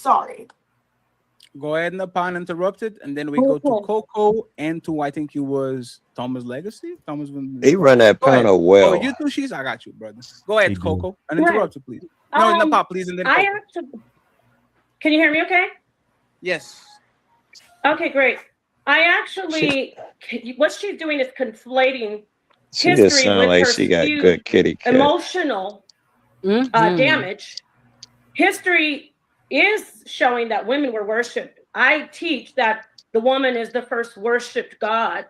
sorry. Go ahead, Napa, uninterrupted, and then we go to Coco and to I think it was Thomas Legacy. Thomas, he run that panel well. Oh, you two she's. I got you, brother. Go ahead, Coco, uninterrupted, please. No, Napa, please, and then Coco. Can you hear me? Okay. Yes. Okay, great. What she's doing is conflating She history just sound with like her she got skewed good kitty cat. emotional damage. History is showing that women were worshipped. I teach that the woman is the first worshipped God.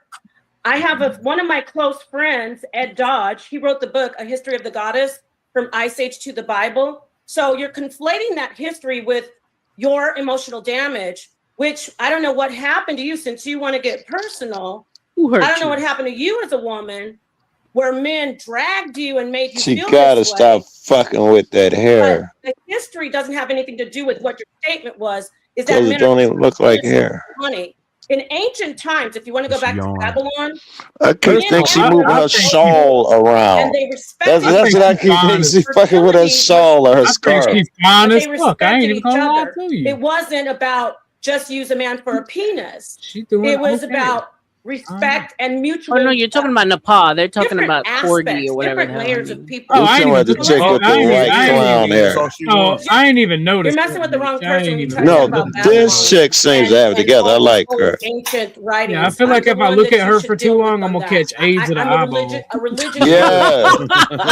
I have one of my close friends, Ed Dodge. He wrote the book, A History of the Goddess, from Ice Age to the Bible. So you're conflating that history with your emotional damage, which I don't know what happened to you since you want to get personal. I don't know what happened to you as a woman where men dragged you and made you feel this way. She gotta stop fucking with that hair. But the history doesn't have anything to do with what your statement was. Is that Because it don't even look like hair. Money. In ancient times, if you want to go back to Babylon, I keep thinking she moving her shawl around. And they respected that's what I keep thinking. She fucking with her shawl or her scarf. They respected each other. It wasn't about just use a man for a penis. It was about respect and mutual. Oh no, you're talking about Nepal. They're talking about corgi or whatever. Different layers of people. Oh, I ain't even the chick with the white clown hair. Oh, I ain't even noticed. You're messing with the wrong person. No, this chick seems to have it together. I like her. Ancient writings. Yeah, I feel like if I look at her for too long, I'm gonna catch AIDS of the eyeball. A religious. Yeah.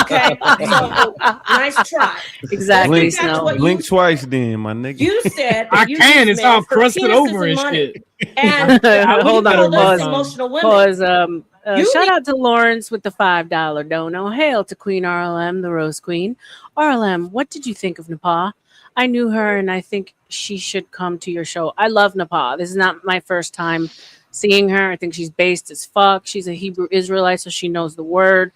Okay. So nice try. Exactly. Blink twice, then, my nigga. You said I can. It's all crusted over and shit. And hold on, pause. Shout need- out to Lawrence with the $5 dono. Hail to Queen RLM, the Rose Queen. RLM, what did you think of Nepal? I knew her and I think she should come to your show. I love Nepal. This is not my first time seeing her. I think she's based as fuck. She's a Hebrew Israelite, so she knows the word.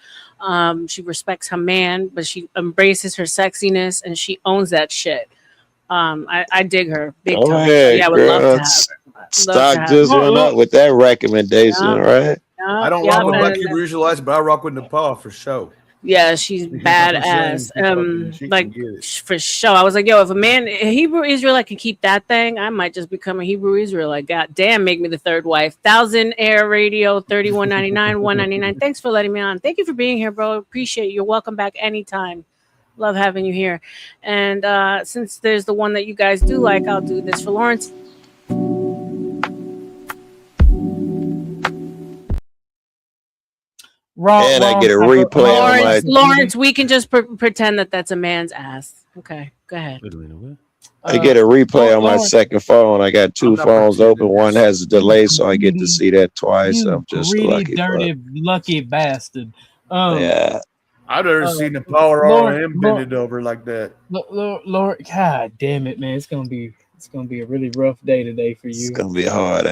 She respects her man, but she embraces her sexiness and she owns that shit. I dig her big time. Ahead, yeah, I would love to have her. Stock just went up with that recommendation, right? I don't rock with Black Hebrew Israelites, but I rock with Nepal for sure. Yeah, she's badass. Like for sure. I was like, yo, if a Hebrew Israelite can keep that thing, I might just become a Hebrew Israelite. God damn, make me the third wife. 1,000 Air Radio, $31.99, $199. Thanks for letting me on. Thank you for being here, bro. Appreciate you. You're welcome back anytime. Love having you here. And since there's the one that you guys do like, I'll do this for Lawrence. And I get a replay. Lawrence, we can just pretend that that's a man's ass. Okay, go ahead. I get a replay on my second phone. I got two phones open. One has a delay, so I get to see that twice. I'm just greedy, lucky bastard. Yeah. I've never seen the power RM bend it over like that. Lord, God damn it, man! It's gonna be a really rough day today for you. It's gonna be hard.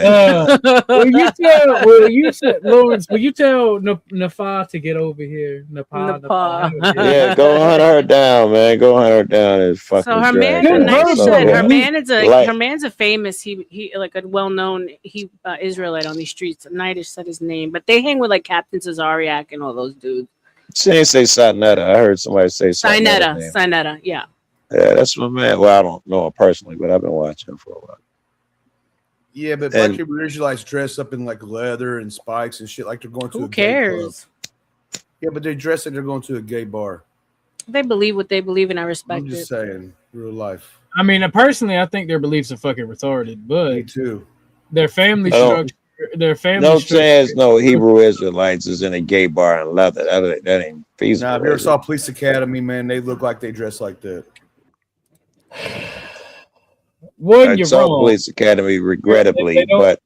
Lawrence? Will you tell Nafa to get over here? Nafa. Yeah, go hunt her down, man. Go hunt her down and fucking. So her man, her man's a famous he like a well-known Israelite on these streets. Nightish said his name, but they hang with like Captain Cesariak and all those dudes. She didn't say Sinetta. I heard somebody say Sinetta. Sinetta, yeah. Yeah, that's my man. Well, I don't know her personally, but I've been watching her for a while. Yeah, but Black Hebrew Israelites dress up in like leather and spikes and shit like they're going to a gay club. Yeah, but they dress like they're going to a gay bar. They believe what they believe, and I respect it. I'm just saying, real life. I mean, personally, I think their beliefs are fucking retarded, but me too. Their family structure. No chance no Hebrew Israelites is in a gay bar in leather. That ain't feasible. Nah, if you ever saw Police Academy, man, they look like they dress like that. You're saw wrong. Police Academy, regrettably, but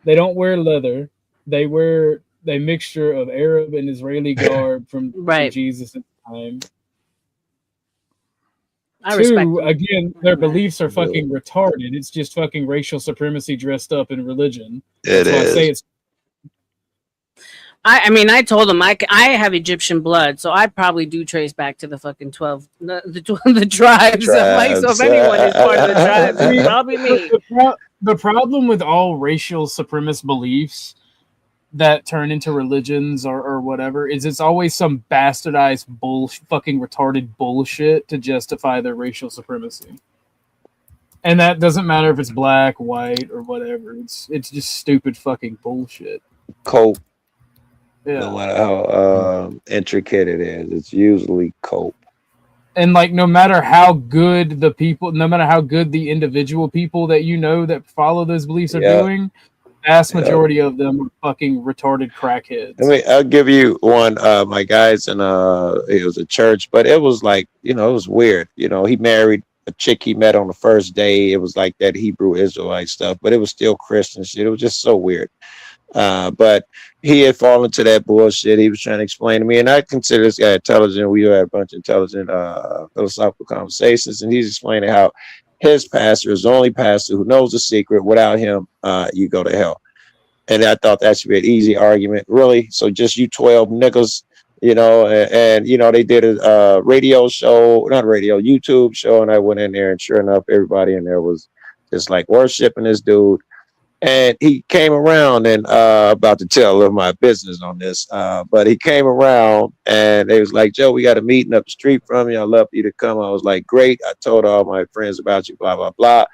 they don't wear leather. They wear a mixture of Arab and Israeli garb from Jesus' time. Again, their beliefs are fucking retarded. It's just fucking racial supremacy dressed up in religion. I mean, I told him I have Egyptian blood, so I probably do trace back to the fucking 12, the tribes. Like, so if anyone is part of the tribes, it's probably me. The problem with all racial supremacist beliefs that turn into religions or whatever is it's always some bastardized fucking retarded bullshit to justify their racial supremacy. And that doesn't matter if it's black, white, or whatever. It's just stupid fucking bullshit. Cope. Yeah. No matter how intricate it is, it's usually cope. And like, no matter how good the people, no matter how good the individual people that you know that follow those beliefs are doing, vast majority of them are fucking retarded crackheads. I mean, I'll give you one. My guys in it was a church, but it was like, it was weird. He married a chick he met on the first day. It was like that Hebrew Israelite stuff, but it was still Christian shit. It was just so weird. But he had fallen to that bullshit. He was trying to explain to me, and I consider this guy intelligent. We had a bunch of intelligent philosophical conversations, and he's explaining how his pastor is the only pastor who knows the secret. Without him, you go to hell. And I thought that should be an easy argument, really. So just you 12 niggas, and they did a radio show, not radio, YouTube show, and I went in there, and sure enough, everybody in there was just like worshiping this dude. And he came around and about to tell a little of my business on this, but he came around and they was like, Joe, we got a meeting up the street from you. I'd love for you to come. I was like, great. I told all my friends about you, blah, blah, blah.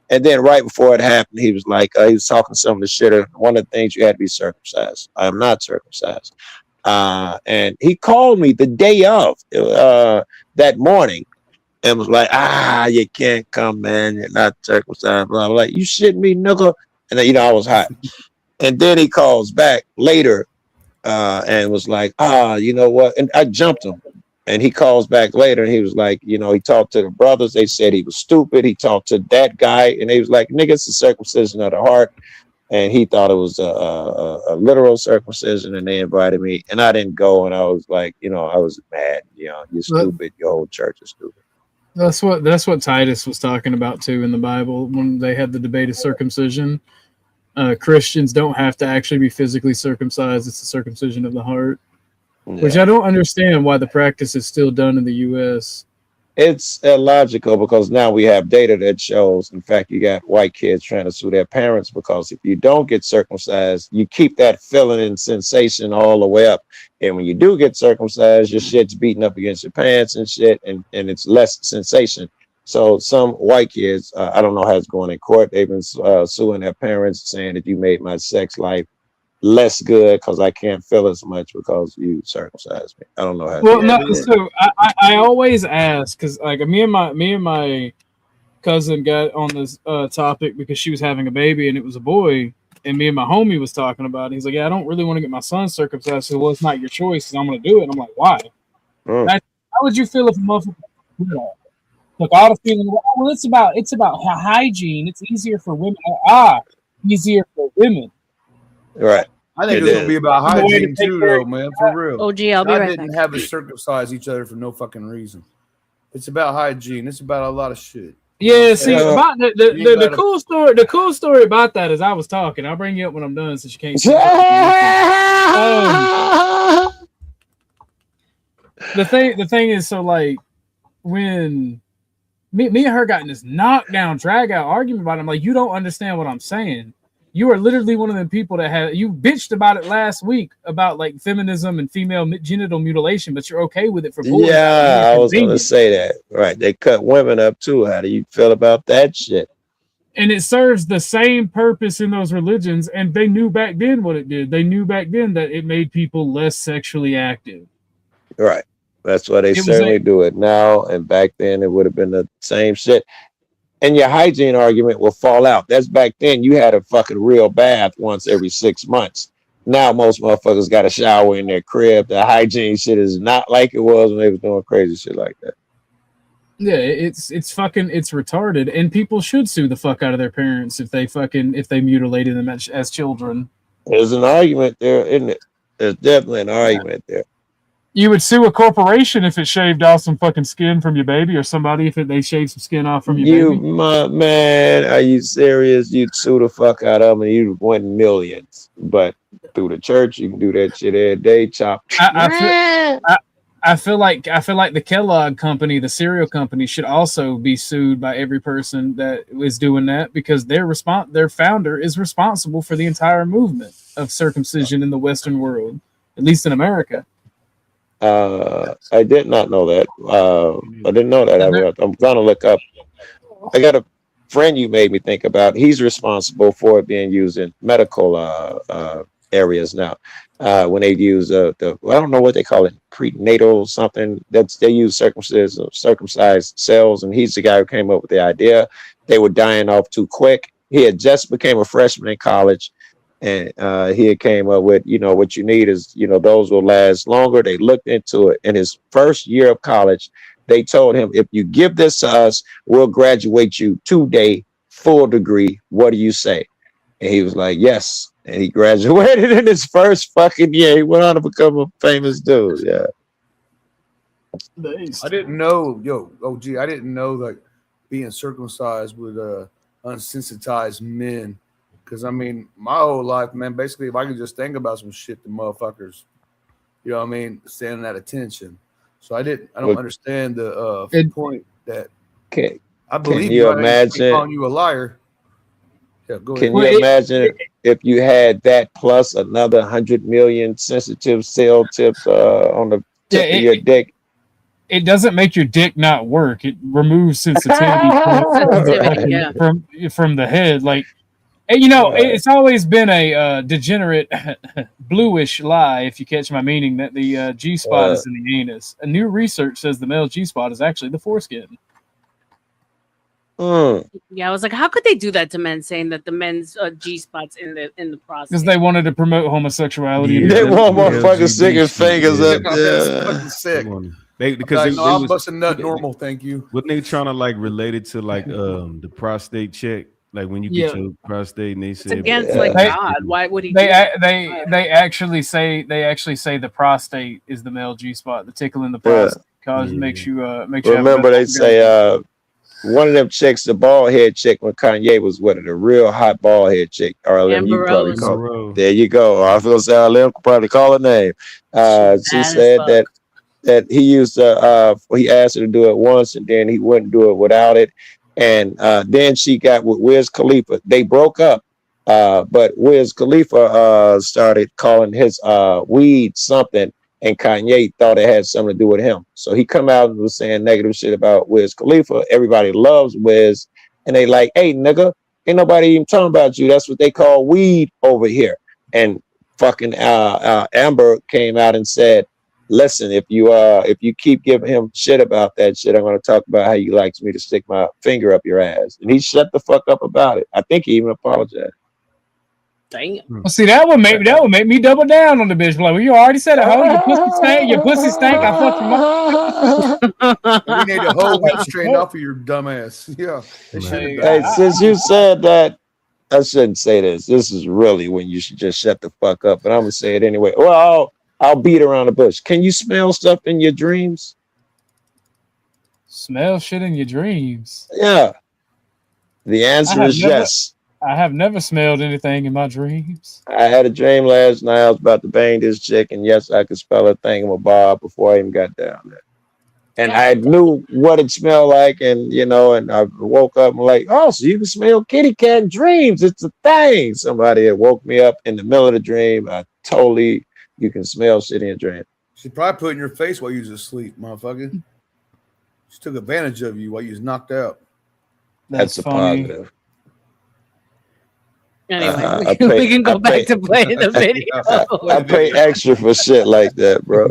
And then right before it happened, he was like, he was talking some of the shit. One of the things, you had to be circumcised. I am not circumcised. And he called me the day of that morning and was like, you can't come, man. You're not circumcised. Blah, blah. Like, you shitting me, nigga? And then, I was hot. And then he calls back later and was like, you know what? And I jumped him. And he calls back later and he was like, he talked to the brothers. They said he was stupid. He talked to that guy and he was like, nigga, it's a circumcision of the heart. And he thought it was a literal circumcision, and they invited me. And I didn't go. And I was like, I was mad. You're stupid. Your whole church is stupid. That's what Titus was talking about too in the Bible when they had the debate of circumcision. Christians don't have to actually be physically circumcised. It's the circumcision of the heart, which I don't understand why the practice is still done in the U.S. It's illogical because now we have data that shows, in fact, you got white kids trying to sue their parents because if you don't get circumcised, you keep that feeling and sensation all the way up. And when you do get circumcised, your shit's beating up against your pants and shit, and it's less sensation. So some white kids, I don't know how it's going in court. They've been suing their parents, saying that you made my sex life less good because I can't feel as much because you circumcised me. I don't know how. Well, no. So I always ask because like me and my cousin got on this topic because she was having a baby and it was a boy, and me and my homie was talking about it. He's like, yeah, I don't really want to get my son circumcised. So, well, it's not your choice, and I'm going to do it. And I'm like, why? How would you feel if a motherfucker did that? Look, all the feeling. Well, it's about hygiene. It's easier for women. Easier for women. Right. I think it's gonna be about hygiene too, though, man. For real. OG, I'll be right back. I didn't have to circumcise each other for no fucking reason. It's about hygiene. It's about a lot of shit. Yeah, see, about the cool story. The cool story about that is I was talking. I'll bring you up when I'm done, since you can't. See the thing is, so like when me and her got in this knockdown, drag out argument about it, I'm like, you don't understand what I'm saying. You are literally one of the people that you bitched about it last week about like feminism and female genital mutilation, but you're okay with it for boys. Yeah, I was going to say that. Right. They cut women up too. How do you feel about that shit? And it serves the same purpose in those religions. And they knew back then what it did. They knew back then that it made people less sexually active. Right. That's why they certainly do it now. And back then it would have been the same shit. And your hygiene argument will fall out. That's back then. You had a fucking real bath once every 6 months. Now most motherfuckers got a shower in their crib. The hygiene shit is not like it was when they was doing crazy shit like that. Yeah, it's retarded. And people should sue the fuck out of their parents if they mutilated them as children. There's an argument there, isn't it? There's definitely an argument there. You would sue a corporation if it shaved off some fucking skin from your baby, or somebody if they shaved some skin off from your baby. Man, are you serious? You'd sue the fuck out of them and you'd win millions. But through the church, you can do that shit every day. Chop. I feel like the Kellogg company, the cereal company, should also be sued by every person that is doing that, because their founder is responsible for the entire movement of circumcision in the Western world, at least in America. I did not know that. I didn't know that. I'm going to look up. I got a friend you made me think about, he's responsible for it being used in medical areas now. When they use I don't know what they call it, prenatal something. They use circumcised cells, and he's the guy who came up with the idea. They were dying off too quick. He had just became a freshman in college, and he had came up with, what you need is, those will last longer. They looked into it. In his first year of college, they told him, if you give this to us, we'll graduate you 2-day full degree. What do you say? And he was like, yes. And he graduated in his first fucking year. He went on to become a famous dude. Yeah. I didn't know, I didn't know like being circumcised would unsensitize men. Because I mean, my whole life, man, basically, if I could just think about some shit, the motherfuckers, standing at attention. So I don't understand the point that I believe can you imagine calling you a liar. Yeah, go ahead. Can you imagine if you had that plus another 100 million sensitive cell tips on the tip of your dick? It doesn't make your dick not work. It removes sensitivity from the head. Like, it's always been a degenerate bluish lie, if you catch my meaning, that the G-spot is in the anus. A new research says the male G-spot is actually the foreskin. Yeah, I was like, how could they do that to men, saying that the men's G-spot's in the prostate? Because they wanted to promote homosexuality. Yeah, they want motherfucking stick his fingers up. Fucking sick. I'm busting nut normal, thank you. Wasn't they trying to like relate it to like the prostate check? Like when you get your prostate, and they say it's against God. Why would he? They actually say the prostate is the male G-spot. The tickle in the prostate makes you Remember, they say one of them chicks, the bald head chick, when Kanye was with it, a real hot bald head chick. RLM, you probably call it. There you go. I feel say RLM could probably call her name. She said that he used to he asked her to do it once, and then he wouldn't do it without it. And then she got with Wiz Khalifa. They broke up, but Wiz Khalifa started calling his weed something, and Kanye thought it had something to do with him. So he come out and was saying negative shit about Wiz Khalifa. Everybody loves Wiz, and they like, hey, nigga, ain't nobody even talking about you. That's what they call weed over here. And fucking Amber came out and said, listen, if you keep giving him shit about that shit, I'm going to talk about how he likes me to stick my finger up your ass. And he shut the fuck up about it. I think he even apologized. Damn. Well, see, that would make me double down on the bitch. Like, well, you already said it. Your pussy stank. I fucked you up. You need a whole week straightened off of your dumb ass. Yeah. Hey, since you said that, I shouldn't say this. This is really when you should just shut the fuck up. But I'm gonna say it anyway. Well, I'll beat around the bush. Can you smell stuff in your dreams? Smell shit in your dreams? Yeah. The answer is yes. I have never smelled anything in my dreams. I had a dream last night. I was about to bang this chick, and yes, I could smell a thingamabob before I even got down there. And I knew what it smelled like, and and I woke up and like, oh, so you can smell kitty cat in dreams. It's a thing. Somebody had woke me up in the middle of the dream. You can smell shit in your dream. She probably put it in your face while you was asleep, motherfucker. She took advantage of you while you was knocked out. That's a positive. Anyway, we can go back to playing the video. I pay extra for shit like that, bro.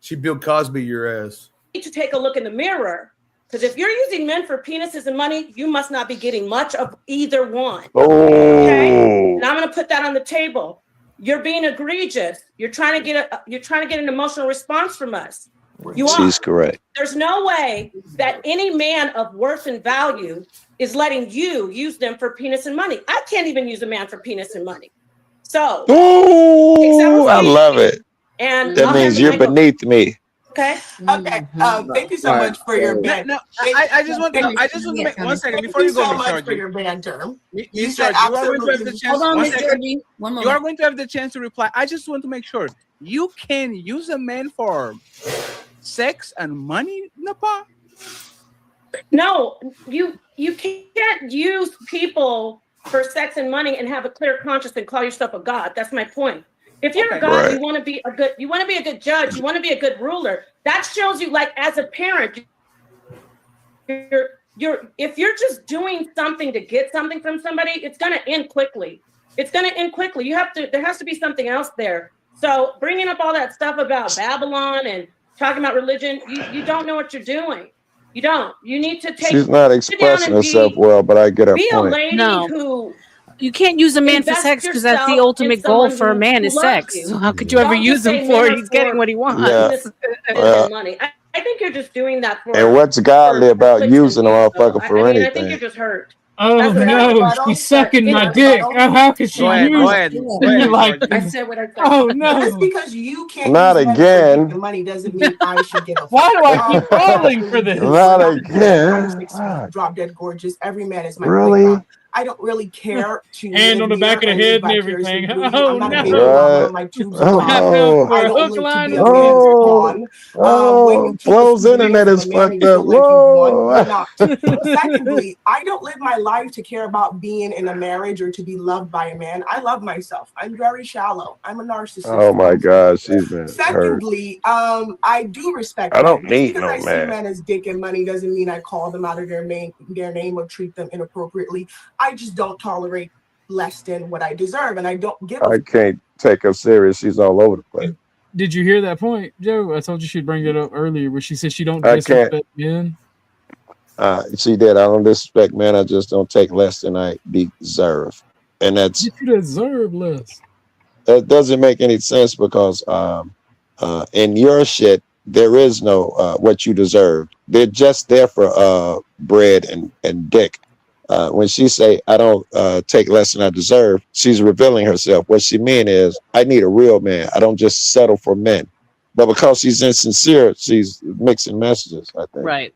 She Bill Cosby your ass. You need to take a look in the mirror, because if you're using men for penises and money, you must not be getting much of either one. Okay, and I'm going to put that on the table. You're being egregious. You're trying to get an emotional response from us. She's correct. There's no way that any man of worth and value is letting you use them for penis and money. I can't even use a man for penis and money. So, I love it. And that means you're beneath me. Okay. Okay. Thank you so much for your band. No, I just want to make 1 second before you go. Thank you so much for your banter. You said you are going to have the chance. Hold on, Mr. One moment. You are going to have the chance to reply. I just want to make sure you can use a man for sex and money, Napa? No, you can't use people for sex and money and have a clear conscience and call yourself a god. That's my point. If you're a god, you want to be a good judge, you want to be a good ruler. That shows you, like, as a parent, you're if you're just doing something to get something from somebody, it's going to end quickly. It's going to end quickly. There has to be something else there. So bringing up all that stuff about Babylon and talking about religion, you don't know what you're doing. You don't. You need to take. She's not expressing herself well, but I get her be point. a lady who. You can't use a man for sex because that's the ultimate goal for a man is sex. So how could you ever use him for it? He's getting what he wants. Yeah. Money. I think you're just doing that for. And what's godly about using a motherfucker for anything? I think you're just hurt. Oh no, she's sucking my dick. Oh, how could she use it? Like, I said what I said. Oh no. Just because you can't not again. The money doesn't mean I should get a Why do I keep falling for this? Not again. Drop dead gorgeous. Every man is my really. I don't really care to hand on the back of the head and everything. Oh no! Flo's internet is fucked up. Whoa. Secondly, I don't live my life to care about being in a marriage or to be loved by a man. I love myself. I'm very shallow. I'm a narcissist. Oh my God, she's been Secondly, I do respect. I don't need no man. I see men man as dick and money doesn't mean I call them out of their name or treat them inappropriately. I just don't tolerate less than what I deserve, and I don't give. I can't take her serious. She's all over the place. Did you hear that point, Joe? I told you she'd bring it up earlier, where she said she don't disrespect men. She did. I don't disrespect men. I just don't take less than I deserve, and that's you deserve less. That doesn't make any sense because in your shit there is no what you deserve. They're just there for bread and dick. When she say I don't take less than I deserve, she's revealing herself. What she mean is I need a real man. I don't just settle for men. But because she's insincere, she's mixing messages, I think. Right.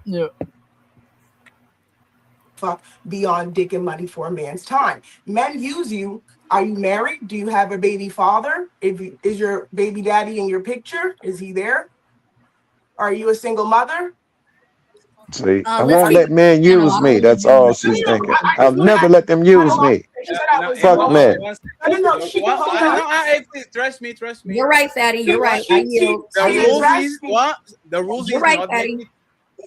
Yeah. Fuck beyond dick and money for a man's time. Men use you. Are you married? Do you have a baby father? Is your baby daddy in your picture? Is he there? Are you a single mother? See, I won't let men use me. That's all she's thinking. I'll never let them use me. Fuck men. Trust me. You're right, Fatty. You're right. I yield. The rules You're right, Fatty.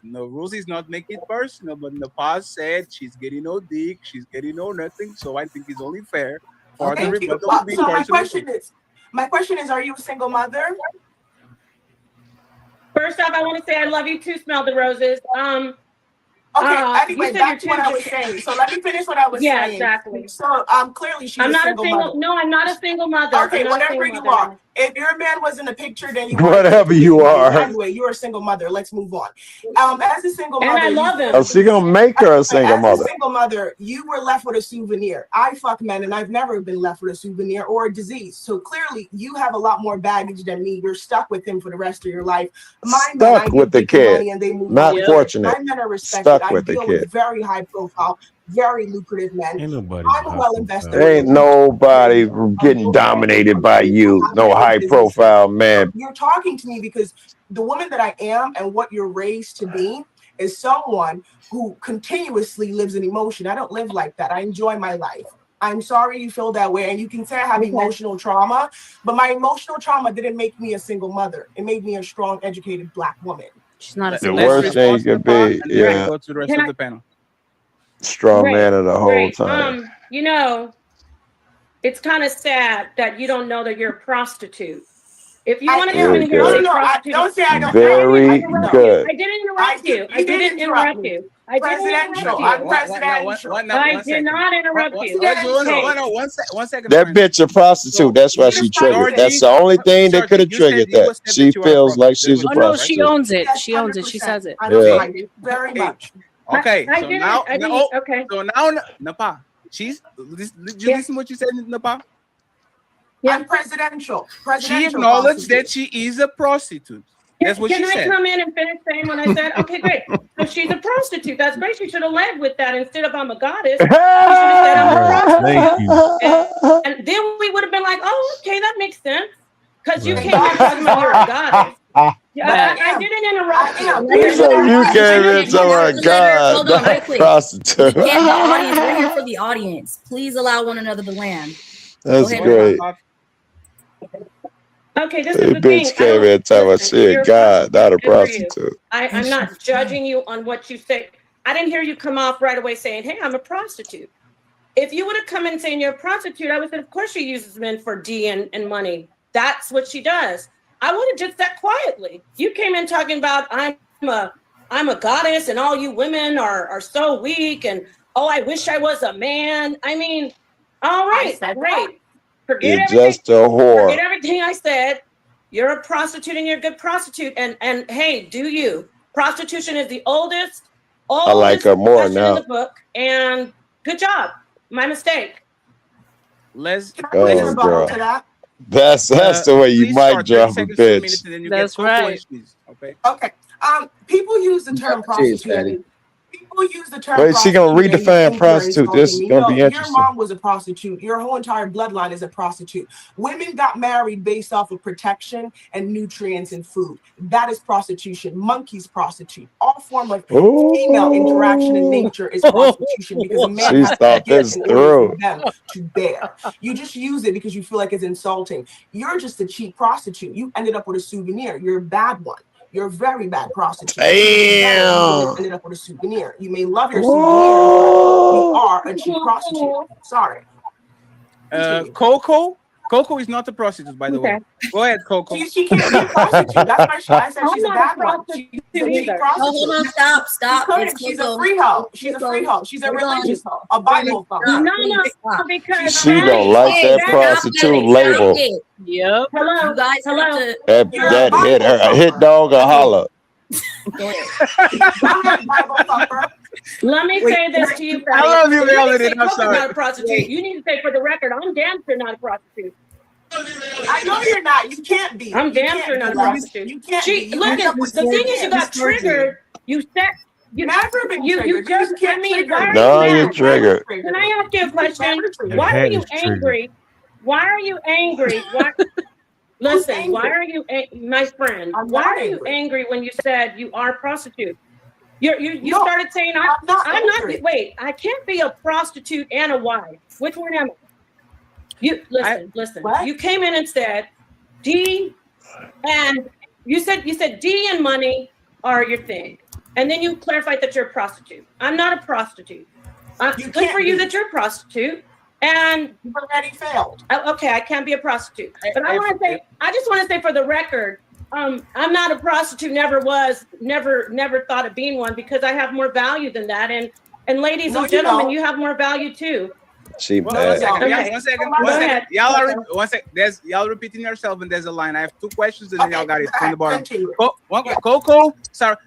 No rules is not make it personal, but in the past said she's getting no dick, she's getting no nothing. So I think it's only fair for the rebuttal to be personal. My question is, are you a single mother? First off, I want to say I love you too, Smell the Roses. Anyway, back to what I was saying. So let me finish what I was saying. Yeah, exactly. So clearly she's I'm not a single mother. No, I'm not a single mother. Okay, whatever you are. If your man was in the picture, then you whatever you are. Anyway, you're a single mother. Let's move on. As a single mother, and I love him. Oh, she gonna make her a single mother. As a single mother, you were left with a souvenir. I fuck men, and I've never been left with a souvenir or a disease. So clearly, you have a lot more baggage than me. You're stuck with him for the rest of your life. Stuck with the kid. Not fortunate. My men are respected. Stuck with the kid. Very high profile, very lucrative men. I'm a well invested. Ain't nobody getting dominated by you. No high profile man. You're talking to me because the woman that I am and what you're raised to be is someone who continuously lives in emotion. I don't live like that. I enjoy my life. I'm sorry you feel that way. And you can say I have emotional trauma, but my emotional trauma didn't make me a single mother. It made me a strong, educated Black woman. She's not the worst thing you could be. Yeah. Go to the rest of the panel. Strong man of the whole time. You know, it's kind of sad that you don't know that you're a prostitute. If you want to come in here and say prostitute, don't say I don't. Very good. I didn't interrupt you. I didn't interrupt you. I did not interrupt you. One second. That bitch a prostitute. That's why she triggered. That's the only thing that could have triggered that. She feels like she's a prostitute. No, she owns it. She owns it. She says it. Yeah. Very much. Okay. So now, Napa. Did you listen to what you said, Napa? Yeah. I'm presidential. She acknowledged that she is a prostitute. That's what she said. Can I come in and finish saying what I said? Okay, great. So she's a prostitute. That's great. She should have led with that instead of I'm a goddess. She should have said I'm a prostitute. And then we would have been like, oh, okay, that makes sense. Because you came in talking about you're a goddess. I didn't interrupt you. So you came in talking about God, hold on, right quick. prostitute. We're here for the audience. Please allow one another to land. That's great. Okay, this is Hey, the bitch thing. came in talking about shit. God, not a prostitute. I'm not judging you on what you say. I didn't hear you come off right away saying, "Hey, I'm a prostitute." If you would have come in saying you're a prostitute, I would say, of course she uses men for D and money. That's what she does. I would have just sat quietly. You came in talking about I'm a goddess and all you women are so weak and oh, I wish I was a man. I mean, all right, great. Forget You're everything. just a whore. Forget everything I said. You're a prostitute and you're a good prostitute. And hey, do you? Prostitution is the oldest I like her more profession now. in the book. And good job. My mistake. Let's Oh, girl. That's the way you might drop a bitch. And then you That's get right. Okay. Okay. People use the term prostitute. People use the term Wait, she gonna prostitute and redefine think prostitute. very This is insulting. gonna be Your interesting. mom was a prostitute. Your whole entire bloodline is a prostitute. Women got married based off of protection and nutrients and food. That is prostitution. Monkeys prostitute. All form of female interaction in nature is prostitution because a man She has to thought give this in order for through. them to bear. You just use it because you feel like it's insulting. You're just a cheap prostitute. You ended up with a souvenir. You're a bad one. You're a very bad prostitute. Damn. Ended up with a souvenir. You may love your souvenir, but you are a cheap prostitute. Sorry. Coco is not a prostitute, by the way. Go ahead, Coco. She can't be a prostitute. That's why I said she's a bad one. She's a cheap No, prostitute. hold on, stop. She's a free hoe. She's a free hoe. She's a religious hoe. A Bible hoe. No, because She don't like that prostitute label. Yep. Hello. You guys have to. That hit her. Hit dog or holler. Let me say this to you. I love you, Melody. I'm not a prostitute. You need to say for the record, I'm damn sure not a prostitute. I know you're not. You can't be. I'm damn sure not a prostitute. You can't be. Look, the thing is, you got triggered. You said you never been you triggered. just. I mean, why are No, you you're mad? triggered. Can I ask you a question? Why are you angry? Why are you angry? Listen, why are you, my friend? Why are you angry when you said you are a prostitute? You started saying I'm not. Wait, I can't be a prostitute and a wife. Which one am I? You listen. What? You came in and said D, and you said D and money are your thing, and then you clarified that you're a prostitute. I'm not a prostitute. Good for you that you're a prostitute. And you've already failed. Okay, I can't be a prostitute. But I just want to say for the record, I'm not a prostitute, never was, never thought of being one because I have more value than that. And ladies and gentlemen, you have more value too. She One bad. second. Y'all repeating yourself and there's a line. I have two questions and then y'all got it from the bottom. Coco, sorry,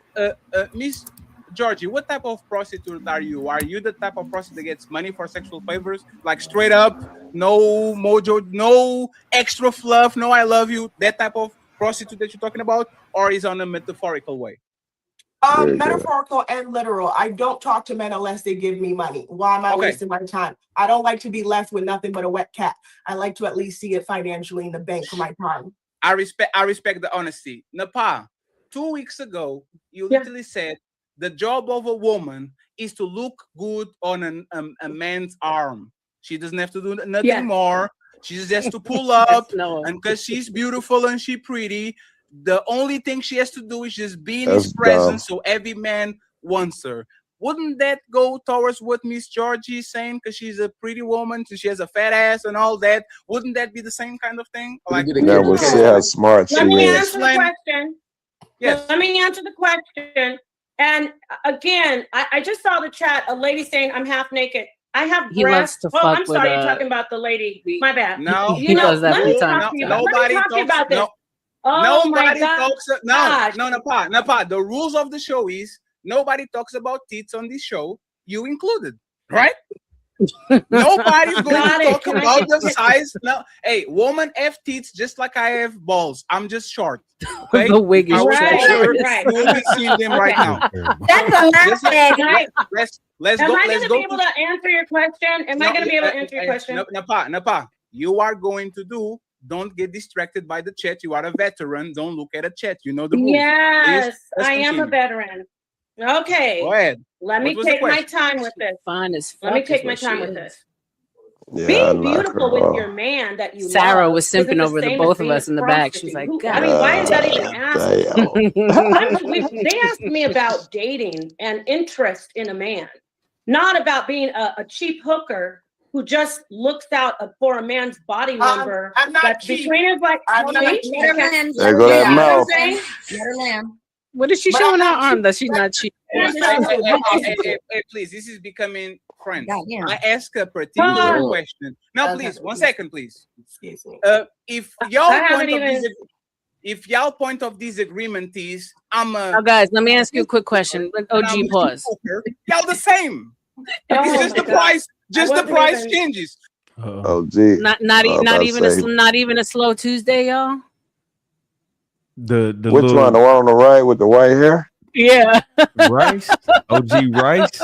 Miss Georgie, what type of prostitute are you? Are you the type of prostitute that gets money for sexual favors? Like straight up, no mojo, no extra fluff, no I love you, that type of prostitute that you're talking about? Or is on a metaphorical way? Metaphorical and literal. I don't talk to men unless they give me money. Why am I wasting my time? I don't like to be left with nothing but a wet cat. I like to at least see it financially in the bank for my time. I respect the honesty. Napa, 2 weeks ago, you literally said the job of a woman is to look good on a man's arm. She doesn't have to do nothing more. She's just to pull up, and because she's beautiful and she's pretty, the only thing she has to do is just be in his presence, so every man wants her. Wouldn't that go towards what Miss Georgie is saying? Because she's a pretty woman, so she has a fat ass and all that. Wouldn't that be the same kind of thing? Like, that would see how smart she is. Let me answer the question. Yes. Let me answer the question. And again, I just saw the chat, a lady saying I'm half naked. I have breasts. Oh, I'm sorry, you're talking about the lady. My bad. No, let me talk to you about this. Nobody talks. Napa. The rules of the show is nobody talks about tits on this show. You included, right? Nobody's going to talk about the size. No, hey, woman have tits just like I have balls. I'm just short. Okay? The wig is right. You will be seeing them right now. That's a lot. Let's go. Am I going to be able to answer your question? Am I going to be able to answer your question? Napa, you are going to do. Don't get distracted by the chat. You are a veteran. Don't look at a chat. You know the rules. Yes, I am a veteran. Okay. Go ahead. Let me take my time with this. Fine as fuck. Let me take my time with this. Yeah, Being I knock beautiful her with off. your man that you Sarah love was isn't simping the over the same as both of being a us in the back. She's prostitute. like, I mean, why is that even Damn. asked? They asked me about dating and interest in a man, not about being a cheap hooker who just looks out for a man's body number. I'm not that's cheap. between his like. I'm not See? cheap. There go that mouth. Let her land. what is she But showing I'm her not arm cheap. that she's not cheap? Hey, please, this is becoming friends. Goddamn. I ask a particular Oh. question. Now, please, 1 second, please. Excuse me. If I y'all haven't point of even- if y'all point of disagreement is I'm a Now, guys, let me ask you a quick question. OG, pause. Y'all the same. Oh It's just my the God. price. Just the wasn't price even- changes. Oh, gee. Not about even to say. not even a slow Tuesday, y'all. The Which little one? The one on the right with the white hair? Yeah. Rice, OG Rice.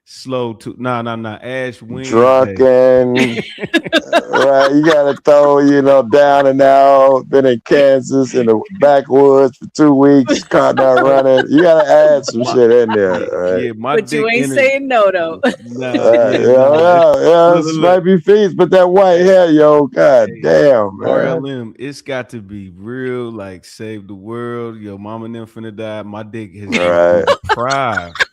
Slow to Ash Wednesday. Drunken. Right. You got to throw, down and out. Been in Kansas in the backwoods for 2 weeks. Caught not running. You got to add some shit in there. Right? Yeah, my But you dick ain't in it. saying no though. Yeah. This might be feast, but that white hair, yo, god damn, man. RLM, it's got to be real, like save the world. Yo, mama and them finna die. My dick has Right. been deprived.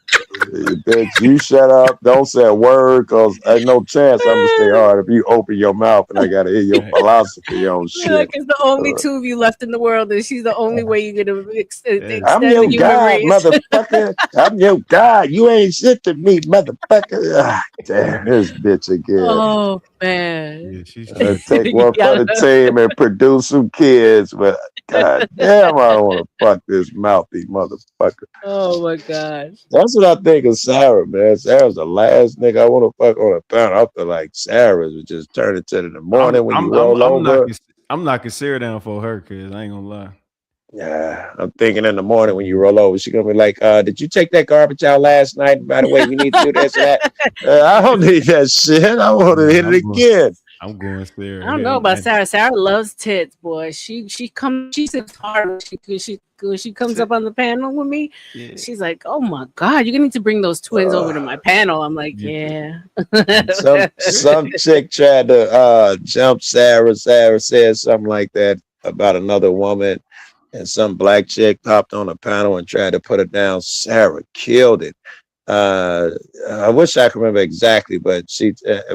Bitch, you shut up. Don't say a word, cause ain't no chance I'm gonna stay hard if you open your mouth and I gotta hear your philosophy on shit. Like it's the only two of you left in the world, and she's the only way you're gonna extend I'm the your human God, race. motherfucker. I'm your God. You ain't shit to me, motherfucker. Ah, damn, this bitch again. Oh man. Yeah, she's Take one for the team and produce some kids, but god damn, I don't want to fuck this mouthy motherfucker. Oh my gosh. That's what I think of Sarah, man. Sarah's the last nigga I want to fuck on a pound. I feel like Sarah's would just turn it to in the morning when you roll over. I'm knocking Sarah down for her, cause I ain't gonna lie. Yeah, I'm thinking in the morning when you roll over, she's gonna be like, did you take that garbage out last night? And by the way, you need to do this and that. I don't need that shit. I want to hit it again. I'm going Sarah. I don't know about Sarah. Sarah loves tits, boy. She sits hard when she comes up on the panel with me. Yeah. She's like, "Oh my god, you're gonna need to bring those twins over to my panel." I'm like, "Yeah." Some chick tried to jump Sarah. Sarah said something like that about another woman, and some black chick popped on a panel and tried to put her down. Sarah killed it. I wish I could remember exactly, but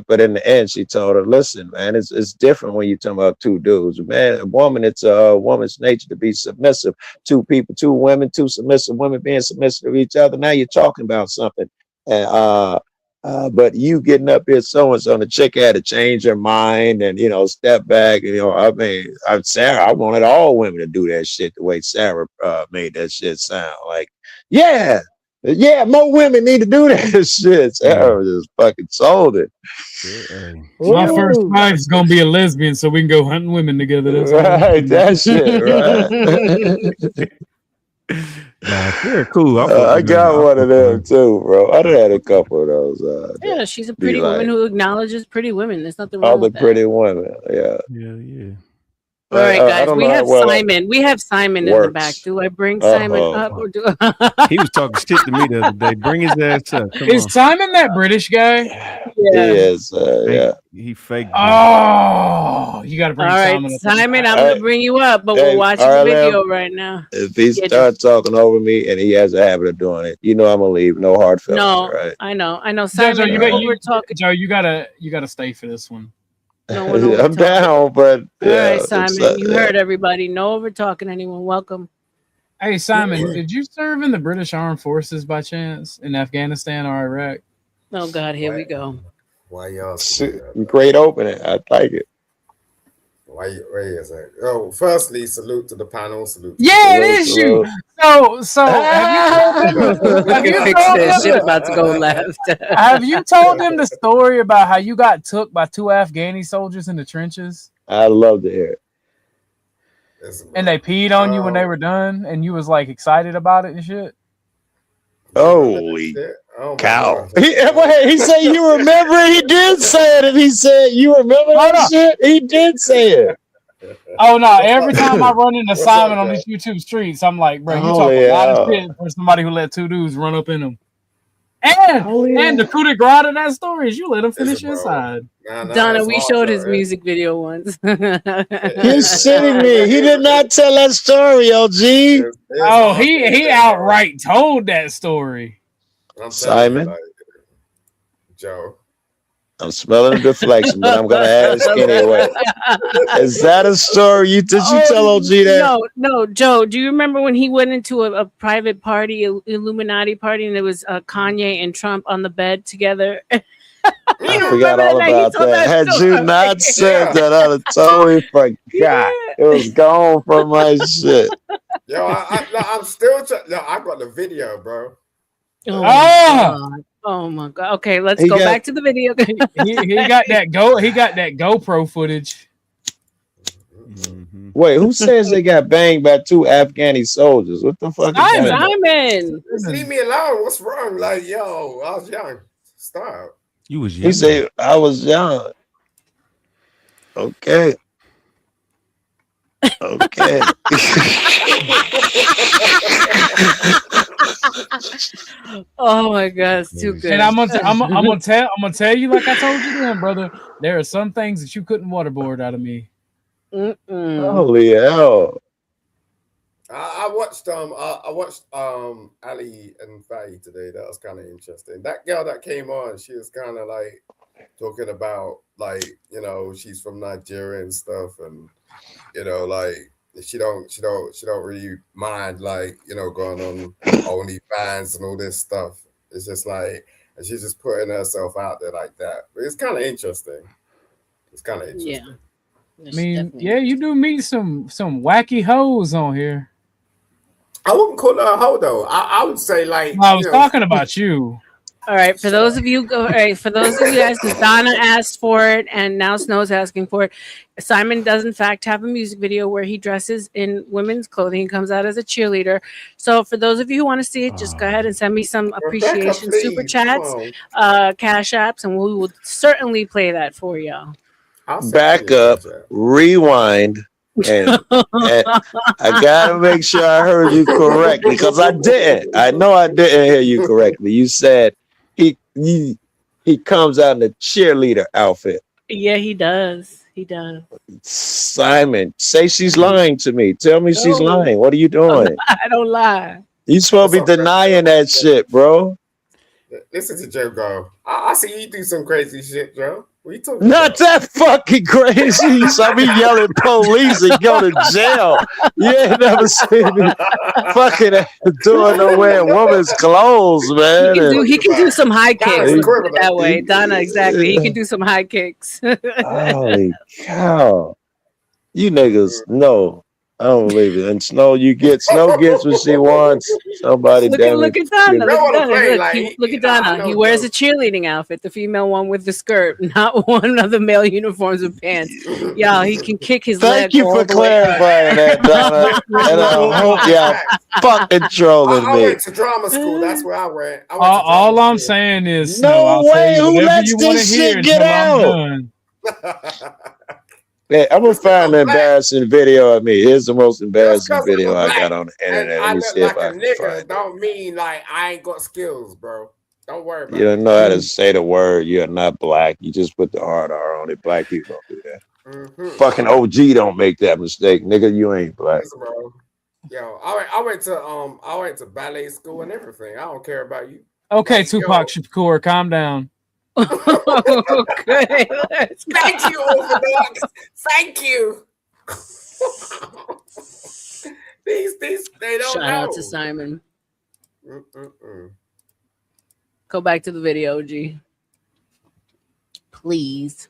but in the end, she told her, "Listen, man, it's different when you're talking about two dudes. Man, a woman, it's a woman's nature to be submissive. Two people, two women, two submissive women being submissive to each other. Now you're talking about something, and but you getting up here so and so, and the chick had to change her mind and step back. I mean, Sarah, I wanted all women to do that shit the way Sarah made that shit sound like, yeah. Yeah, more women need to do that shit. Sarah just fucking sold it. My first wife's gonna be a lesbian, so we can go hunting women together. That's right, that shit, right? Nah, they're cool. I got one of them too, bro. I done had a couple of those. Yeah, she's a pretty woman who acknowledges pretty women. There's nothing wrong all the with that. pretty women. Yeah. Yeah. All right, guys. We have Simon. We have Simon in the back. Do I bring Simon up or do He was talking shit to me the other day. Bring his ass up. Is Simon that British guy? Yeah. He is. Yeah. He fake. Oh, you got to bring Simon up. Simon, I'm going to bring you up, but we're watching the video right now. If he starts talking over me and he has a habit of doing it, I'm going to leave. No hard feelings, No, right? I know. Simon, Joe, you gotta stay for this one. No I'm down, but all right, Simon. You heard everybody. No over talking anyone. Welcome. Hey, Simon, did you serve in the British Armed Forces by chance in Afghanistan or Iraq? Oh God, here we go. Why y'all? Great opening. I like it. Wait a second. Oh, firstly, salute to the panel. Salute. Yeah, it is you. So have you told them? Shit about to go left. Have you told them the story about how you got took by two Afghani soldiers in the trenches? I love to hear it. And they peed on you when they were done, and you was like excited about it and shit. Holy cow! He said you remember. He did say it. He said you remember that shit. He did say it. Oh no! Every time I run into Simon on these YouTube streets, I'm like, bro, you talk a lot of shit for somebody who let two dudes run up in them. And the coup de grace in that story is you let him finish Listen, his bro. side. Donna, it's we hard, showed bro. his music video once. You're shitting me. He did not tell that story, OG. It's Oh, hard to he do, outright told that story. bro. I'm telling Simon, you, like, Joe. I'm smelling a deflection, but I'm gonna ask anyway. Is that a story? Did you tell OG that? No, Joe. Do you remember when he went into a private party, Illuminati party, and there was Kanye and Trump on the bed together? I forgot all about that. Had you not said that, I'd have totally forgot. It was gone from my shit. Yo, I'm still. I got the video, bro. Oh my god. Okay, let's He go got- back to the video. He got that GoPro footage. Wait, who says they got banged by 2 Afghani soldiers? What the fuck is that? Simon. Just leave me alone. What's wrong? Like, yo, I was young. Stop. You was young. He said I was young. Okay. Okay. Oh my god, it's too good. And I'm gonna tell you like I told you then, brother. There are some things that you couldn't waterboard out of me. Holy hell. I watched Ali and Faye today. That was kind of interesting. That girl that came on, she was kind of like talking about, like, you know, she's from Nigeria and stuff, and you know, like she don't really mind, like, you know, going on OnlyFans and all this stuff. It's just like, and she's just putting herself out there like that. But it's kind of interesting. It's kind of interesting. Yeah. I mean, yeah, you do meet some wacky hoes on here. I wouldn't call her a hoe though. I would say, like, I was talking about you. All right, for those of you guys, because Donna asked for it and now Snow's asking for it. Simon does in fact have a music video where he dresses in women's clothing. He comes out as a cheerleader. So for those of you who want to see it, just go ahead and send me some appreciation super chats, cash apps, and we will certainly play that for y'all. Back up, rewind, and I gotta make sure I heard you correctly, because I didn't. I know I didn't hear you correctly. You said he comes out in a cheerleader outfit. Yeah, he does. He does. Simon, say she's lying to me. Tell me she's lying. What are you doing? I don't lie. You supposed to be denying that shit, bro. Listen to Joe go. I see you do some crazy shit, Joe. What you talking Not about? that fucking crazy. You saw me yelling police and go to jail. You ain't never seen me fucking doing no wearing woman's clothes, man. He can do some high kicks. That's Let's put it equivalent. that way, Donna. Exactly. He can do some high kicks. Holy cow. You niggas, no. I don't believe it. And Snow gets what she wants. Somebody Look damn at it. Donna. Play, Look at Donna. He wears a cheerleading outfit, the female one with the skirt, not one of the male uniforms with pants. Yeah, he can kick his leg. Thank you for clarifying that, Donna. And I hope y'all fucking trolling I me. went to drama school. That's where I went. All I'm saying is, No Snow, I'll way. tell you Who whatever lets you want to this hear shit get until I'm out? done. Yeah, I'm gonna find an embarrassing video of me. Here's the most embarrassing video I got on the internet. Let I me look see like if I a can nigga. find it. Don't mean like I ain't got skills, bro. Don't worry about You it. don't know how to say the word. You're not black. You just put the hard R on it. Black people don't do that. Fucking OG don't make that mistake, nigga. You ain't black. Listen, bro. Yo, I went to ballet school and everything. I don't care about you. Okay, Tupac Shakur, calm down. Okay. Thank you, Orthodox. Thank you. these they don't Shout know. out to Simon. Go back to the video, G. Please.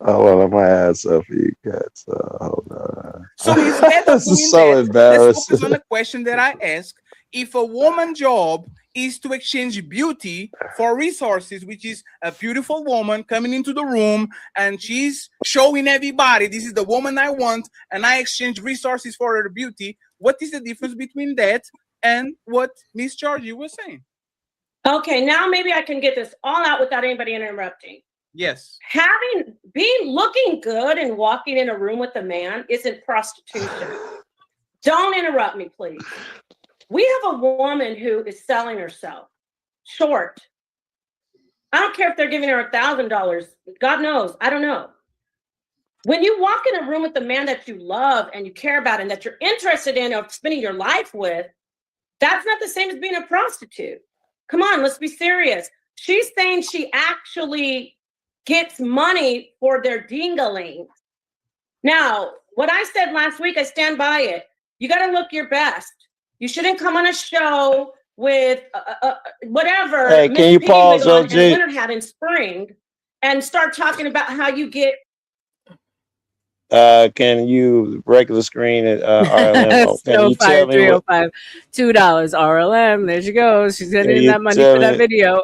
Oh well, I'm my ass up for you cats. Hold on. So instead of This is doing so that, let's embarrassing. focus on the question that I asked. If a woman's job is to exchange beauty for resources, which is a beautiful woman coming into the room and she's showing everybody, this is the woman I want, and I exchange resources for her beauty, what is the difference between that and what Miss Georgie was saying? Okay, now maybe I can get this all out without anybody interrupting. Yes. Looking good and walking in a room with a man isn't prostitution. Don't interrupt me, please. We have a woman who is selling herself. short. I don't care if they're giving her $1,000. God knows. I don't know. When you walk in a room with a man that you love and you care about and that you're interested in or spending your life with, that's not the same as being a prostitute. Come on, let's be serious. She's saying she actually gets money for their dingaling. Now, what I said last week, I stand by it. You got to look your best. You shouldn't come on a show with whatever. Hey, can you pause, on OG? and a winter hat in spring and start talking about how you get. Can you regular screen at RLM? Can you tell me what? $305 $2 RLM. There she goes. She's Can getting you that money tell for that me? video.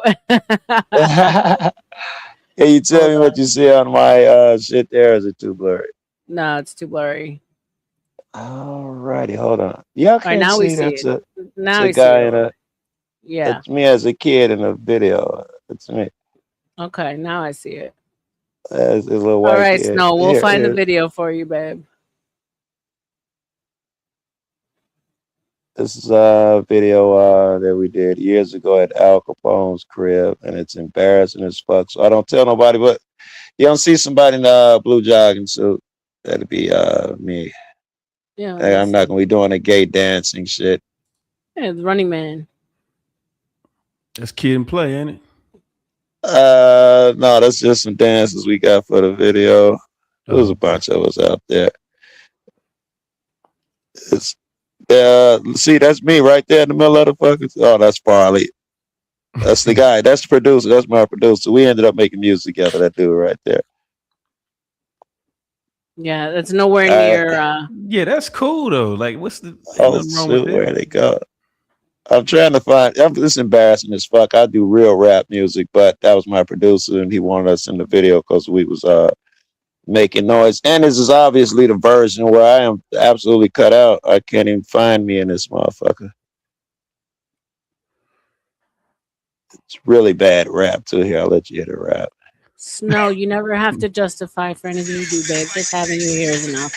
Can you tell me what you see on my shit there? Is it too blurry? No, it's too blurry. Alrighty, hold on. Y'all All right, can now we see see that's it. a, Now it's a we see guy it. in a. Yeah. It's me as a kid in a video. It's me. Okay, now I see it. As a little All white right, kid. Snow, we'll find the Here. video for you, babe. This is a video that we did years ago at Al Capone's crib, and it's embarrassing as fuck. So I don't tell nobody, but you don't see somebody in a blue jogging suit. That'd be me. Yeah, Hey, I'm not gonna be doing a gay dancing shit. yeah, the Running Man. That's Kid and Play, ain't it? No, that's just some dances we got for the video. There's a bunch of us out there. It's see, that's me right there in the middle of the fucking. Oh, that's Farley. That's the guy. That's the producer. That's my producer. We ended up making music together. That dude right there. Yeah, that's nowhere near. Yeah, that's cool though. Like, what's the? Oh, Nothing wrong with where that. they go? I'm trying to find. It's embarrassing as fuck. I do real rap music, but that was my producer, and he wanted us in the video because we was making noise. And this is obviously the version where I am absolutely cut out. I can't even find me in this motherfucker. It's really bad rap too. Here, I'll let you hit a rap. Snow, you never have to justify for anything you do, babe. Just having you here is enough.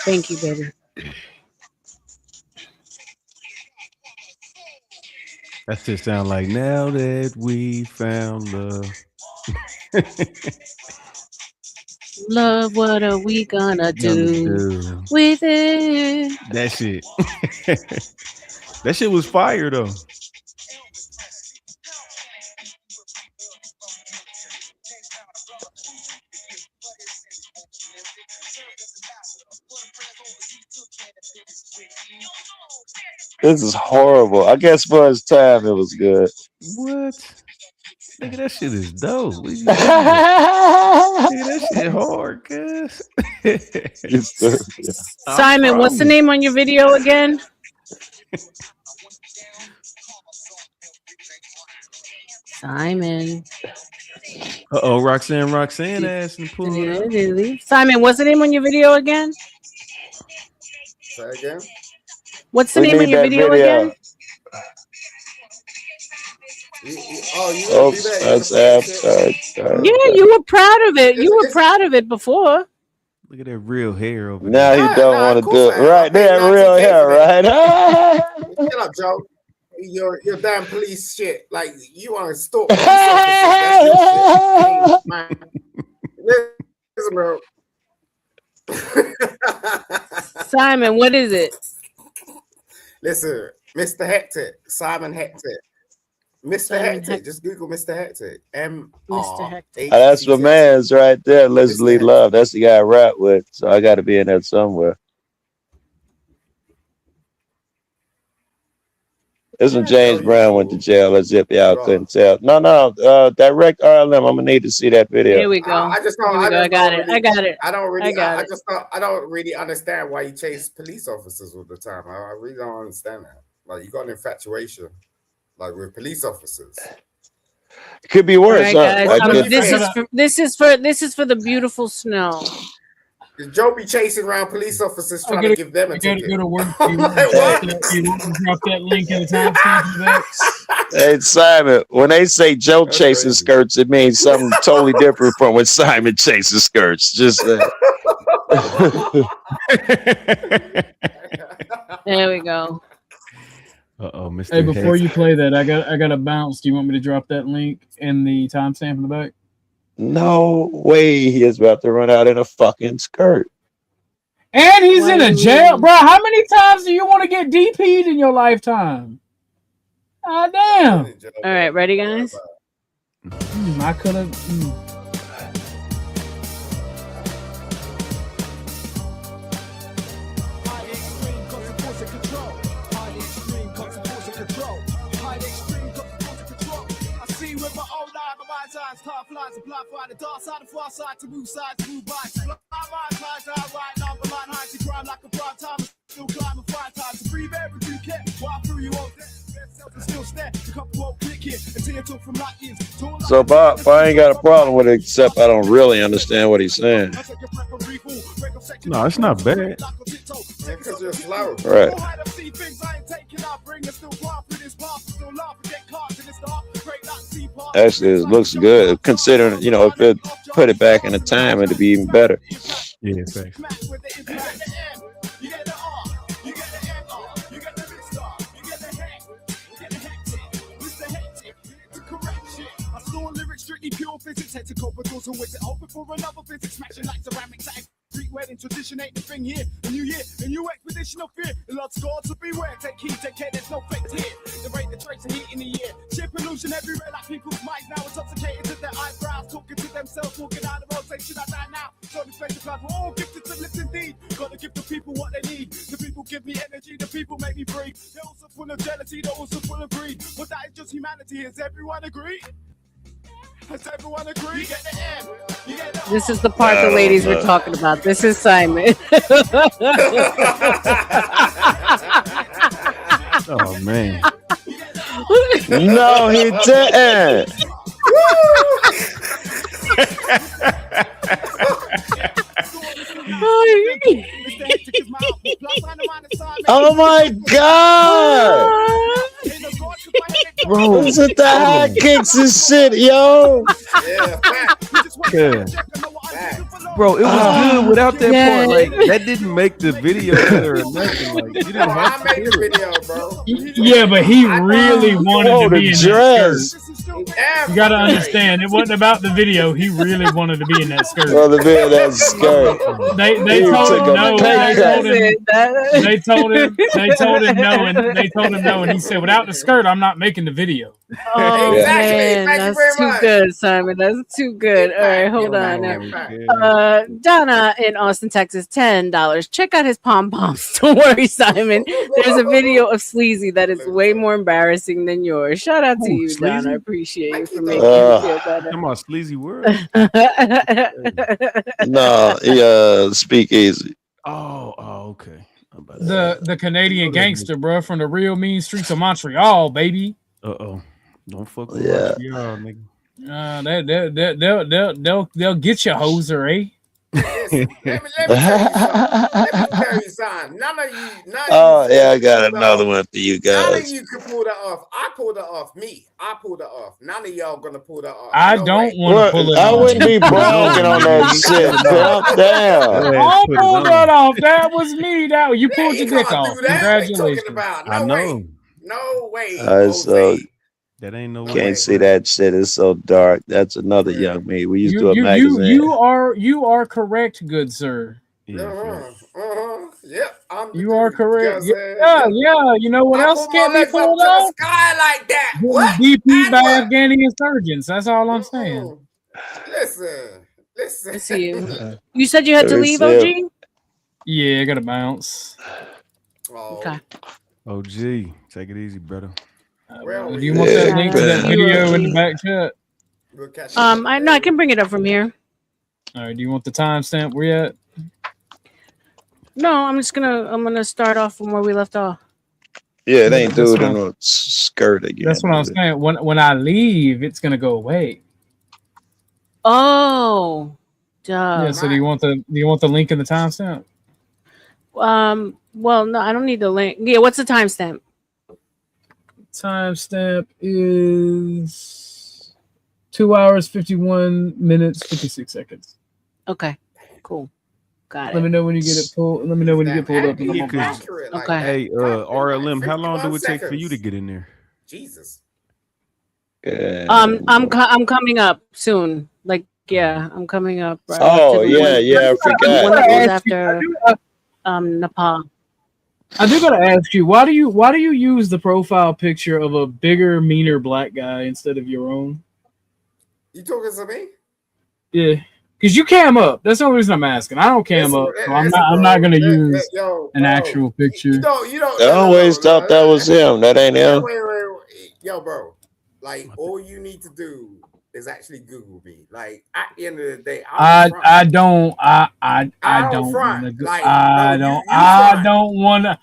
Thank you, baby. That just sound like now that we found love. Love, what are we gonna do with it? That shit. That shit was fire though. This is horrible. I guess for his time, it was good. What? Nigga, that shit is dope. What you Nigga, that shit hard, cuz. Simon, what's the name on your video again? Simon. Uh-oh, Roxanne ass and pull it up. Simon, what's the name on your video again? Say again? What's the name of your video again? Yeah, you were proud of it. You were proud of it before. Look at that real hair over now there. Now he don't want to do it. Right there, real hair, right? Shut up, Joe. Your damn police shit. Like, you want to stalk police officers. That's your shit. Listen, bro. Simon, what is it? Listen, Mr. Hectic, Simon Hectic. Mr. Hectic, just Google Mr. Hectic. Mr. Hectic. That's my man's right there, Leslie Love. That's the guy I rap with, so I got to be in there somewhere. This when James Brown went to jail, as if y'all couldn't tell. No, direct RLM. I'm gonna need to see that video. Here we go. I just don't. I got it. I don't really understand why you chase police officers all the time. I really don't understand that. Like, you got an infatuation, like, with police officers. It could be worse. Right, guys, this is for the beautiful Snow. Joe be chasing around police officers trying to give them a ticket. Go to work. You want to drop that link in the timestamp of that? Hey, Simon, when they say Joe chasing skirts, it means something totally different from when Simon chases skirts. Just there we go. Mr. Hey, before Hicks. you play that, I got to bounce. Do you want me to drop that link and the timestamp in the back? No way he is about to run out in a fucking skirt. And he's Why in a you jail, leaving? bro. How many times do you want to get DP'd in your lifetime? Ah, damn. All right, ready, guys? I could have. So Bob, I ain't got a problem with it, except I don't really understand what he's saying. No, it's not bad. Because you're slow. Right. Actually, it looks good, considering, you know, if it put it back in the time, it'd be even better. Yeah, thanks. Pure physics, head to cope with those who wait to open for another visit, smashing like ceramics. Greek wedding tradition ain't the thing here. A new year, a new expedition of fear. The Lord's God to beware. Take heed, take care, there's no fake here. The rate, the trace of heat in the air. Ship pollution everywhere, like people's minds now intoxicated to their eyebrows, talking to themselves, walking out of rotation. I die now. So the face of God, we're all gifted to lift indeed. Gotta give the people what they need. The people give me energy, the people make me breathe. They're also full of jealousy, they're also full of greed. But that is just humanity. Has everyone agreed? Has everyone agreed? You get the M, you get the This is the part the ladies were talking about. This is Simon. Oh man. No, he didn't. Oh my God! Bro, this is the high kicks and shit, yo. Yeah. Bro, it was good without that part. Like that didn't make the video better or nothing. Like you didn't have to do it. Video, bro. Yeah, but he really wanted to be in that skirt. You gotta understand, it wasn't about the video. He really wanted to be in that skirt. Well, to be in that skirt. They told him no. They told him no, and they told him no, and he said, "Without the skirt, I'm not making the video." Oh Exactly. man, Thank you that's very too much. good, Simon. That's too good. All right, hold on. Now. Donna in Austin, Texas, $10. Check out his pom poms. Don't worry, Simon. There's a video of Sleazy that is way more embarrassing than yours. Shout out to you, Sleazy? Donna. I appreciate you for making him feel better. Come on, Sleazy World. No, he speak easy. Oh, okay. The Canadian gangster, bro, from the real mean streets of Montreal, baby. Don't fuck with Montreal, nigga. They'll get you, hoser, eh? Let me tell you something. None of you. Oh yeah, I got another one for you None of guys. you can pull that off. I pulled it off. I pulled it off. None of y'all gonna pull that off. I don't want to pull it I off. wouldn't be bragging on that shit. Calm down. I pulled that off. That was me. That you pulled your dick off. Congratulations. I know. No way. So That ain't no way. can't see that shit. It's so dark. That's another young me. We used to do a magazine. You are correct, good sir. Yep. You are correct. Yeah. You know what else can't be pulled off? Sky like that. What? DP by Afghani insurgents. That's all I'm saying. Listen. I see you. You said you had to leave, OG? Yeah, I gotta bounce. Okay. OG, take it easy, brother. Do you want that link to that video in the back chat? I can bring it up from here. All right. Do you want the timestamp where you at? No, I'm gonna start off from where we left off. Yeah, it ain't dude in a skirt again. That's what I'm saying. When I leave, it's gonna go away. Oh, duh. Yeah. So do you want the link in the timestamp? Well, no, I don't need the link. Yeah, what's the timestamp? Timestamp is 2 hours, 51 minutes, 56 seconds. Okay, cool. Got Let it. me know when you get it pulled. Let me know when you get pulled up. He's Because- accurate like Okay. that. Hey, RLM, how long do 51 it take for you to seconds. get in there? Jesus. I'm coming up soon. Like, yeah, I'm coming up right Oh, after the yeah, one. yeah, I The forgot. one that goes Ask you- after Nepal. I do gotta ask you, why do you use the profile picture of a bigger, meaner black guy instead of your own? You talking to me? Yeah, because you cam up. That's the only reason I'm asking. I don't cam up, so I'm not gonna use an actual picture. You don't. I always thought that was him. That ain't him. Wait. Yo, bro. Like, all you need to do is actually Google me. Like, at the end of the day, I don't front. wanna go. Like, I no, don't. you I front. don't wanna.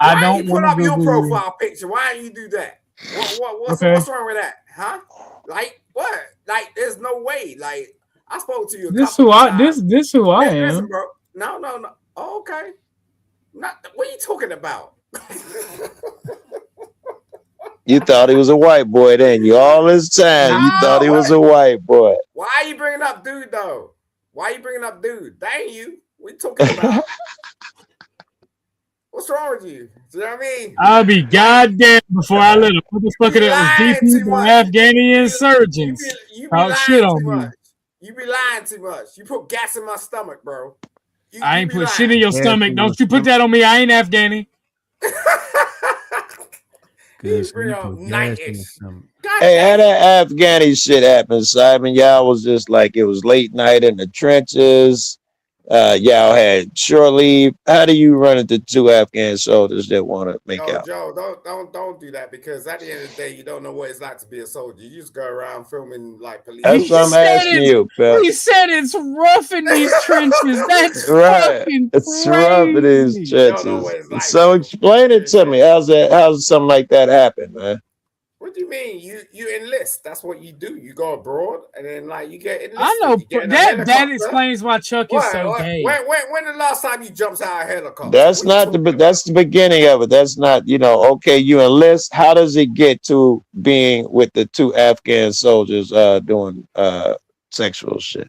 I Why don't you put wanna up your Google you. profile picture? Why you do that? What's Okay. wrong with that? Huh? Like, what? Like, there's no way. Like, I spoke to you. This who I am. Listen, bro. No. Oh, okay. What are you talking about? You thought he was a white boy, then you all this time. You thought he was a white boy. Why are you bringing up dude though? Why are you bringing up dude? That ain't you. What you talking about? What's wrong with you? You know what I mean? I'll be goddamn before I let a motherfucker that was DP by Afghani insurgents talk shit on me. You be lying too much. You put gas in my stomach, bro. I ain't put shit in your stomach. Don't you put that on me. I ain't Afghani. You bring up night-ish. Hey, how that Afghani shit happened, Simon? Y'all was just like, it was late night in the trenches. Y'all had short leave. How do you run into two Afghan soldiers that want to make out? Joe, don't do that, because at the end of the day, you don't know what it's like to be a soldier. You just go around filming like police. That's what I'm asking you, Phil. He said it's rough in these trenches. That's Right. fucking It's crazy. rough in these trenches. So explain it to me. How's something like that happen, man? What do you mean? You enlist. That's what you do. You go abroad and then like you get enlisted. I know You get in a that helicopter. explains why Chuck is so gay. When the last time you jumped out of a helicopter? That's the beginning of it. That's not, okay, you enlist. How does it get to being with the two Afghan soldiers doing sexual shit?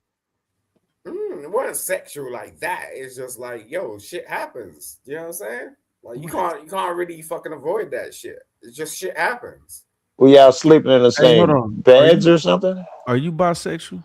It wasn't sexual like that. It's just like, yo, shit happens. You know what I'm saying? Like you can't really fucking avoid that shit. It's just shit happens. Were y'all sleeping in the same beds or something? Are you bisexual?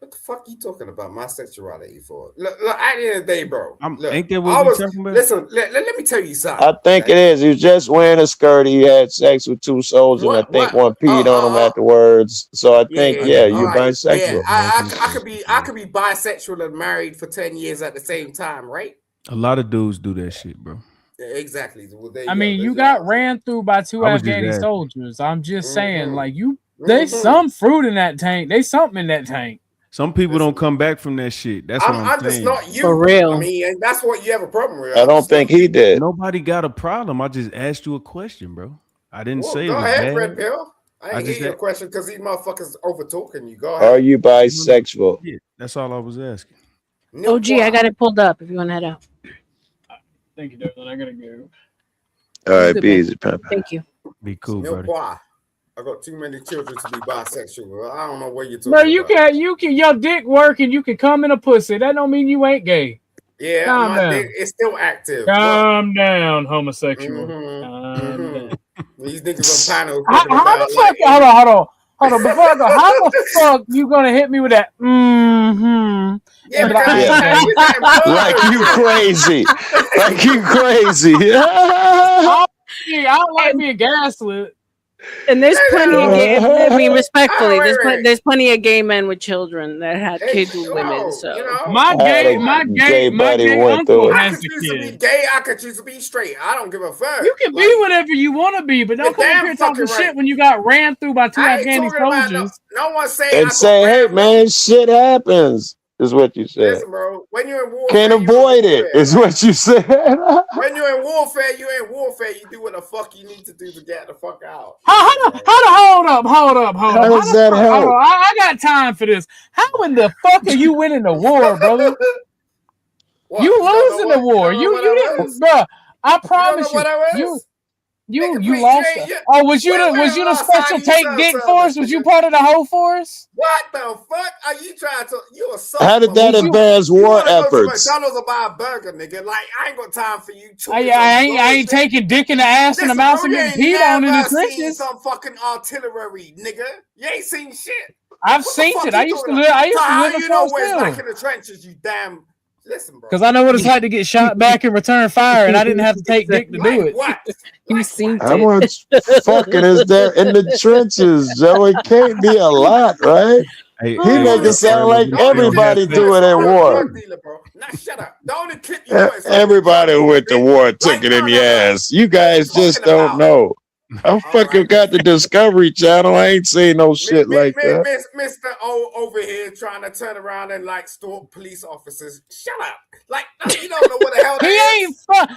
What the fuck you talking about my sexuality for? Look, at the end of the day, bro. Ain't that what we talking about? Listen, let me tell you something. I think it is. He was just wearing a skirt. He had sex with two soldiers, and I think one peed on him afterwards. So I think, you're bisexual. Yeah, I could be bisexual and married for 10 years at the same time, right? A lot of dudes do that shit, bro. Yeah, exactly. Well, I mean, you got ran through by two Afghani soldiers. I'm just saying, like there's some fruit in that tank. There's something in that tank. Some people don't come back from that shit. That's what I'm just saying. not you. For real. I mean, and that's what you have a problem with. I don't think he did. Nobody got a problem. I just asked you a question, bro. I didn't say it go was ahead, bad. Red Pill. I ain't hear your question because these motherfuckers over talking you. Go ahead. Are you bisexual? Yeah, that's all I was asking. OG, I got it pulled up if you want to head out. Thank you, Devlin. I gotta go. All right, be easy, Pimp. Thank you. Be cool, buddy. I got too many children to be bisexual. I don't know what you're talking Bro, about. you can your dick work and you can come in a pussy. That don't mean you ain't gay. Yeah, Calm down. dick is still active. Calm down, homosexual. Calm down. These niggas on panels. How the fuck? Hold on. Before I go, how the fuck you gonna hit me with that? Yeah, like you crazy. Like you crazy. I don't like being gaslit. And there's plenty of gay, I mean, respectfully, there's plenty of gay men with children that had kids with women. So my gay uncle I has could a choose to be kid. gay. I could choose to be straight. I don't give a fuck. You can be whatever you want to be, but don't come up here talking shit when you got ran through by two Afghani soldiers. No one say. And say, hey man, shit happens. Is what you said. Listen, bro. When you're in warfare, can't avoid it. Is what you said. When you're in warfare, You do what the fuck you need to do to get the fuck out. Hold up. How does that help? Hold on. I got time for this. How in the fuck are you winning the war, brother? You losing the war. You didn't, bro. I promise you. You lost it. Oh, was you the special take dick force? Was you part of the whole force? What the fuck are you trying to? You a sucker. How did that advance war efforts? McDonald's or buy a burger, nigga. Like I ain't got time for you. I ain't taking dick in the ass and the mouth and getting peed on in the trenches. Some fucking artillery, nigga. You ain't seen shit. I've seen it. I used to live. You know where it's like in the trenches. You damn. Listen, bro. Because I know what it's like to get shot back and return fire, and I didn't have to take dick to do it. What? You've seen How much fucking is there in the trenches, Joe? It can't be a lot, right? He make it sound like everybody do it at war. Now shut up. The only clip Everybody who went to war took it in the ass. You guys just don't know. I fucking got the Discovery Channel. I ain't seen no shit like that. Mr. O over here trying to turn around and like stalk police officers. Shut up. Like you don't know what the hell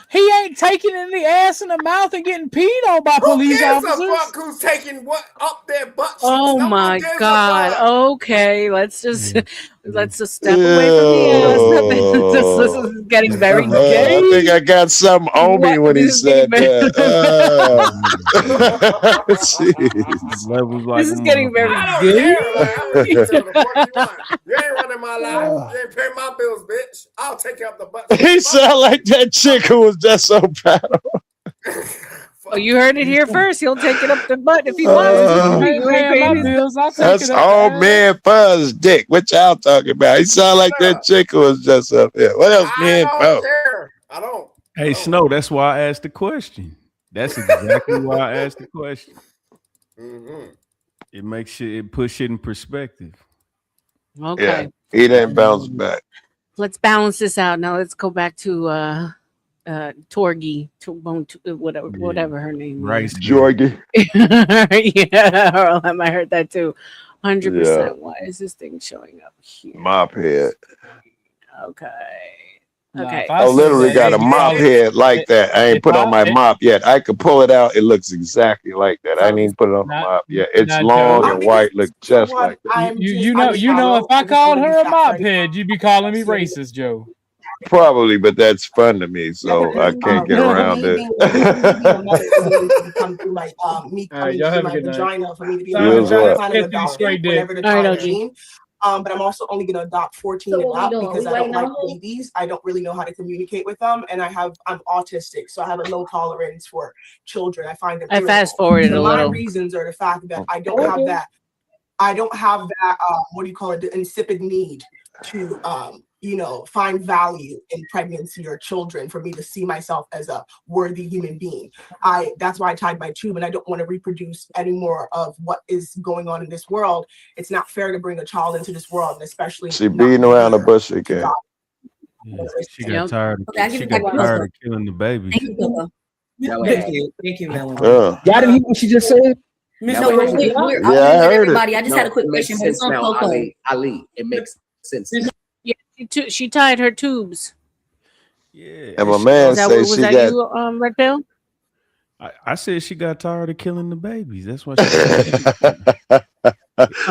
He ain't taking in the ass and the mouth and getting peed on by police officers. A fuck who's taking what up their butt cheeks? Oh my God. Okay, let's just step away from the ass. This is getting very gay. I think I got something on me when he said that. This is getting very gay. You ain't running my life. You ain't paying my bills, bitch. I'll take up the butt. He sound like that chick who was just so proud of. Oh, you heard it here first. He'll take it up the butt if he wants. That's all man fuzz dick. What y'all talking about? He sound like that chick who was just up here. What else man fuzz? I don't. Hey, Snow, that's why I asked the question. That's exactly why I asked the question. Mm-hmm. It makes it push it in perspective. Okay. Yeah, he didn't bounce back. Let's balance this out. Now let's go back to Torgy, whatever her name Rice is. Jorgy. Yeah, I heard that too. 100%. Yeah. Why is this thing showing up here? Mop head. Okay. Okay. I literally got a mop head like that. I ain't put on my mop yet. I could pull it out. It looks exactly like that. I ain't even put it on the mop yet. It's long and white, look just like that. You know, if I called her a mop head, you'd be calling me racist, Joe. Probably, but that's fun to me, so I can't get around it. Come through like me coming y'all through have a my good night. vagina for me to be Yes, able to right. kind of adopt whenever the time came. But I'm also only going to adopt 14 and up because I don't like babies. I don't really know how to communicate with them, and I'm autistic, so I have a low tolerance for children. I find them. I fast forwarded a little. My reasons are the fact that I don't have that. I don't have that. What do you call it? The insipid need to find value in pregnancy or children for me to see myself as a worthy human being. That's why I tied my tube, and I don't want to reproduce any more of what is going on in this world. It's not fair to bring a child into this world, and especially she beating around the bush again. Yeah, she got tired. She got tired of killing the baby. Thank you, Melanie. Y'all didn't hear what she just said? No, I heard everybody. it. I just had a quick question. But it's on Coco. Ali, it makes sense. Yeah, she tied her tubes. Yeah. And my man says she got. You, Red Pill? I said she got tired of killing the babies. That's why she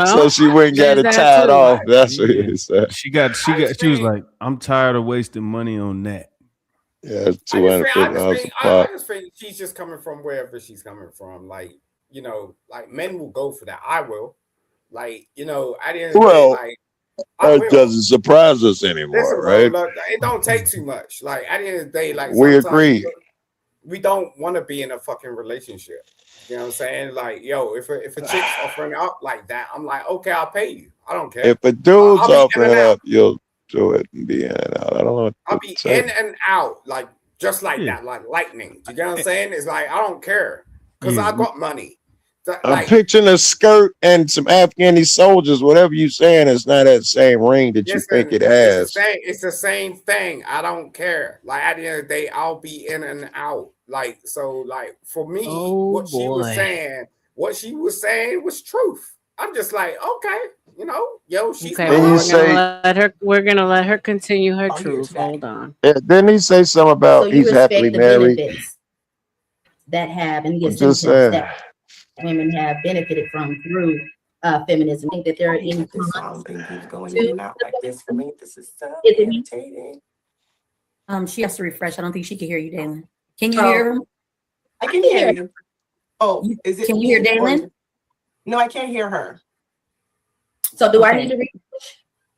So she went and got it tied off. That's what he said. She was like, I'm tired of wasting money on that. Yeah, it's $250 I just think she's just coming from wherever she's coming from. Like, like men will go for that. I will. Like, at the end of the day, like, that doesn't surprise us anymore, listen, right? Bro, look, it don't take too much. Like, at the end of the day, like, we agree. We don't want to be in a fucking relationship. You know what I'm saying? Like, yo, if a chick's offering up like that, I'm like, okay, I'll pay you. I don't care. If a dude's offering up, you'll do it and be in and out. I don't know. I'll be in and out, like just like that, like lightning. You get what I'm saying? It's like I don't care because I got money. I'm picturing a skirt and some Afghani soldiers. Whatever you saying, it's not that same ring that you think it has. It's the same thing. I don't care. Like at the end of the day, I'll be in and out. Like so, like for me, what she was saying was truth. I'm just like, okay, she's okay. We're gonna let her continue her truth. Hold on. Didn't he say something about he's happily married? That have and the assumptions that women have benefited from through feminism. I think that there are any going in and out like this for me. This is so irritating. She has to refresh. I don't think she can hear you, Dalen. Can you hear her? I can hear you. Oh, is it? Can you hear Daylin? No, I can't hear her. So do I need to read?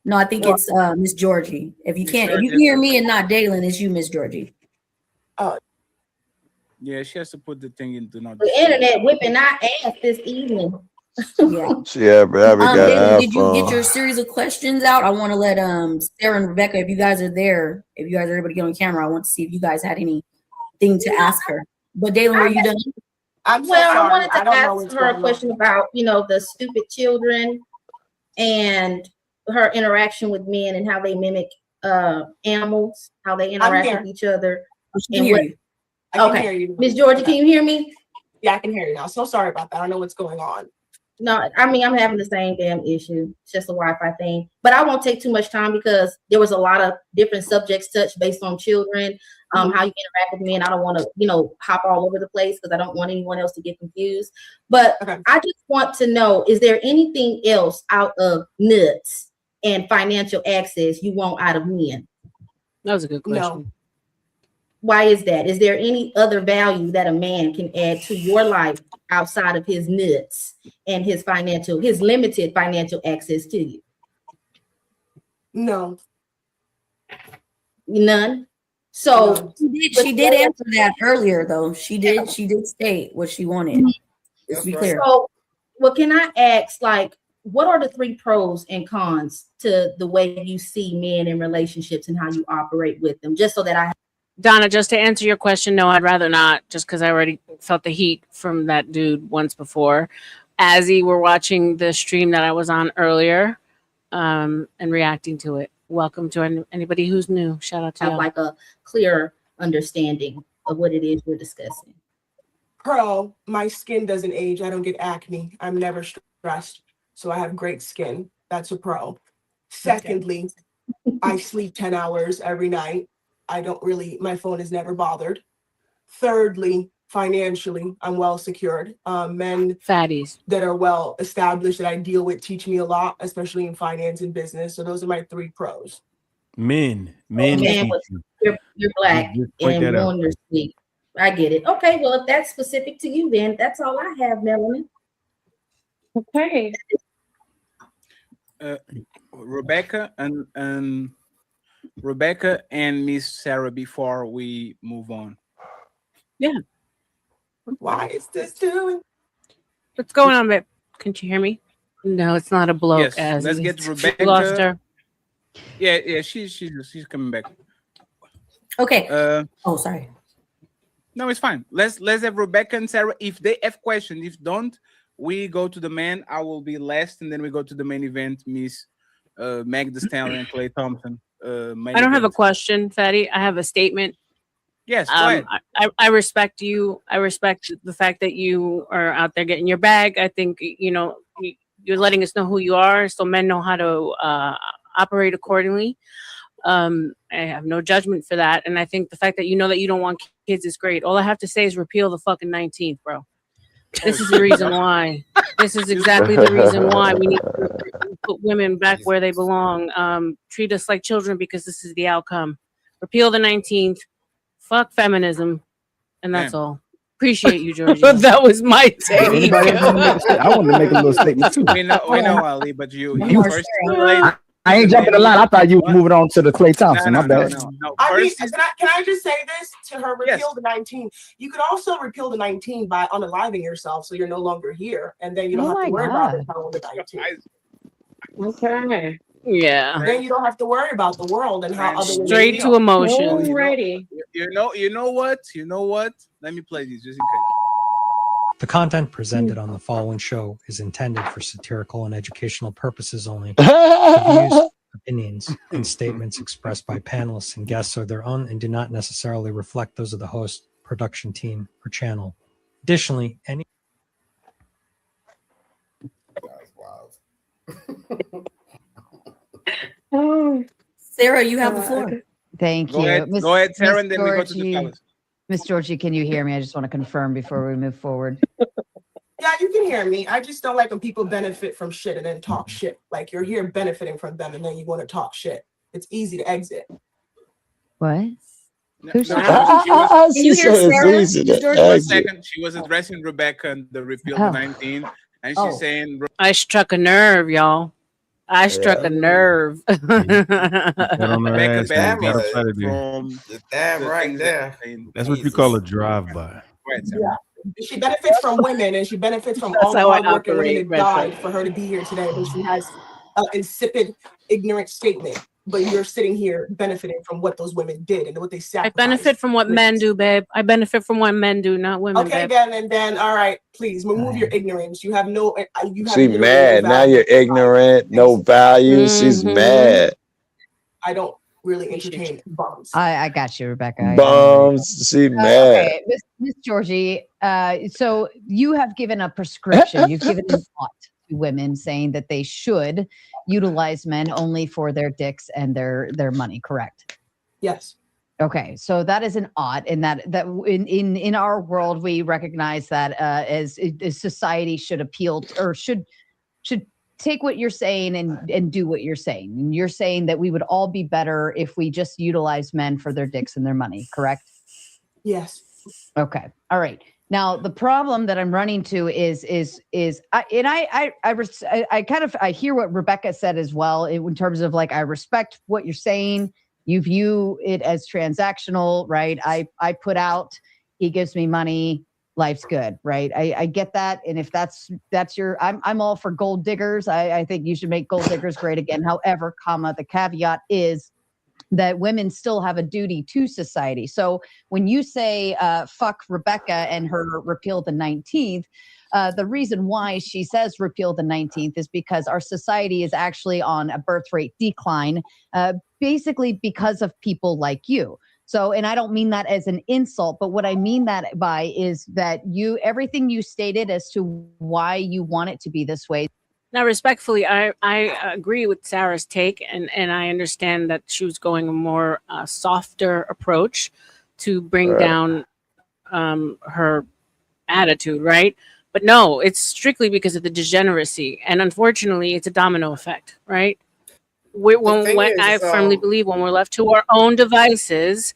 No, I think it's Miss Georgie. If you can hear me and not Daylin, it's you, Miss Georgie. Yeah, she has to put the thing into not. The internet whipping our ass this evening. Yeah, bro. Daylin, did you get your series of questions out? I want to let Sarah and Rebecca, if you guys are there, if you guys are able to get on camera, I want to see if you guys had anything to ask her. But Daylin, were you done? I wanted to ask her a question about, the stupid children and her interaction with men and how they mimic animals, how they interact with each other. I can hear you. Miss Georgie, can you hear me? Yeah, I can hear you now. So sorry about that. I don't know what's going on. No, I mean, I'm having the same damn issue. It's just a Wi-Fi thing. But I won't take too much time because there was a lot of different subjects touched based on children, how you interact with men. I don't want to, hop all over the place because I don't want anyone else to get confused. But I just want to know, is there anything else out of nuts and financial access you want out of men? That was a good question. No. Why is that? Is there any other value that a man can add to your life outside of his nuts and his limited financial access to you? No. None. So she did answer that earlier, though. She did state what she wanted. Let's be clear. So, can I ask, what are the 3 pros and cons to the way you see men in relationships and how you operate with them? Just so that Donna, just to answer your question, no, I'd rather not, just because I already felt the heat from that dude once before. As we were watching the stream that I was on earlier and reacting to it. Welcome to anybody who's new. Shout out to you. Like a clear understanding of what it is we're discussing. Pro, my skin doesn't age. I don't get acne. I'm never stressed. So I have great skin. That's a pro. Secondly, I sleep 10 hours every night. My phone is never bothered. Thirdly, financially, I'm well secured. Men fatties that are well established that I deal with teach me a lot, especially in finance and business. So those are my 3 pros. Men. You're black and on your sleep. I get it. Okay, well, if that's specific to you, then that's all I have, Melanie. Okay. Rebecca and Miss Sarah before we move on. Yeah. Why is this doing? What's going on, babe? Can't you hear me? No, it's not a bloke. Yes, let's get Rebecca. Lost her. Yeah, she's coming back. Okay. Sorry. No, it's fine. Let's have Rebecca and Sarah. If they have questions, if don't, we go to the man. I will be last, and then we go to the main event. Miss Meg Thee Stallion and Clay Thompson. I don't have a question, Fatty. I have a statement. Yes, go ahead. I respect you. I respect the fact that you are out there getting your bag. I think, you're letting us know who you are so men know how to operate accordingly. I have no judgment for that. And I think the fact that you know that you don't want kids is great. All I have to say is repeal the fucking 19th, bro. This is the reason why. This is exactly the reason why we need to put women back where they belong. Treat us like children because this is the outcome. Repeal the 19th. Fuck feminism. And that's all. Appreciate you, Georgie. That was my take. I wanted to make a little statement too. We know, Ali, but you first. I ain't jumping the line. I thought you were moving on to the Clay Thompson. My bad. No. Can I just say this to her? Repeal the 19. You could also repeal the 19 by unaliving yourself, so you're no longer here, and then you don't have to worry about it on the 19. Okay. Yeah. Then you don't have to worry about the world and how other straight to emotion. Already. You know what? Let me play these just in case. The content presented on the following show is intended for satirical and educational purposes only. The views, opinions, and statements expressed by panelists and guests are their own and do not necessarily reflect those of the host, production team, or channel. Additionally, any... Sarah, you have the floor. Thank you. Go ahead, Sarah, and then we go to the fellas. Miss Georgie, can you hear me? I just want to confirm before we move forward. Yeah, you can hear me. I just don't like when people benefit from shit and then talk shit. Like you're here benefiting from them and then you want to talk shit. It's easy to exit. What? Who's No, She said it's easy to One exit. second, she was addressing Rebecca and the repeal of 19, and she's saying, I struck a nerve, y'all. I struck a nerve. Got on her Rebecca ass and got up benefited out of there. from damn the right things there. that saying. That's what you call a drive-by. Go ahead, Sarah. Yeah. She benefits from women, and she benefits from That's all the how I hardworking women operate, that Red died Pill. for her to be here today. But she has an insipid, ignorant statement. But you're sitting here benefiting from what those women did and what they I sacrificed. benefit from what men do, babe. I benefit from what men do, not women, Okay, babe. then, all right, please remove your ignorance. You have no, you have She literally mad. no Now value. you're ignorant, no value. She's mad. I don't really entertain bums. I got you, Rebecca. Bums. She mad. Okay, Miss Georgie. So you have given a prescription. You've given an ought to women, saying that they should utilize men only for their dicks and their money. Correct? Yes. Okay, so that is an ought, and that in our world we recognize that as society should appeal to, or should take what you're saying and do what you're saying. And you're saying that we would all be better if we just utilize men for their dicks and their money, correct? Yes. Okay. All right. Now the problem that I'm running to is I hear what Rebecca said as well in terms of like I respect what you're saying. You view it as transactional, right? I put out, he gives me money, life's good, right? I get that. And if that's your, I'm all for gold diggers. I think you should make gold diggers great again. However, the caveat is that women still have a duty to society. So when you say fuck Rebecca and her repeal the 19th, the reason why she says repeal the 19th is because our society is actually on a birth rate decline, basically because of people like you. So, and I don't mean that as an insult, but what I mean that by is that everything you stated as to why you want it to be this way. Now, respectfully, I agree with Sarah's take, and I understand that she was going a more softer approach to bring down her attitude, right? But no, it's strictly because of the degeneracy, and unfortunately, it's a domino effect, right? I firmly believe when we're left to our own devices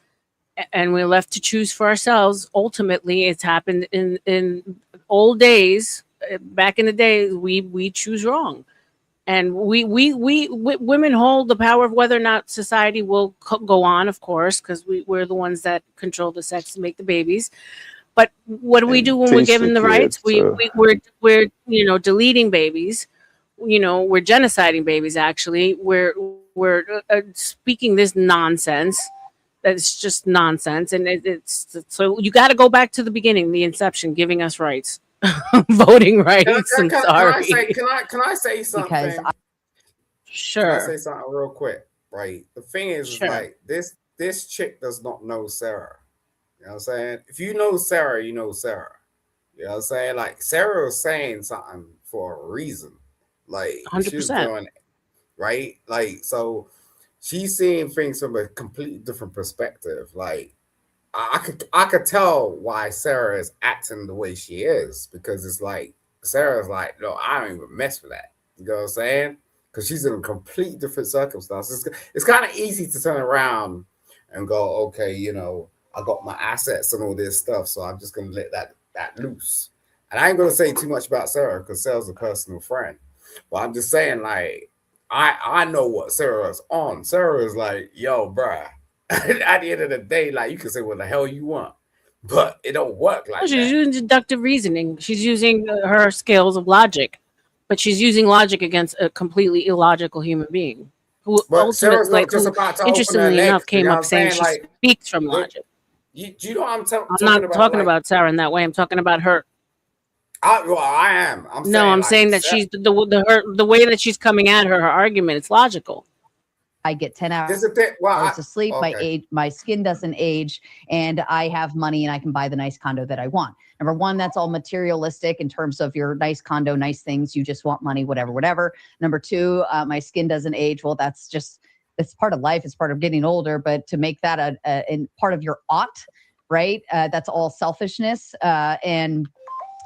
and we're left to choose for ourselves, ultimately, it's happened in old days. Back in the day, we choose wrong, and we women hold the power of whether or not society will go on, of course, because we're the ones that control the sex and make the babies. But what do we do when we're given the rights? We're deleting babies. We're genociding babies. Actually, we're speaking this nonsense. That's just nonsense, and it's so you got to go back to the beginning, the inception, giving us rights. Voting rights. Can I say something? Because sure. Can I say something real quick? Right. The thing is like this chick does not know Sarah. You know what I'm saying? If you know Sarah, you know Sarah. You know what I'm saying? Like Sarah was saying something for a reason. Like 100%. she was doing it, right? Like so she's seeing things from a completely different perspective. Like I could tell why Sarah is acting the way she is, because it's like Sarah's like, no, I don't even mess with that. You know what I'm saying? Because she's in a complete different circumstances. It's kind of easy to turn around and go, okay, I got my assets and all this stuff, so I'm just gonna let that loose. And I ain't gonna say too much about Sarah because Sarah's a personal friend. But I'm just saying, like, I know what Sarah's on. Sarah is like, yo, bruh. At the end of the day, like you can say what the hell you want, but it don't work like She's that. using deductive reasoning. She's using her skills of logic, but she's using logic against a completely illogical human being who Sarah's not just who, about to interestingly open her enough, legs, came you know up what I'm saying saying? she Like, speaks from logic. Do you know what I'm talking I'm not about? talking Like, about Sarah in that way. I'm talking about her. I am. I'm saying that Sarah, she's the way that she's coming at her argument. It's logical. I get 10 hours well, of sleep. My skin doesn't age, and I have money, and I can buy the nice condo that I want. Number one, that's all materialistic in terms of your nice condo, nice things. You just want money, whatever. Number two, my skin doesn't age. Well, that's part of life. It's part of getting older. But to make that a part of your ought, right? That's all selfishness. And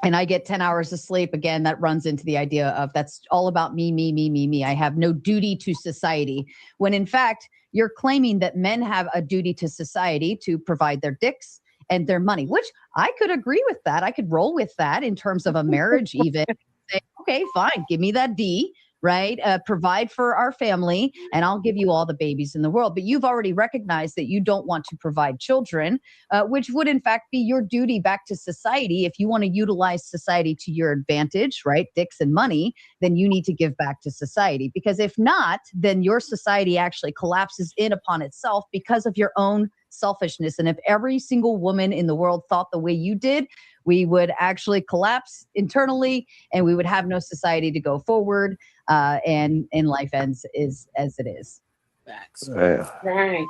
and I get 10 hours of sleep, again, that runs into the idea of that's all about me, me, me, me, me. I have no duty to society. When in fact, you're claiming that men have a duty to society to provide their dicks and their money, which I could agree with that. I could roll with that in terms of a marriage, even say, okay, fine, give me that D, right? Provide for our family, and I'll give you all the babies in the world. But you've already recognized that you don't want to provide children, which would in fact be your duty back to society. If you want to utilize society to your advantage, right? Dicks and money, then you need to give back to society. Because if not, then your society actually collapses in upon itself because of your own selfishness. And if every single woman in the world thought the way you did, we would actually collapse internally and we would have no society to go forward. And life ends as it is. Facts. Yeah. Right.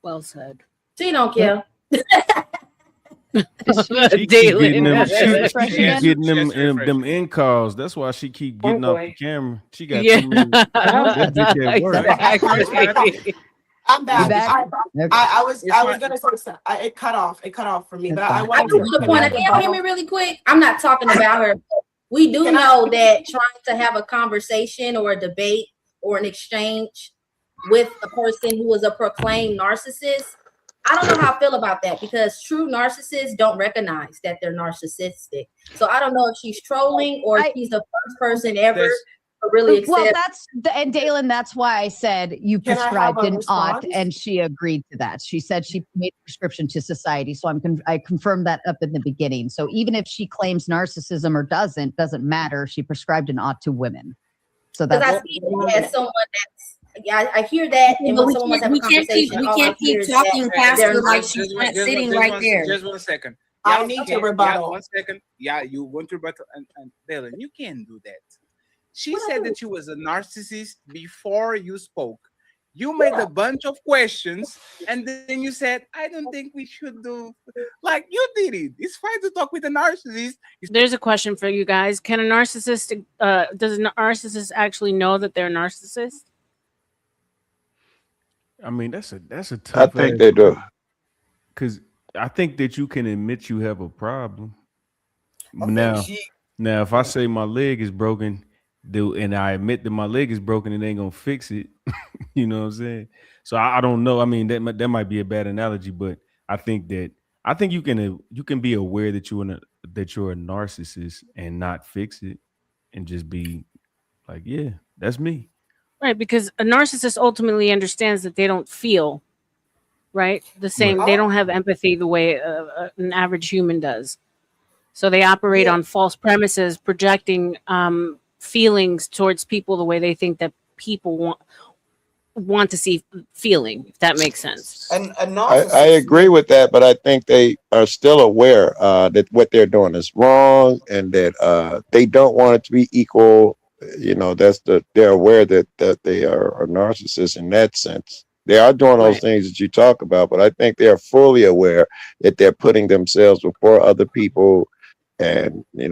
Well said. She don't care. She keep getting them, them in calls. That's why she keep getting off the camera. She got too many. That bitch at work. I'm back. Okay. I was gonna say something. It cut off for me, but I I wanted do want to point out. Can you hear me really quick? I'm not talking about her. We do know that trying to have a conversation or a debate or an exchange with a person who is a proclaimed narcissist, I don't know how I feel about that, because true narcissists don't recognize that they're narcissistic. So I don't know if she's trolling or if she's the first person ever to really accept. Well, and Dalen, that's why I said you Can I have prescribed a an ought, response? and she agreed to that. She said she made a prescription to society. So I confirmed that up in the beginning. So even if she claims narcissism or doesn't matter. She prescribed an ought to women. So Because that's I see it as someone that's, I hear that, and when someone wants to have a conversation, we can't keep talking past her like she's not sitting right there. Just 1 second. I need to rebuttal. 1 second. Yeah, you want to rebuttal, and Dylan, you can't do that. She said that you was a narcissist before you spoke. You made a bunch of questions, and then you said, "I don't think we should do." Like you did it. It's fine to talk with a narcissist. There's a question for you guys. Can a narcissist? Does a narcissist actually know that they're a narcissist? I mean, that's a tough. I think they do. Because I think that you can admit you have a problem. Now, if I say my leg is broken, and I admit that my leg is broken, it ain't gonna fix it. You know what I'm saying? So I don't know. I mean, that might be a bad analogy, but I think you can be aware that you're a narcissist and not fix it, and just be like, yeah, that's me. Right, because a narcissist ultimately understands that they don't feel, right? The same. They don't have empathy the way an average human does. So they operate on false premises, projecting feelings towards people the way they think that people want to see feeling, if that makes sense. And I agree with that, but I think they are still aware that what they're doing is wrong, and that they don't want it to be equal. You know, they're aware that they are a narcissist in that sense. They are doing those things that you talk about, but I think they are fully aware that they're putting themselves before other people, and I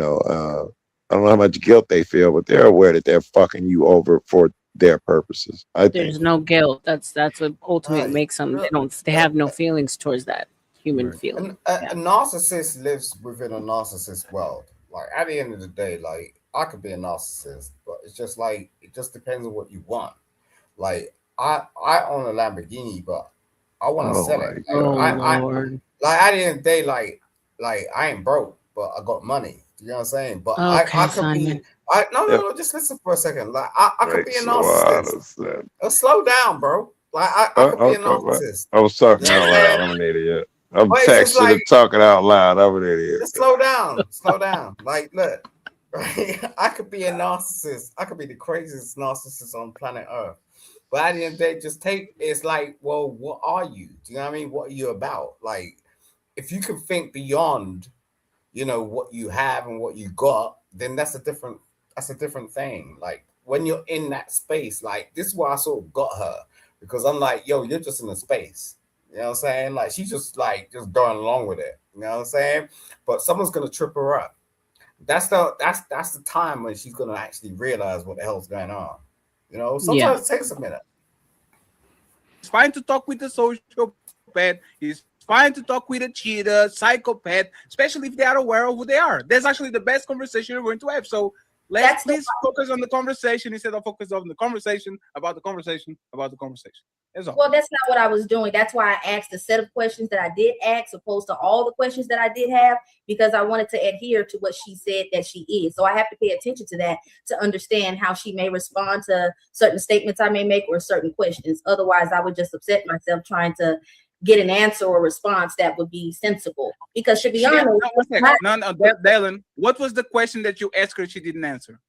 don't know how much guilt they feel, but they're aware that they're fucking you over for their purposes. There's no guilt. That's what ultimately makes them. They have no feelings towards that human feeling. A narcissist lives within a narcissist world. Like at the end of the day, like I could be a narcissist, but it's just like it just depends on what you want. Like I own a Lamborghini, but I want to sell it. Lord. Like at the end of the day, like I ain't broke, but I got money. You know what I'm saying? But I could be. No, just listen for a second. Like I could be a narcissist. Slow down, bro. Like I could be a narcissist. I was talking out loud. I'm an idiot. I'm texting and talking out loud. I'm an idiot. Just slow down. Like, look, right? I could be a narcissist. I could be the craziest narcissist on planet Earth. But at the end of the day, it's like, well, what are you? Do you know what I mean? What are you about? Like, if you can think beyond, what you have and what you got, then that's a different thing. Like when you're in that space, like this is why I sort of got her, because I'm like, yo, you're just in a space. You know what I'm saying? Like she's just going along with it. You know what I'm saying? But someone's gonna trip her up. That's the time when she's gonna actually realize what the hell's going on. Sometimes it takes a minute. It's fine to talk with the sociopath. It's fine to talk with a cheater, psychopath, especially if they are aware of who they are. That's actually the best conversation you're going to have. So let's please focus on the conversation instead of focus on the conversation about the conversation about the conversation. That's all. Well, that's not what I was doing. That's why I asked a set of questions that I did ask, opposed to all the questions that I did have, because I wanted to adhere to what she said that she is. So I have to pay attention to that to understand how she may respond to certain statements I may make or certain questions. Otherwise, I would just upset myself trying to get an answer or response that would be sensible. Because to be honest, Dylan, what was the question that you asked her she didn't answer?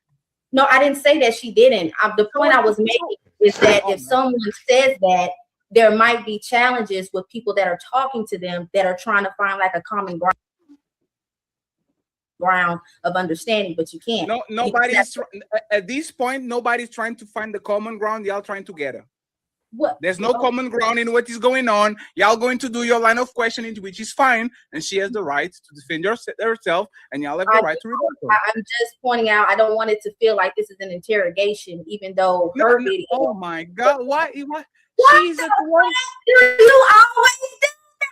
No, I didn't say that she didn't. The point I was making is that if someone says that, there might be challenges with people that are talking to them that are trying to find like a common ground of understanding, but you can't. No, nobody's at this point. Nobody's trying to find the common ground. Y'all trying together. What? There's no common ground in what is going on. Y'all going to do your line of questioning, which is fine, and she has the right to defend herself, and y'all have the right to rebut. I'm just pointing out. I don't want it to feel like this is an interrogation, even though her video. Oh my God! Why? She's the one. You always do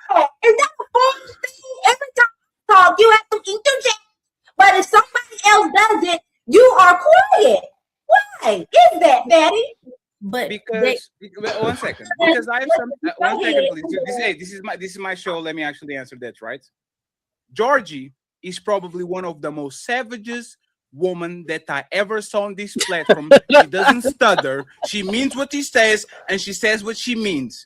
that. Is that the whole thing? Every time you talk, you have to interject. But if somebody else does it, you are quiet. Why is that, Daddy? But because 1 second, because I have some 1 second, please. This is my show. Let me actually answer that, right? Georgie is probably one of the most savages woman that I ever saw on this platform. She doesn't stutter. She means what she says, and she says what she means.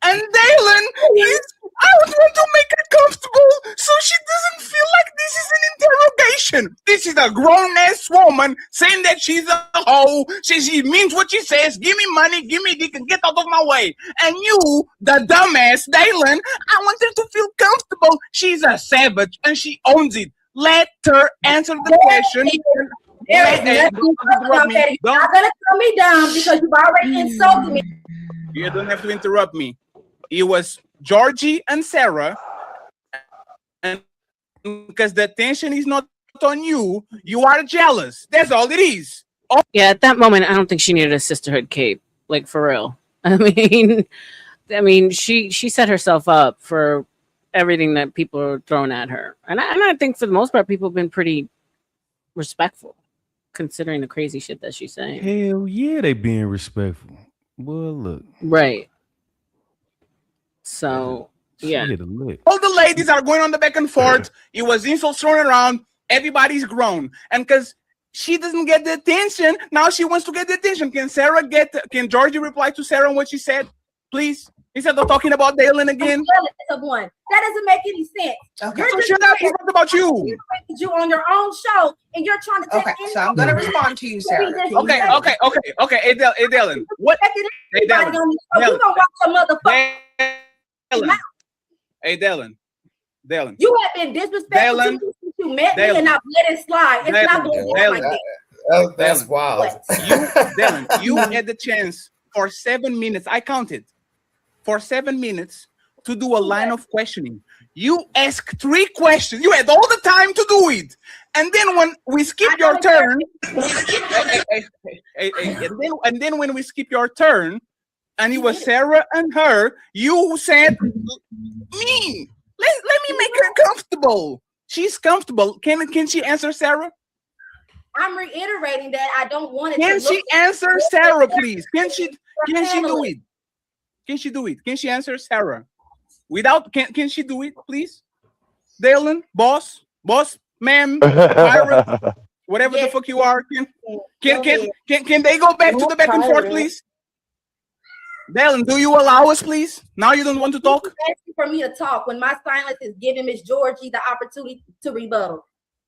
And Dalen is, I would want to make her comfortable so she doesn't feel like this is an interrogation. This is a grown-ass woman saying that she's a hoe. She means what she says. Give me money, give me dick, and get out of my way. And you, the dumbass Dalen, I want her to feel comfortable. She's a savage, and she owns it. Let her answer the question. You're not gonna cut me down because you've already insulted me. You don't have to interrupt me. It was Georgie and Sarah, and because the attention is not on you, you are jealous. That's all it is. Yeah, at that moment, I don't think she needed a sisterhood cape, like for real. I mean, she set herself up for everything that people are throwing at her, and I think for the most part, people have been pretty respectful, considering the crazy shit that she's saying. Hell yeah, they being respectful. Well, look. Right. So, yeah. All the ladies are going on the back and forth. It was insults thrown around. Everybody's grown. And because she doesn't get the attention, now she wants to get the attention. Can Georgie reply to Sarah on what she said? Please? Instead of talking about Dalen again. Of one. That doesn't make any sense. Okay. So shut up. It's not about you. You on your own show, and you're trying to take. Okay, so I'm gonna respond to you, Sarah. Okay. Hey, Dalen. What? Hey, Dalen. You don't watch a motherfucker. Hey, Dalen. You have been disrespectful since you met me, and I've let it slide. It's not going to work like that. That's wild. Dalen, you had the chance for 7 minutes. I counted for 7 minutes to do a line of questioning. You asked 3 questions. You had all the time to do it. And then when we skip your turn, and then when we skip your turn, and it was Sarah and her, you said, me. Let me make her comfortable. She's comfortable. Can she answer Sarah? I'm reiterating that I don't want it. Can she answer Sarah, please? Can she do it? Can she do it? Can she answer Sarah? Can she do it, please? Dalen, boss, ma'am, pirate, whatever the fuck you are. Can they go back to the back and forth, please? Dalen, do you allow us, please? Now you don't want to talk? Asking for me to talk when my silence is giving Miss Georgie the opportunity to rebuttal.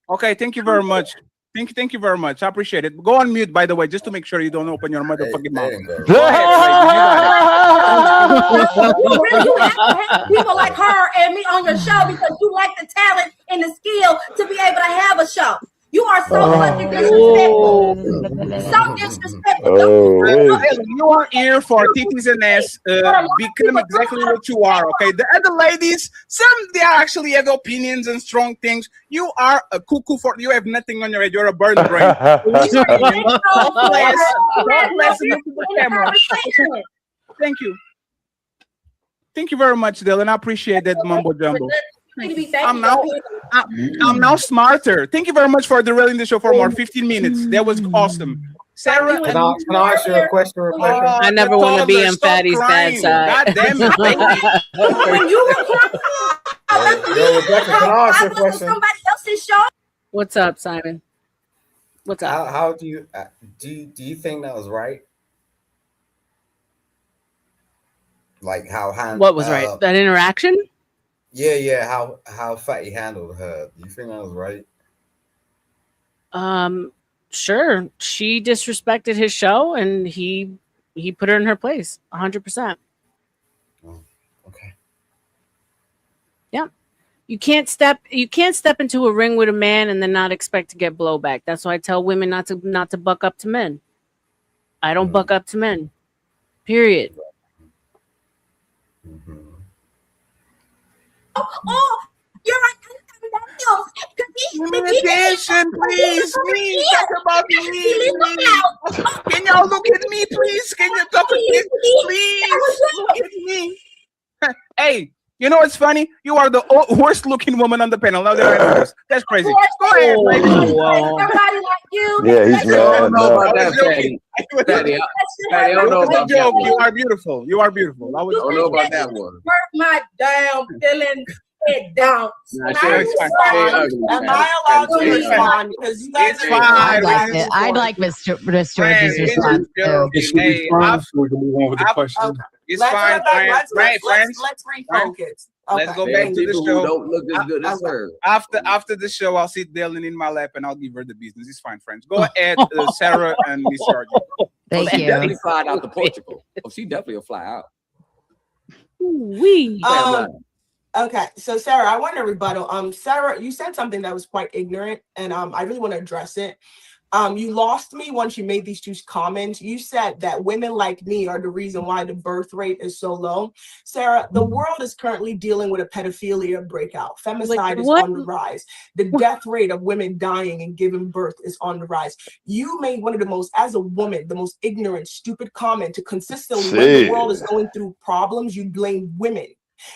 Okay, thank you very much. Thank you very much. I appreciate it. Go on mute, by the way, just to make sure you don't open your motherfucking mouth. Go ahead, you have to have people like her and me on your show because you lack the talent and the skill to be able to have a show. You are so fucking disrespectful. So disrespectful. You are here for titties and ass. Become exactly what you are, okay? The other ladies, some they actually have opinions and strong things. You are a cuckoo for you have nothing on your head. You're a bird brain. Thank you. Thank you very much, Dylan. I appreciate that mumbo jumbo. I'm I'm now smarter. Thank you very much for derailing the show for more 15 minutes. That was awesome. Sarah, can I ask you a question, Rebecca? I never want to be on Fatty's bad side. God damn it. When you were crying, Rebecca, can I ask you a question? Somebody else's show. What's up, Simon? What's up? How do you think that was right? Like how what was right? That interaction? Yeah. How Fatty handled her. Do you think that was right? Sure. She disrespected his show, and he put her in her place. 100%. Okay. Yeah. You can't step into a ring with a man and then not expect to get blowback. That's why I tell women not to buck up to men. I don't buck up to men. Period. Oh, you're right. Attention, please. Talk about me. Can y'all look at me, please? Can you talk at me, please? Look at me. Hey, you know what's funny? You are the worst looking woman on the panel. Now that's crazy. Go ahead, baby. Everybody like you. Yeah, he's mad. I don't know about that, Fatty. Fatty, I don't know about that. You are beautiful. You are beautiful. I don't know about that one. Hurt my damn feelings. Head down. Am I allowed to respond? Because you guys I'd like Miss Georgie's response too. Hey, it's fine, friends. Let's refocus. Let's go back to the show. Don't look as good as her. After the show, I'll sit Dylan in my lap and I'll give her the business. It's fine, friends. Go ahead, Sarah and Miss Georgie. Thank you. She definitely fly out to Portugal. She definitely will fly out. Okay, so Sarah, I want to rebuttal. Sarah, you said something that was quite ignorant, and I really want to address it. You lost me once you made these two comments. You said that women like me are the reason why the birth rate is so low. Sarah, the world is currently dealing with a pedophilia breakout. Femicide is on the rise. The death rate of women dying and giving birth is on the rise. You made one of the most, as a woman, the most ignorant, stupid comment to consistently, when the world is going through problems, you blame women.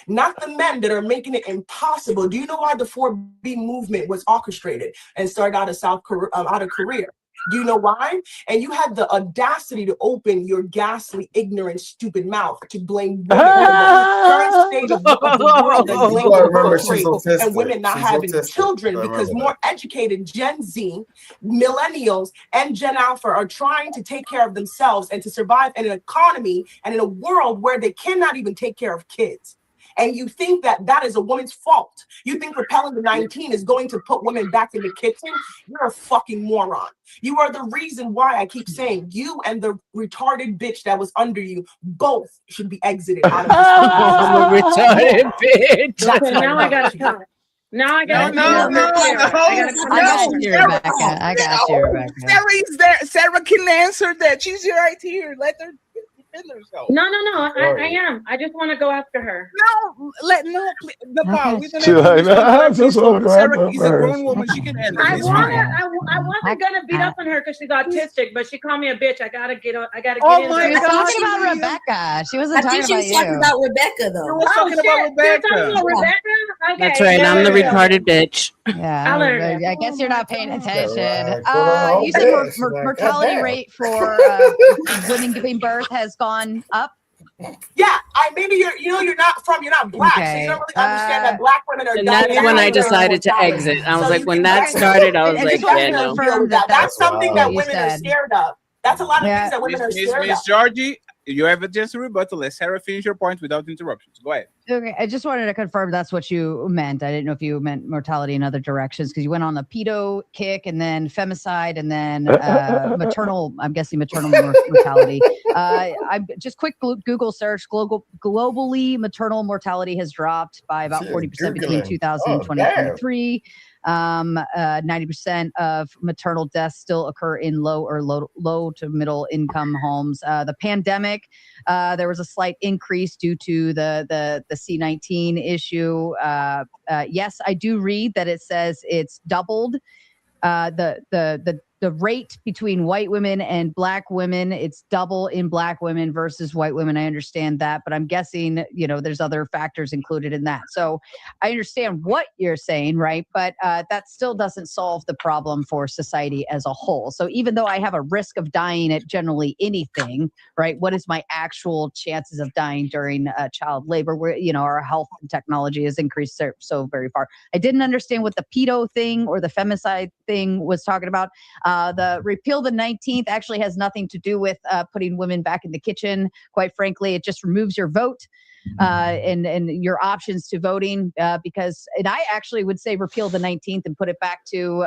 Not the men that are making it impossible. Do you know why the 4B movement was orchestrated and started out of Korea? Do you know why? And you had the audacity to open your ghastly, ignorant, stupid mouth to blame women for the current state of the world and blame the and women not having children because more educated Gen Z, millennials, and Gen Alpha are trying to take care of themselves and to survive in an economy and in a world where they cannot even take care of kids. And you think that that is a woman's fault. You think repelling the 19 is going to put women back in the kitchen? You're a fucking moron. You are the reason why I keep saying you and the retarded bitch that was under you both should be exited out of this. I'm a retarded bitch. Okay, now I gotta cut. Now I gotta I got you, Rebecca. Sarah is there. Sarah can answer that. She's right here. Let her defend herself. No. I am. I just want to go after her. Sarah is a grown woman. She can handle it. I wasn't gonna beat up on her because she's autistic, but she called me a bitch. I gotta get in. She was talking about Rebecca. She wasn't talking about you. She was talking about Rebecca, though. She was talking about Rebecca. Okay. That's right. I'm the retarded bitch. Yeah, I guess you're not paying attention. You said mortality rate for women giving birth has gone up. Yeah, maybe you're not black, so you don't really understand that black women are. And that's when I decided to exit. I was like, when that started, I was like, yeah, no. That's something that women are scared of. That's a lot of things that women are scared of. Miss Georgie, you have a chance to rebuttal. Let Sarah finish your point without interruptions. Go ahead. Okay, I just wanted to confirm that's what you meant. I didn't know if you meant mortality in other directions because you went on the pedo kick and then femicide and then maternal. I'm guessing maternal mortality. I'm just quick Google search. Globally, maternal mortality has dropped by about 40% between 2000 and 2023. 90% of maternal deaths still occur in low to middle income homes. The pandemic, there was a slight increase due to the C-19 issue. Yes, I do read that it says it's doubled. The the rate between white women and black women, it's double in black women versus white women. I understand that, but I'm guessing, there's other factors included in that. So I understand what you're saying, right? But that still doesn't solve the problem for society as a whole. So even though I have a risk of dying at generally anything, right? What is my actual chances of dying during child labor? Where, our health and technology has increased so very far. I didn't understand what the pedo thing or the femicide thing was talking about. The repeal the 19th actually has nothing to do with putting women back in the kitchen. Quite frankly, it just removes your vote and your options to voting because, and I actually would say repeal the 19th and put it back to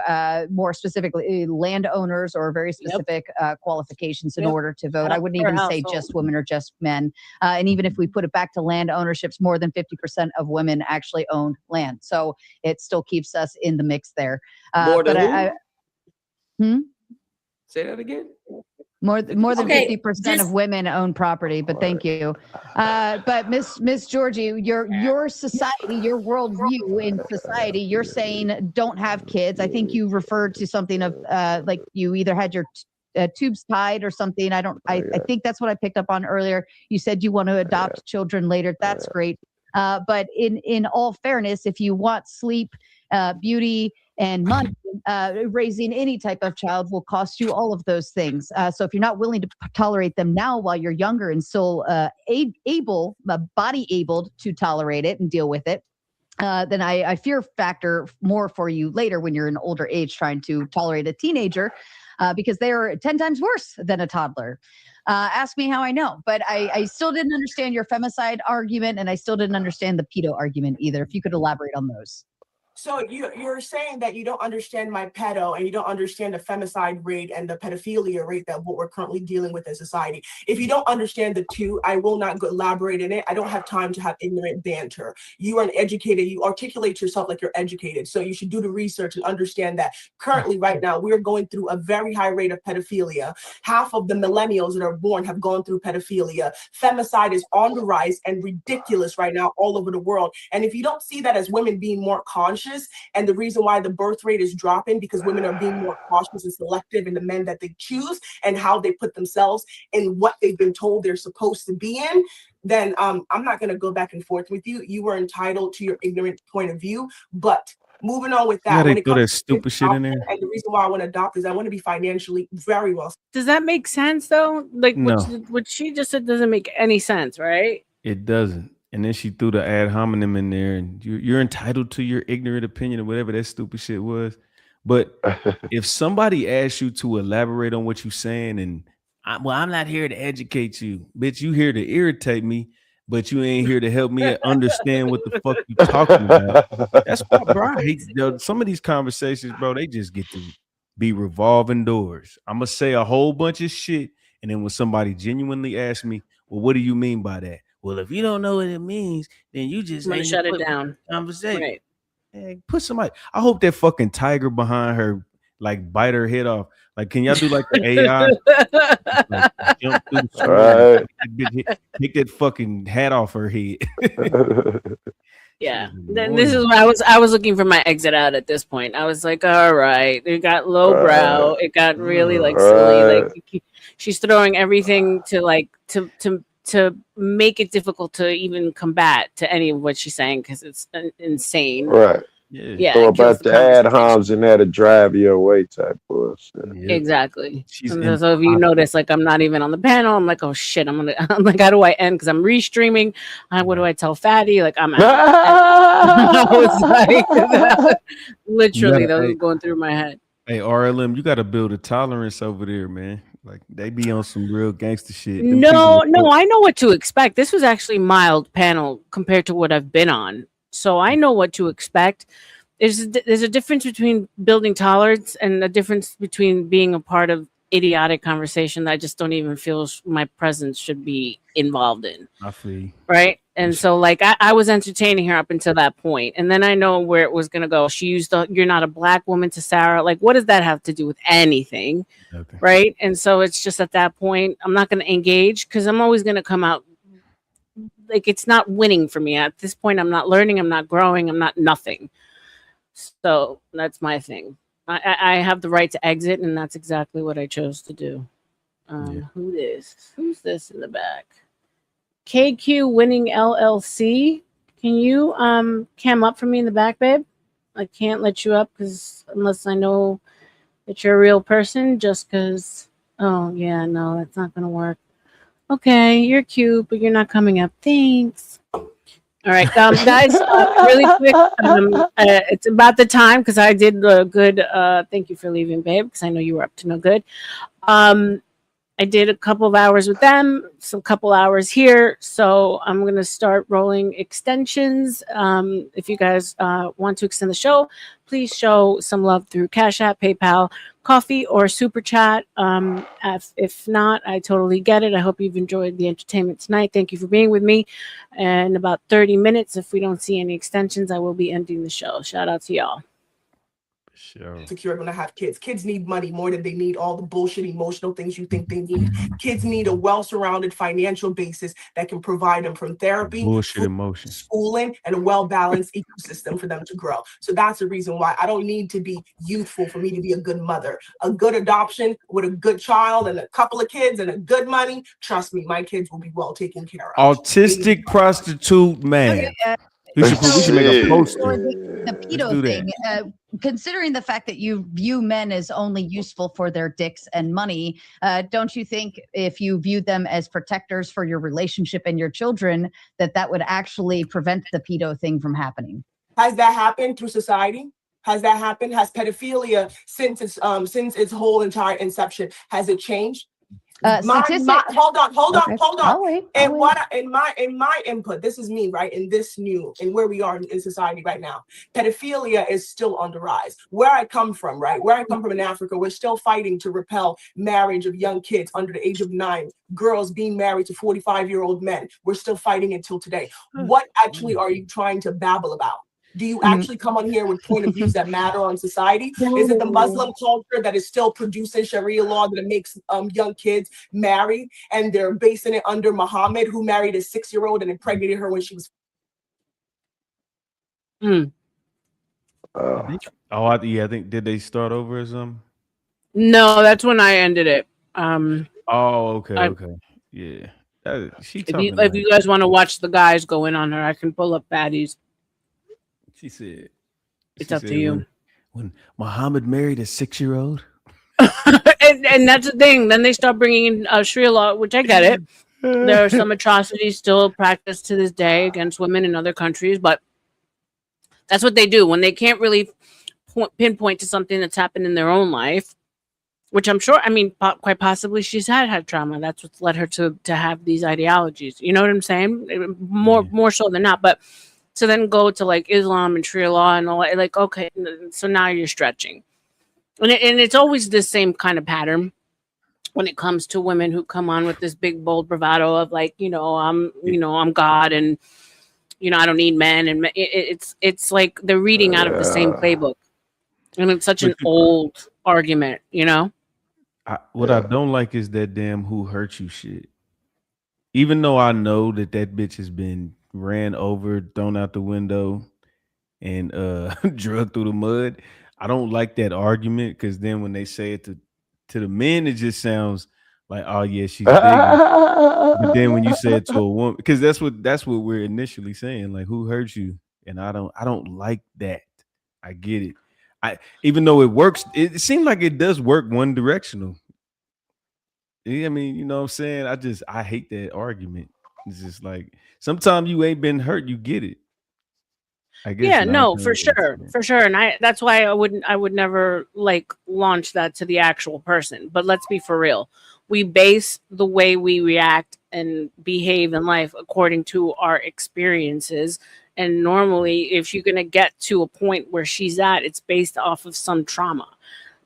more specifically landowners or very specific qualifications in order to vote. I wouldn't even say just women or just men. And even if we put it back to land ownerships, more than 50% of women actually own land. So it still keeps us in the mix there. More than who? Say that again. More than 50% of women own property, but thank you. But Miss Georgie, your society, your worldview in society, you're saying don't have kids. I think you referred to something of like you either had your tubes tied or something. I think that's what I picked up on earlier. You said you want to adopt children later. That's great. But in all fairness, if you want sleep, beauty, and money, raising any type of child will cost you all of those things. So if you're not willing to tolerate them now while you're younger and still body able to tolerate it and deal with it, then I fear factor more for you later when you're in older age trying to tolerate a teenager because they are 10 times worse than a toddler. Ask me how I know, but I still didn't understand your femicide argument, and I still didn't understand the pedo argument either. If you could elaborate on those. So you're saying that you don't understand my pedo and you don't understand the femicide rate and the pedophilia rate that what we're currently dealing with in society. If you don't understand the two, I will not elaborate in it. I don't have time to have ignorant banter. You are an educated, you articulate yourself like you're educated. So you should do the research and understand that currently right now we're going through a very high rate of pedophilia. Half of the millennials that are born have gone through pedophilia. Femicide is on the rise and ridiculous right now all over the world. And if you don't see that as women being more conscious, and the reason why the birth rate is dropping because women are being more cautious and selective in the men that they choose and how they put themselves in what they've been told they're supposed to be in, then I'm not going to go back and forth with you. You were entitled to your ignorant point of view, but moving on with that. Yeah, when they it throw comes that stupid shit in there. And the reason why I want to adopt is I want to be financially very well. Does that make sense though? Like No. what she just said doesn't make any sense, right? It doesn't. And then she threw the ad hominem in there, and you're entitled to your ignorant opinion or whatever that stupid shit was. But if somebody asks you to elaborate on what you're saying, and I'm not here to educate you, bitch, you here to irritate me, but you ain't here to help me understand what the fuck you talking about. That's why, bro. I hate, some of these conversations, bro, they just get to be revolving doors. I'm gonna say a whole bunch of shit, and then when somebody genuinely asks me, well, what do you mean by that? Well, if you don't know what it means, then you just ain't shut it down. Conversation. Right. Hey, put somebody. I hope that fucking tiger behind her like bite her head off. Like, can y'all do like the AI? Like, jump through the screen, take that fucking hat off her head. Yeah. Then this is where I was looking for my exit out at this point. I was like, all right, it got lowbrow. It got really like silly. Like she's throwing everything to like to make it difficult to even combat to any of what she's saying because it's insane. Right. Yeah. So about the ad homs and that to drive you away type bullshit. Exactly. So if you notice, like I'm not even on the panel, I'm like, oh shit, I'm like, how do I end? Because I'm restreaming. What do I tell Fatty? Like I'm out. I was like, literally, that was going through my head. Hey, RLM, you got to build a tolerance over there, man. Like they be on some real gangster shit. No, I know what to expect. This was actually mild panel compared to what I've been on. So I know what to expect. There's a difference between building tolerance and a difference between being a part of idiotic conversation that I just don't even feel my presence should be involved in. I feel. Right. And so like I was entertaining her up until that point. And then I know where it was going to go. She used you're not a black woman to Sarah. Like, what does that have to do with anything? Okay. Right. And so it's just at that point, I'm not going to engage because I'm always going to come out. Like, it's not winning for me. At this point, I'm not learning. I'm not growing. I'm not nothing. So that's my thing. I have the right to exit, and that's exactly what I chose to do. Who's this in the back? KQ Winning LLC. Can you cam up for me in the back, babe? I can't let you up because unless I know that you're a real person, just because. Oh yeah, no, that's not gonna work. Okay, you're cute, but you're not coming up. Thanks. All right, guys, really quick. It's about the time because I did a good. Thank you for leaving, babe, because I know you were up to no good. I did a couple of hours with them, some couple hours here. So I'm going to start rolling extensions. If you guys want to extend the show, please show some love through Cash App, PayPal, Coffee, or Super Chat. If not, I totally get it. I hope you've enjoyed the entertainment tonight. Thank you for being with me. In about 30 minutes, if we don't see any extensions, I will be ending the show. Shout out to y'all. Sure. Secure when I have kids. Kids need money more than they need all the bullshit emotional things you think they need. Kids need a well-surrounded financial basis that can provide them from therapy, Bullshit emotion, schooling, and a well-balanced ecosystem for them to grow. So that's the reason why I don't need to be youthful for me to be a good mother. A good adoption with a good child and a couple of kids and a good money. Trust me, my kids will be well taken care of. Autistic prostitute man. Okay, We should make a poster. The pedo thing, considering the fact that you view men as only useful for their dicks and money, don't you think if you viewed them as protectors for your relationship and your children, that would actually prevent the pedo thing from happening? Has that happened through society? Has that happened? Has pedophilia since its whole entire inception, has it changed? Hold on. In my input, this is me, right? In where we are in society right now, pedophilia is still on the rise. Where I come from, right? Where I come from in Africa, we're still fighting to repel marriage of young kids under the age of 9, girls being married to 45-year-old men. We're still fighting until today. What actually are you trying to babble about? Do you actually come on here with point of views that matter on society? Is it the Muslim culture that is still producing Sharia law that makes young kids marry, and they're basing it under Muhammad, who married a 6-year-old and impregnated her when she was? I think did they start over or something? No, that's when I ended it. Okay. Yeah. If you guys want to watch the guys go in on her, I can pull up baddies. She said, "It's up to you." When Muhammad married a 6-year-old, and that's the thing. Then they start bringing in Sharia law, which I get it. There are some atrocities still practiced to this day against women in other countries, but that's what they do when they can't really pinpoint to something that's happened in their own life. Which I'm sure, I mean, quite possibly she's had trauma. That's what's led her to have these ideologies. You know what I'm saying? More so than not, but. So then go to like Islam and Sharia law and all that. Like, okay, so now you're stretching. And it's always the same kind of pattern when it comes to women who come on with this big, bold bravado of like, I'm God and, I don't need men. And it's like they're reading out of the same playbook. And it's such an old argument, What I don't like is that damn who hurt you shit. Even though I know that bitch has been ran over, thrown out the window, and drugged through the mud. I don't like that argument because then when they say it to the men, it just sounds like, oh yeah, she's big. But then when you say it to a woman, because that's what we're initially saying, like who hurt you, and I don't like that. I get it. Even though it works, it seems like it does work one directional. I mean, you know what I'm saying? I hate that argument. It's just like sometimes you ain't been hurt, you get it. I guess. Yeah, no, for sure. And that's why I would never like launch that to the actual person. But let's be for real. We base the way we react and behave in life according to our experiences. And normally, if you're gonna get to a point where she's at, it's based off of some trauma.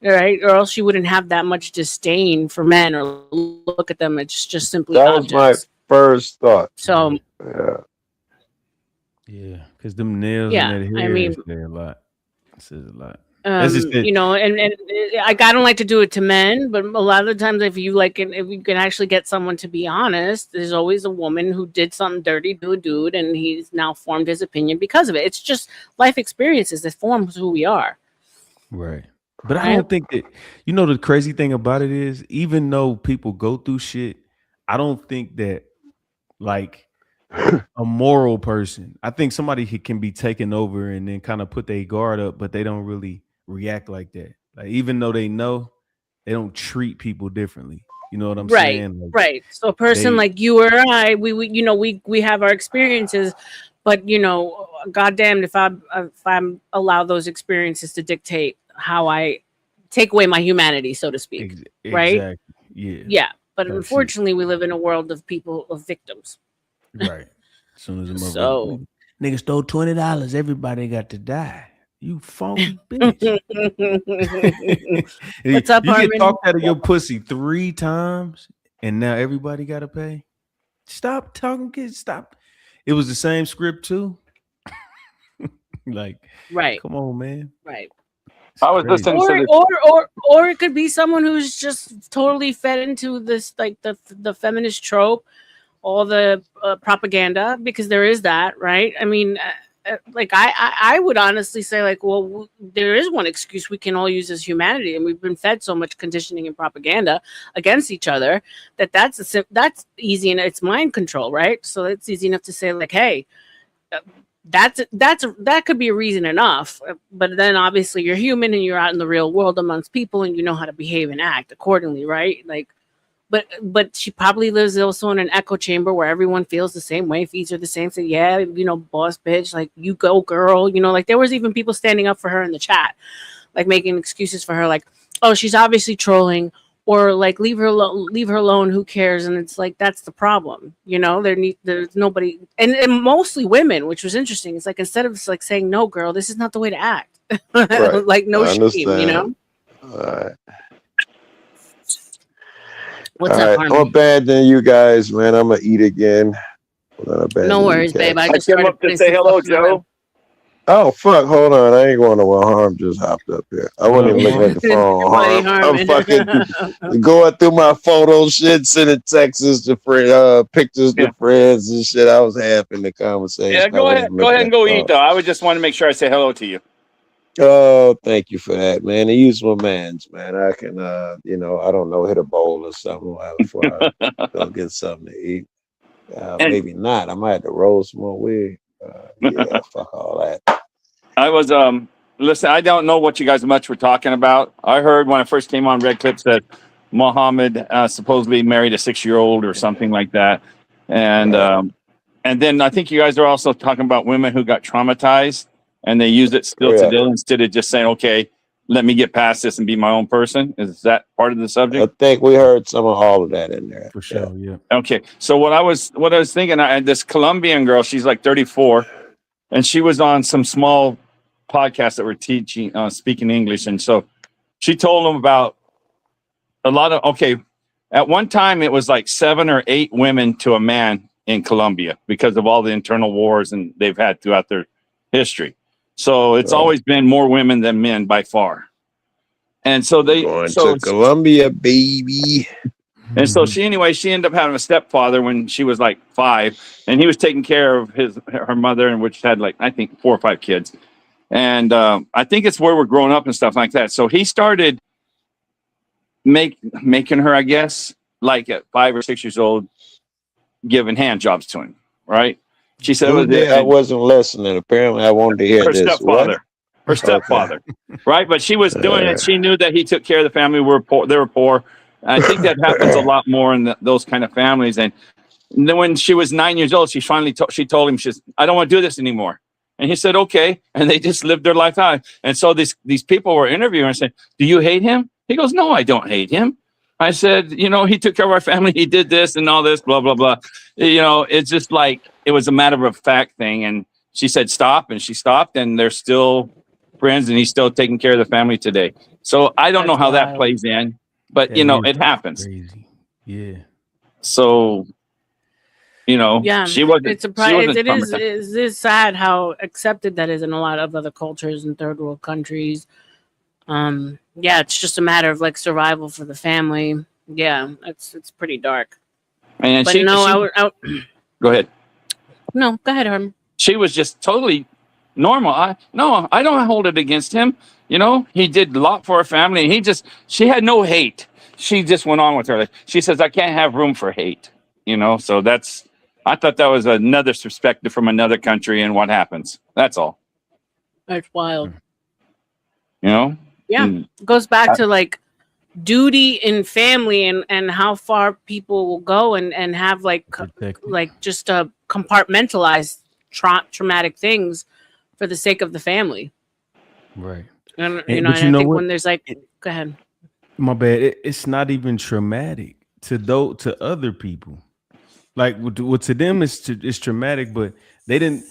Right, or else you wouldn't have that much disdain for men or look at them. It's just simply that objects. was my first thought. So yeah, because them nails Yeah, and that I hair mean- say a lot. It says a lot. That's just it. And I don't like to do it to men, but a lot of the times if you can actually get someone to be honest, there's always a woman who did something dirty to a dude and he's now formed his opinion because of it. It's just life experiences that forms who we are. Right. But I don't think that, the crazy thing about it is, even though people go through shit, I don't think that like a moral person, I think somebody can be taken over and then kind of put their guard up, but they don't really react like that. Like, even though they know, they don't treat people differently. You know what I'm saying? Like, right. So a person like you or I, we have our experiences, but goddamn, if I'm allow those experiences to dictate how I take away my humanity, so to speak. Right? Exactly. Yeah. Yeah. But That's unfortunately, we live in a world of victims. Right. As soon as a nigga stole $20, everybody got to die. You funky bitch. What's up, You Harmon? get talked out of your pussy 3 times, and now everybody got to pay. Stop talking, kids. Stop. It was the same script too. Like, right. Come on, man. Right. I was listening to or it could be someone who's just totally fed into this, like the feminist trope, all the propaganda, because there is that, right? I mean, like I would honestly say, like, well, there is one excuse we can all use as humanity, and we've been fed so much conditioning and propaganda against each other that's easy, and it's mind control, right? So it's easy enough to say, like, hey, that could be a reason enough, but then obviously you're human and you're out in the real world amongst people, and you know how to behave and act accordingly, right? Like, but she probably lives also in an echo chamber where everyone feels the same way, feeds her the same, say, yeah, boss bitch, like, you go girl, like there was even people standing up for her in the chat, like making excuses for her, like, oh, she's obviously trolling, or like, leave her alone, who cares? And it's like, that's the problem, there's nobody, and mostly women, which was interesting. It's like, instead of like saying, no girl, this is not the way to act. Right. Like, no I shame, understand. All right. What's All up, right. Harmon? I'm abandoning you guys, man. I'm gonna eat again. No worries, babe. I just came started up to putting say some hello, stuff in the web. Joe. Oh fuck! Hold on, I ain't going nowhere. Harm just hopped up here. I wasn't even looking at the phone. Buddy Harm. I'm Harmon. fucking going through my photo shit, sending texts to friends, pictures to friends and shit. I was half in the conversation. Yeah, go ahead and go eat though. I would just want to make sure I say hello to you. Oh, thank you for that, man. The usual man's, man. I can, I don't know, hit a bowl or something before I go get something to eat. Maybe not. I might have to roll some more weed. Yeah, fuck all that. I was listen, I don't know what you guys much were talking about. I heard when I first came on Red Clips that Muhammad supposedly married a 6-year-old or something like that. And then I think you guys are also talking about women who got traumatized and they use it still today instead of just saying, okay, let me get past this and be my own person. Is that part of the subject? I think we heard some of all of that in there. For sure, yeah. Okay. So what I was thinking, this Colombian girl, she's like 34, and she was on some small podcast that were teaching speaking English, and so she told them about a lot of at one time it was like 7 or 8 women to a man in Colombia because of all the internal wars and they've had throughout their history. So it's always been more women than men by far. And so they going to Colombia, baby. And so she ended up having a stepfather when she was like 5, and he was taking care of her mother, and which had like, I think 4 or 5 kids. And I think it's where we're growing up and stuff like that. So he started making her, I guess, like at 5 or 6 years old, giving hand jobs to him, right? She said I wasn't listening. Apparently, I wanted to hear her this. stepfather. Her stepfather, right? But she was doing it. She knew that he took care of the family. They were poor. I think that happens a lot more in those kind of families. And then when she was 9 years old, she finally she told him, I don't want to do this anymore. And he said, okay. And they just lived their life out. And so these people were interviewing and saying, do you hate him? He goes, no, I don't hate him. I said, he took care of our family. He did this and all this, blah, blah, blah. It's just like, it was a matter of fact thing. And she said, stop. And she stopped, and they're still friends, and he's still taking care of the family today. So I don't know how that plays in, but it happens. Crazy. Yeah. So, yeah, she wasn't. It's it is sad how accepted that is in a lot of other cultures and third world countries. Yeah, it's just a matter of like survival for the family. Yeah, it's pretty dark. And but go ahead. No, go ahead, Harm. She was just totally normal. I don't hold it against him. You know, he did a lot for her family. She had no hate. She just went on with her life. She says, I can't have room for hate. You know, so I thought that was another perspective from another country and what happens. That's all. That's wild. You know? Yeah. It goes back to like duty in family and how far people will go and have like just compartmentalize traumatic things for the sake of the family. Right. And you know, and I think when there's like, go ahead. My bad. It's not even traumatic to other people. Like to them, it's traumatic, but they didn't.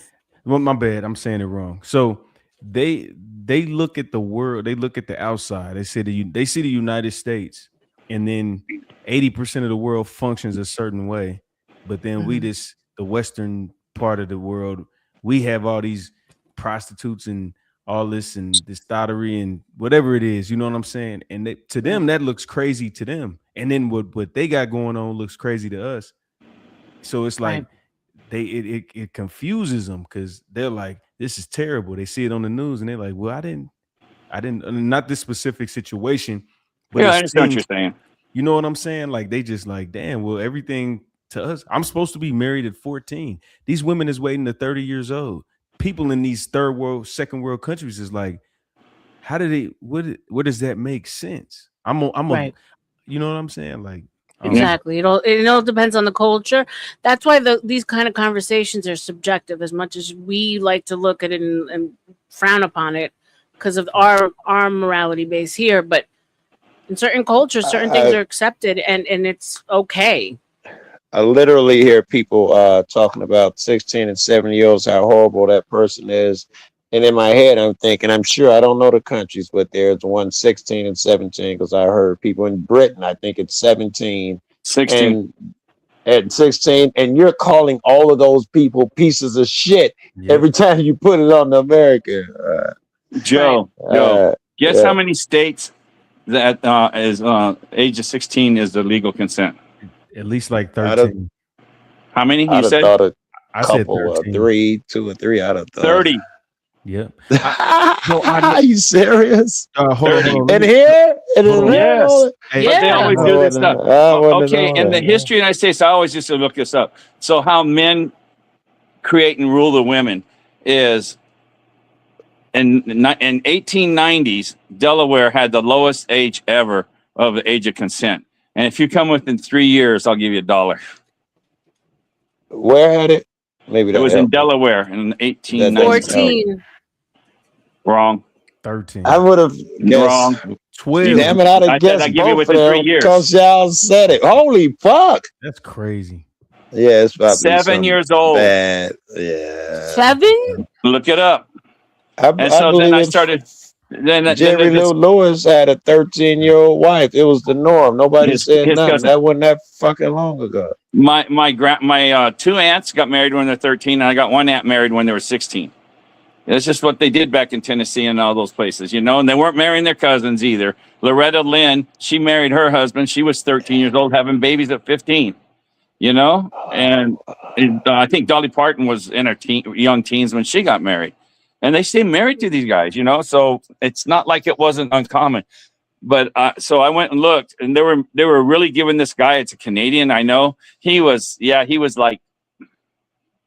Well, my bad. I'm saying it wrong. So they look at the world. They look at the outside. They see the United States, and then 80% of the world functions a certain way. But then the Western part of the world, we have all these prostitutes and all this and this thottery and whatever it is, you know what I'm saying? And to them, that looks crazy to them. And then what they got going on looks crazy to us. So it's like it confuses them because they're like, this is terrible. They see it on the news and they're like, well, I didn't, not this specific situation, but I understand what you're saying. You know what I'm saying? Like they just like, damn, well, everything to us, I'm supposed to be married at 14. These women is waiting to 30 years old. People in these third world, second world countries is like, how do they? What does that make sense? Right. You know what I'm saying? Like exactly. It all depends on the culture. That's why these kind of conversations are subjective. As much as we like to look at it and frown upon it because of our morality base here, but in certain cultures, certain things are accepted and it's okay. I literally hear people talking about 16 and 17-year-olds, how horrible that person is. And in my head, I'm thinking, I'm sure I don't know the countries, but there's one 16 and 17 because I heard people in Britain, I think it's 17. 16. And 16. And you're calling all of those people pieces of shit every time you put it on America. Joe, guess how many states that is age of 16 is the legal consent? At least like 13. How many? You said? I said 2 or 3 out of 30. Yeah. Are you serious? Hold on. And here? Yes. But they always do this stuff. Okay, in the history of the United States, I always used to look this up. So how men create and rule the women is in 1890s, Delaware had the lowest age ever of the age of consent. And if you come within 3 years, I'll give you $1. Where had it? Maybe it was in Delaware in 1814. Wrong. 13. I would have guessed. Wrong. 12. Damn it, I'd have guessed I give you both within of 3 them years. because y'all said it. Holy fuck. That's crazy. Yeah, it's about 7 years old. Bad. Yeah. 7? Look it up. And so then I started. Jerry Lou Lewis had a 13-year-old wife. It was the norm. Nobody said nothing. Cousin. That wasn't that fucking long ago. My 2 aunts got married when they're 13, and I got one aunt married when they were 16. That's just what they did back in Tennessee and all those places, you know. And they weren't marrying their cousins either. Loretta Lynn, she married her husband. She was 13 years old, having babies at 15. You know, and I think Dolly Parton was in her young teens when she got married. And they stay married to these guys, you know, so it's not like it wasn't uncommon. But so I went and looked, and they were really giving this guy, it's a Canadian, I know. He was like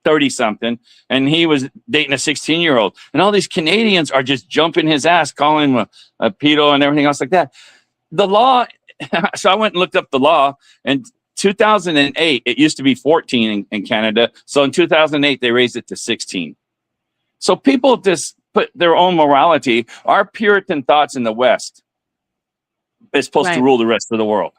30 something, and he was dating a 16-year-old. And all these Canadians are just jumping his ass, calling him a pedo and everything else like that. The law, so I went and looked up the law, and 2008, it used to be 14 in Canada. So in 2008, they raised it to 16. So people just put their own morality. Our Puritan thoughts in the West is supposed to rule the rest of the world.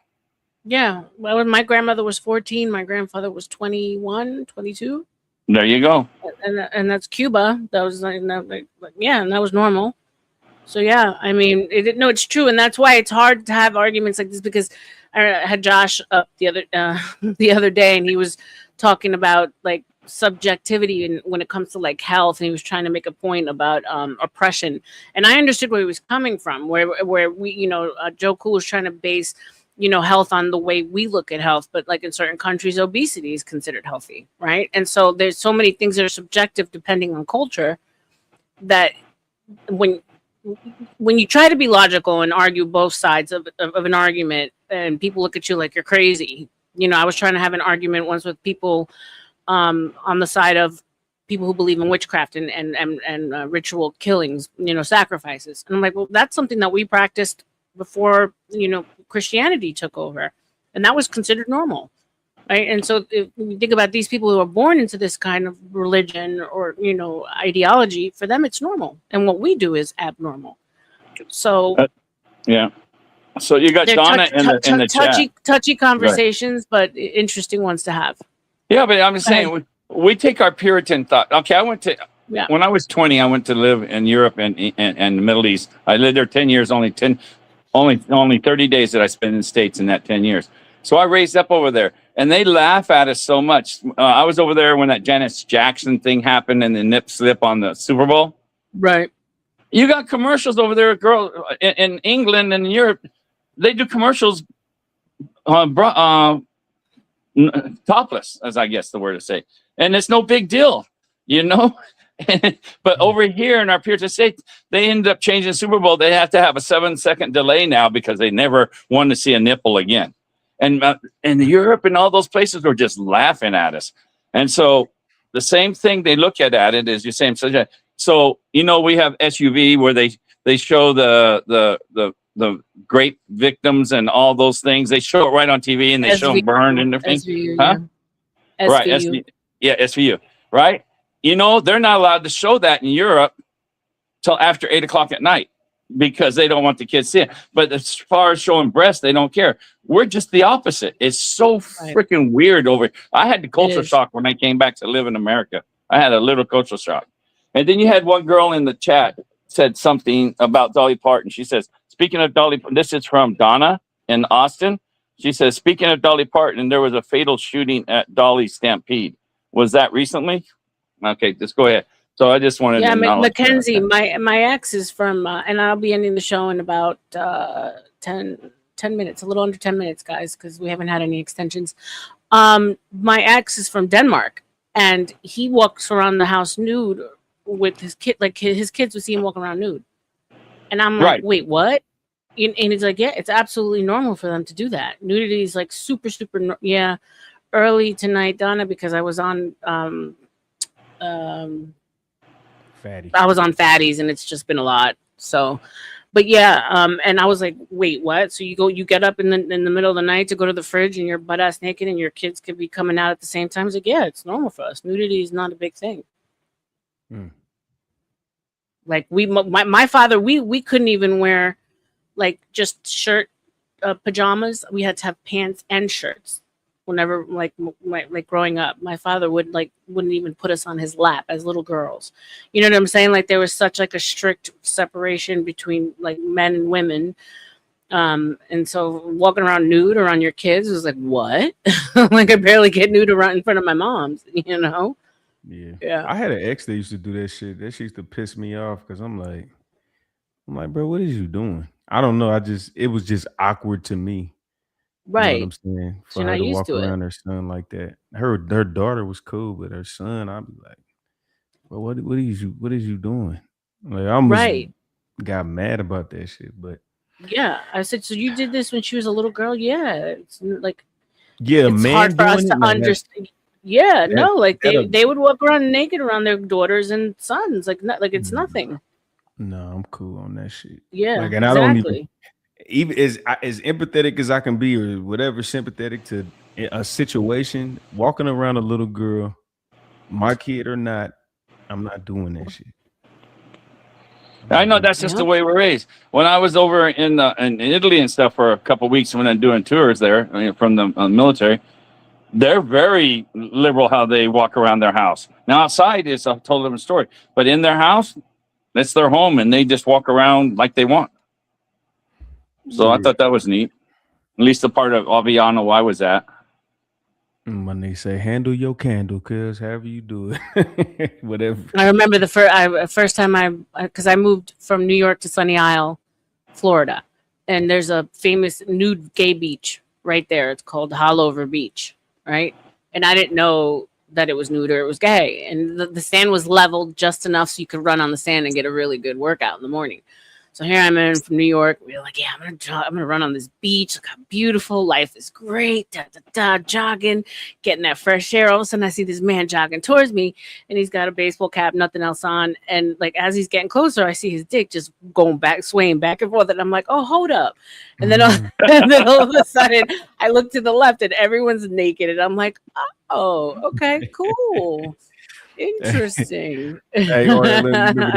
Yeah. Well, when my grandmother was 14, my grandfather was 21, 22. There you go. And that's Cuba. That was and that was normal. So yeah, I mean, it's true, and that's why it's hard to have arguments like this, because I had Josh up the other day, and he was talking about like subjectivity and when it comes to like health, and he was trying to make a point about oppression, and I understood where he was coming from, where we, Joe Cool was trying to base health on the way we look at health, but like in certain countries, obesity is considered healthy, right? And so there's so many things that are subjective depending on culture, that when when you try to be logical and argue both sides of an argument, and people look at you like you're crazy. You know, I was trying to have an argument once with people on the side of people who believe in witchcraft and ritual killings, you know, sacrifices. And I'm like, well, that's something that we practiced before, you know, Christianity took over, and that was considered normal. Right. And so if you think about these people who are born into this kind of religion or, you know, ideology, for them, it's normal. And what we do is abnormal. So yeah. So you got Donna in the chat. Touchy conversations, but interesting ones to have. Yeah, but I'm just saying, we take our Puritan thought. Okay, when I was 20, I went to live in Europe and the Middle East. I lived there 10 years, only 30 days that I spent in the States in that 10 years. So I raised up over there, and they laugh at us so much. I was over there when that Janet Jackson thing happened and the nip slip on the Super Bowl. Right. You got commercials over there, girl, in England and Europe. They do commercials topless, as I guess the word to say. And it's no big deal, you know? But over here in our Puritan States, they end up changing the Super Bowl. They have to have a 7-second delay now because they never want to see a nipple again. And Europe and all those places were just laughing at us. And so the same thing they look at it is you're saying. So, you know, we have SUV where they show the great victims and all those things. They show it right on TV and they show them burned and everything. SVU, huh? Yeah. Right. SVU. Right. You know, they're not allowed to show that in Europe till after 8 o'clock at night because they don't want the kids seeing it. But as far as showing breasts, they don't care. We're just the opposite. It's so freaking weird over here. I had the culture shock when I came back to live in America. I had a little culture shock. And then you had one girl in the chat said something about Dolly Parton. She says, speaking of Dolly, this is from Donna in Austin. She says, speaking of Dolly Parton, there was a fatal shooting at Dolly Stampede. Was that recently? Okay, just go ahead. So I just wanted to know. Mackenzie, my ex is from, and I'll be ending the show in about 10 minutes, a little under 10 minutes, guys, because we haven't had any extensions. My ex is from Denmark, and he walks around the house nude with his kid. Like his kids would see him walking around nude. And I'm like, wait, what? And he's like, yeah, it's absolutely normal for them to do that. Nudity is like super, yeah. Early tonight, Donna, because I was on Fatty. I was on Fatties, and it's just been a lot. So, but yeah, and I was like, wait, what? So you get up in the middle of the night to go to the fridge, and you're butt ass naked, and your kids could be coming out at the same time. It's like, yeah, it's normal for us. Nudity is not a big thing. Like my father, we couldn't even wear like just shirt, pajamas. We had to have pants and shirts. Whenever like growing up, my father wouldn't even put us on his lap as little girls. You know what I'm saying? Like there was such like a strict separation between like men and women. And so walking around nude around your kids was like, what? Like I barely get nude around in front of my mom's, you know? Yeah. I had an ex that used to do that shit. That shit used to piss me off because I'm like, bro, what is you doing? I don't know. It was just awkward to me. Right. You know what I'm saying? For You're her not to used walk to around it. her son like that. Her daughter was cool, but her son, I'd be like, well, what is you doing? Like I almost got mad about that shit, but yeah. I said, so you did this when she was a little girl? Yeah. It's like it's man hard for us to understand. Yeah, no, like they would walk around naked around their daughters and sons, like it's nothing. No, I'm cool on that shit. Yeah, like, and I don't even as empathetic as I can be, or whatever, sympathetic to a situation. Walking around a little girl, my kid or not, I'm not doing that shit. I know that's just the way we're raised. When I was over in Italy and stuff for a couple of weeks when I'm doing tours there from the military. They're very liberal how they walk around their house. Now outside is a totally different story, but in their house, that's their home, and they just walk around like they want. So I thought that was neat. At least the part of Aviano I was at. When they say handle your candle, cuz however you do it, whatever. I remember the first time because I moved from New York to Sunny Isle, Florida, and there's a famous nude gay beach right there. It's called Hollover Beach. Right. And I didn't know that it was nude or it was gay. And the sand was leveled just enough so you could run on the sand and get a really good workout in the morning. So here I'm in from New York. We're like, yeah, I'm gonna run on this beach. Look how beautiful. Life is great. Jogging, getting that fresh air. All of a sudden, I see this man jogging towards me, and he's got a baseball cap, nothing else on. And like as he's getting closer, I see his dick just going back, swaying back and forth. And I'm like, oh, hold up. And then, and then all of a sudden, I look to the left, and everyone's naked. And I'm like, oh, okay, cool. Interesting. Hey, or I remember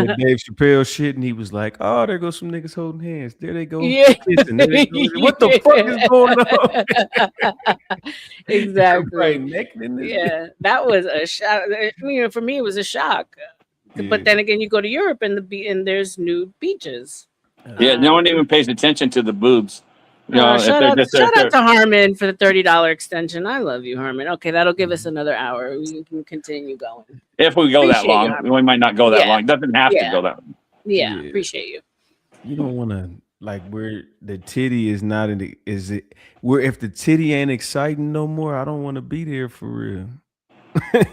that Dave Chappelle shit, and he was like, "Oh, there goes some niggas holding hands. There they go. Yeah. Kissing. There they go. What the fuck is going on?" Exactly. Right, naked in this Yeah, that was a shock. I mean, for me, it was a shock. Yeah. But then again, you go to Europe and and there's nude beaches. Yeah, no one even pays attention to the boobs. You know, if shout they're out, just- shout they're- out to Harmon for the $30 extension. I love you, Harmon. Okay, that'll give us another hour. We can continue going. if we go that Appreciate you, long, Harmon. we might not go that Yeah. long. It doesn't have to Yeah. go that long. Yeah, Yeah. appreciate you. You don't want to like where the titty is not in the, is it where if the titty ain't exciting no more, I don't want to be there for real.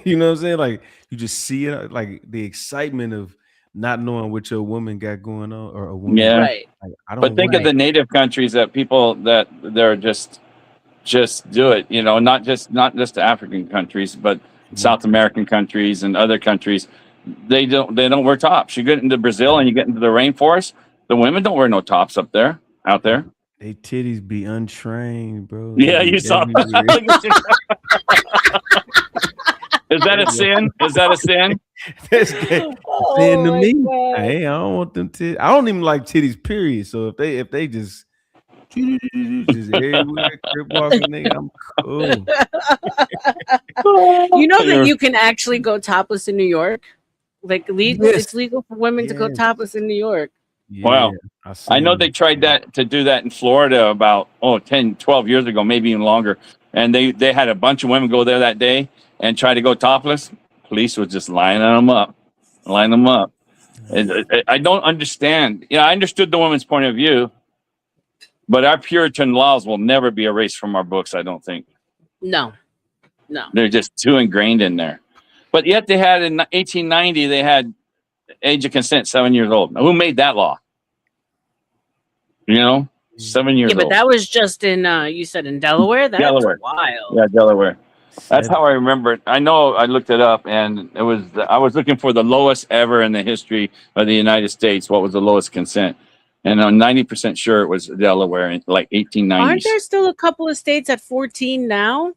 You know what I'm saying? Like you just see it, like the excitement of not knowing what your woman got going on or a woman. Yeah. Right. Like, I don't But think of the native countries that people that they're just do it. You know, not just the African countries, but South American countries and other countries. They don't wear tops. You get into Brazil and you get into the rainforest. The women don't wear no tops out there. They titties be untrained, bro. Yeah, They be you saw everywhere. Is that a sin? Is that a sin? That's sin to me. Hey, I don't want them titties. I don't even like titties, period. So if they just everywhere, crip walking, nigga, I'm cool. You know that you can actually go topless in New York? Like legal, Yes. it's legal for women to go Yes. topless in New York. Wow. I know they tried to do that in Florida about 10, 12 years ago, maybe even longer. And they had a bunch of women go there that day and try to go topless. Police was just lining them up. And I don't understand. I understood the woman's point of view, but our Puritan laws will never be erased from our books, I don't think. No. They're just too ingrained in there. But yet they had in 1890, they had age of consent 7 years old. Now, who made that law? 7 years Yeah, but old. that was just in you said in Delaware? That's Delaware. wild. Yeah, Delaware. That's how I remember it. I know I looked it up, and I was looking for the lowest ever in the history of the United States. What was the lowest consent? And I'm 90% sure it was Delaware in like 1890s. Aren't there still a couple of states at 14 now?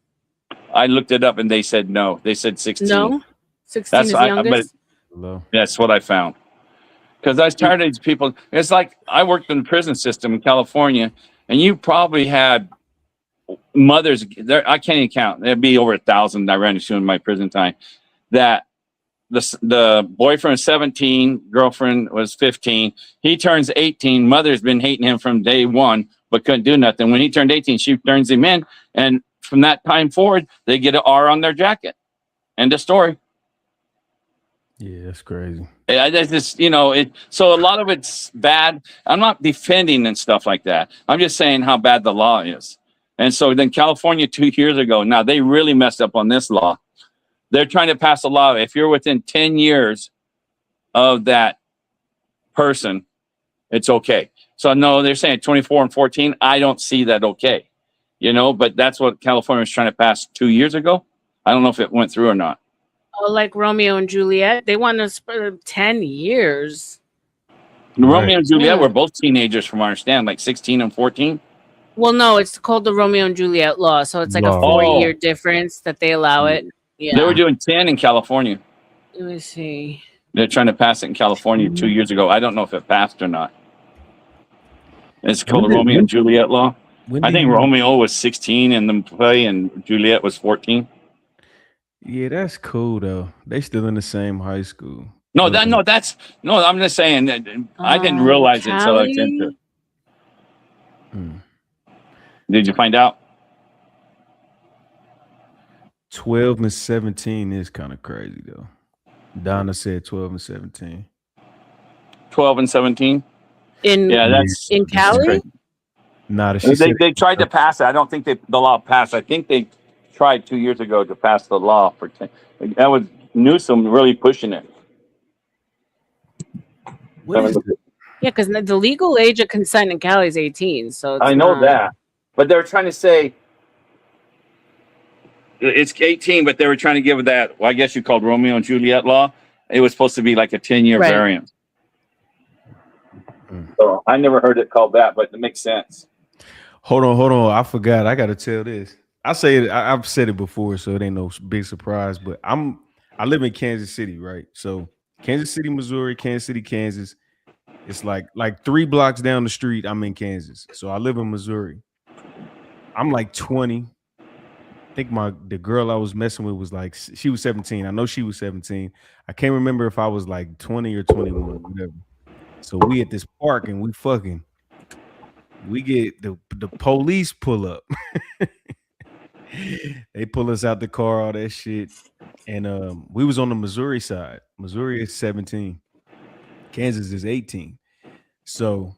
I looked it up, and they said no. They said 16. No? 16 is the youngest? That's what I found. Because I was tired of these people. It's like I worked in the prison system in California, and you probably had mothers there. I can't even count. There'd be over 1,000 I ran into in my prison time. That the boyfriend was 17, girlfriend was 15. He turns 18. Mother's been hating him from day one, but couldn't do nothing. When he turned 18, she turns him in, and from that time forward, they get an R on their jacket. End of story. Yeah, that's crazy. That's just, so a lot of it's bad. I'm not defending and stuff like that. I'm just saying how bad the law is. And so then California 2 years ago, now they really messed up on this law. They're trying to pass a law. If you're within 10 years of that person, it's okay. So no, they're saying 24 and 14. I don't see that okay. But that's what California was trying to pass 2 years ago. I don't know if it went through or not. Oh, like Romeo and Juliet? They want to spend 10 years. Romeo and Juliet were both teenagers, from what I understand, like 16 and 14. Well, no, it's called the Romeo and Juliet law. So it's like a 4-year difference that they allow it. Yeah. They were doing 10 in California. Let me see. They're trying to pass it in California 2 years ago. I don't know if it passed or not. It's called the Romeo and Juliet law. I think Romeo was 16 in the play and Juliet was 14. Yeah, that's cool though. They still in the same high school. No, I'm just saying that I didn't realize it until I was into it. Did you find out? 12 and 17 is kind of crazy though. Donna said 12 and 17. 12 and 17? That's in Cali? Not they tried to pass it. I don't think the law passed. I think they tried 2 years ago to pass the law for 10. That was Newsom really pushing it. Yeah, because the legal age of consent in Cali is 18. So it's I know not. that, but they're trying to say it's 18, but they were trying to give that. Well, I guess you called Romeo and Juliet law. It was supposed to be like a 10-year Right. variance. So I never heard it called that, but it makes sense. Hold on. I forgot. I got to tell this. I say it. I've said it before, so it ain't no big surprise. But I live in Kansas City, right? So Kansas City, Missouri, Kansas City, Kansas. It's like 3 blocks down the street. I'm in Kansas, so I live in Missouri. I'm like 20. I think the girl I was messing with was like, she was 17. I know she was 17. I can't remember if I was like 20 or 21, whatever. So we at this park and we fucking. We get the police pull up. They pull us out the car, all that shit. And we was on the Missouri side. Missouri is 17. Kansas is 18. So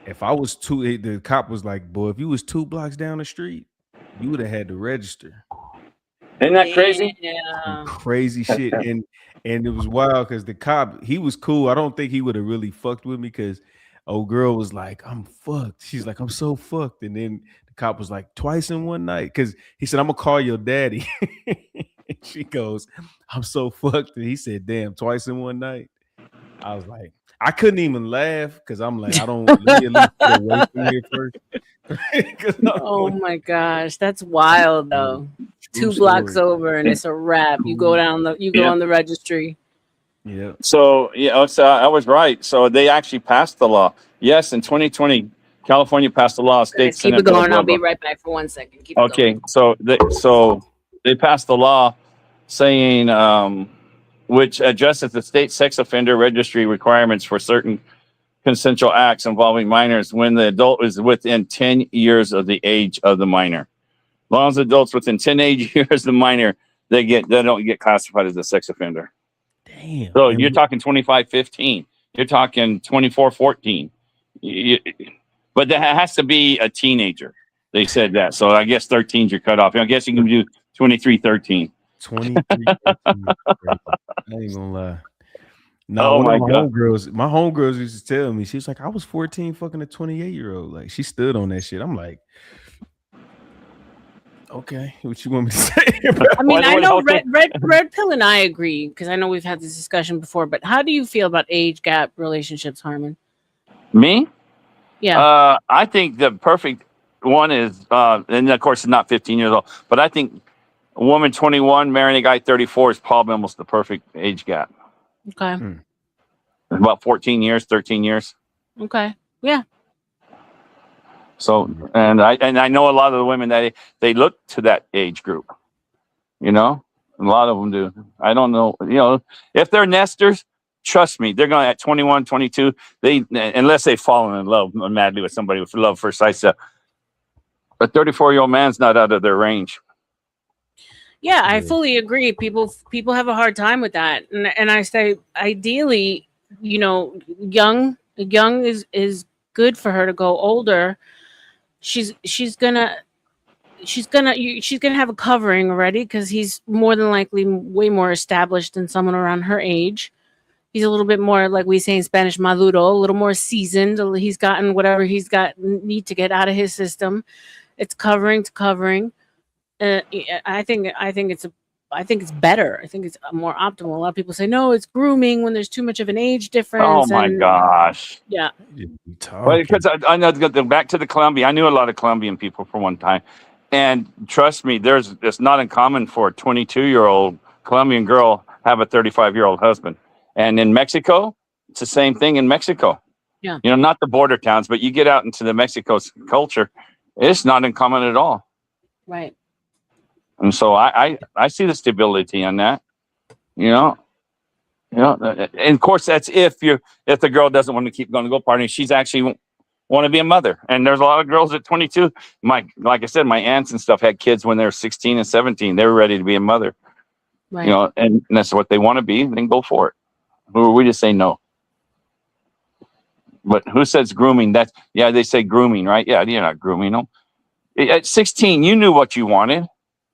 if I was the cop was like, boy, if you was 2 blocks down the street, you would have had to register. Isn't that crazy? Yeah. Crazy shit. And it was wild because the cop, he was cool. I don't think he would have really fucked with me because old girl was like, I'm fucked. She's like, I'm so fucked. And then the cop was like, twice in one night. Because he said, I'm going to call your daddy. And she goes, I'm so fucked. And he said, damn, twice in one night. I was like, I couldn't even laugh because I'm like, let me at least get away from here first. Oh my gosh, that's wild though. True 2 blocks story. over and it's a wrap. You go down on the registry. Yeah. So I was right. So they actually passed the law. Yes, in 2020, California passed the law. State Keep Senate. it going. Blah, I'll blah, be blah. right back for 1 second. Keep it Okay, going. so they passed the law saying which adjusts the state sex offender registry requirements for certain consensual acts involving minors when the adult is within 10 years of the age of the minor. As long as adults within 10 age years of the minor, they don't get classified as a sex offender. Damn. So you're talking 25-15. You're talking 24-14. But that has to be a teenager. They said that. So I guess 13's your cutoff. I guess you can do 23-13. 23. I ain't gonna lie. No, Oh one my of my God. homegirls used to tell me, she's like, I was 14 fucking a 28-year-old. Like, she stood on that shit. I'm like, okay, what you want me to say? I mean, I know Red Pill and I agree because I know we've had this discussion before. But how do you feel about age gap relationships, Harmon? Me? Yeah. I think the perfect one is, and of course, it's not 15 years old, but I think a woman 21 marrying a guy 34 is probably almost the perfect age gap. Okay. About 14 years, 13 years. Okay. Yeah. So, and I know a lot of the women that they look to that age group. You know, a lot of them do. I don't know. You know, if they're nesters, trust me, they're going at 21, 22. Unless they've fallen in love madly with somebody with love first sight. So a 34-year-old man's not out of their range. Yeah, I fully agree. People have a hard time with that, and I say ideally, you know, young is good for her to go older. She's gonna have a covering already because he's more than likely way more established than someone around her age. He's a little bit more, like we say in Spanish, maduro, a little more seasoned. He's gotten whatever he's got need to get out of his system. It's covering to covering. I think it's better. I think it's more optimal. A lot of people say no, it's grooming when there's too much of an age difference. Oh my gosh! Yeah. Well, because I know back to the Colombian. I knew a lot of Colombian people for one time, and trust me, it's not uncommon for a 22-year-old Colombian girl have a 35-year-old husband. And in Mexico, it's the same thing in Mexico. Yeah. You know, not the border towns, but you get out into the Mexico culture, it's not uncommon at all. Right. And so I see the stability on that. You know, and of course that's if the girl doesn't want to keep going to go partying, she's actually want to be a mother. And there's a lot of girls at 22. Like I said, my aunts and stuff had kids when they were 16 and 17. They were ready to be a mother. Right. You know, and that's what they want to be. Then go for it. We just say no. But who says grooming? They say grooming, right? Yeah, you're not grooming them. At 16, you knew what you wanted,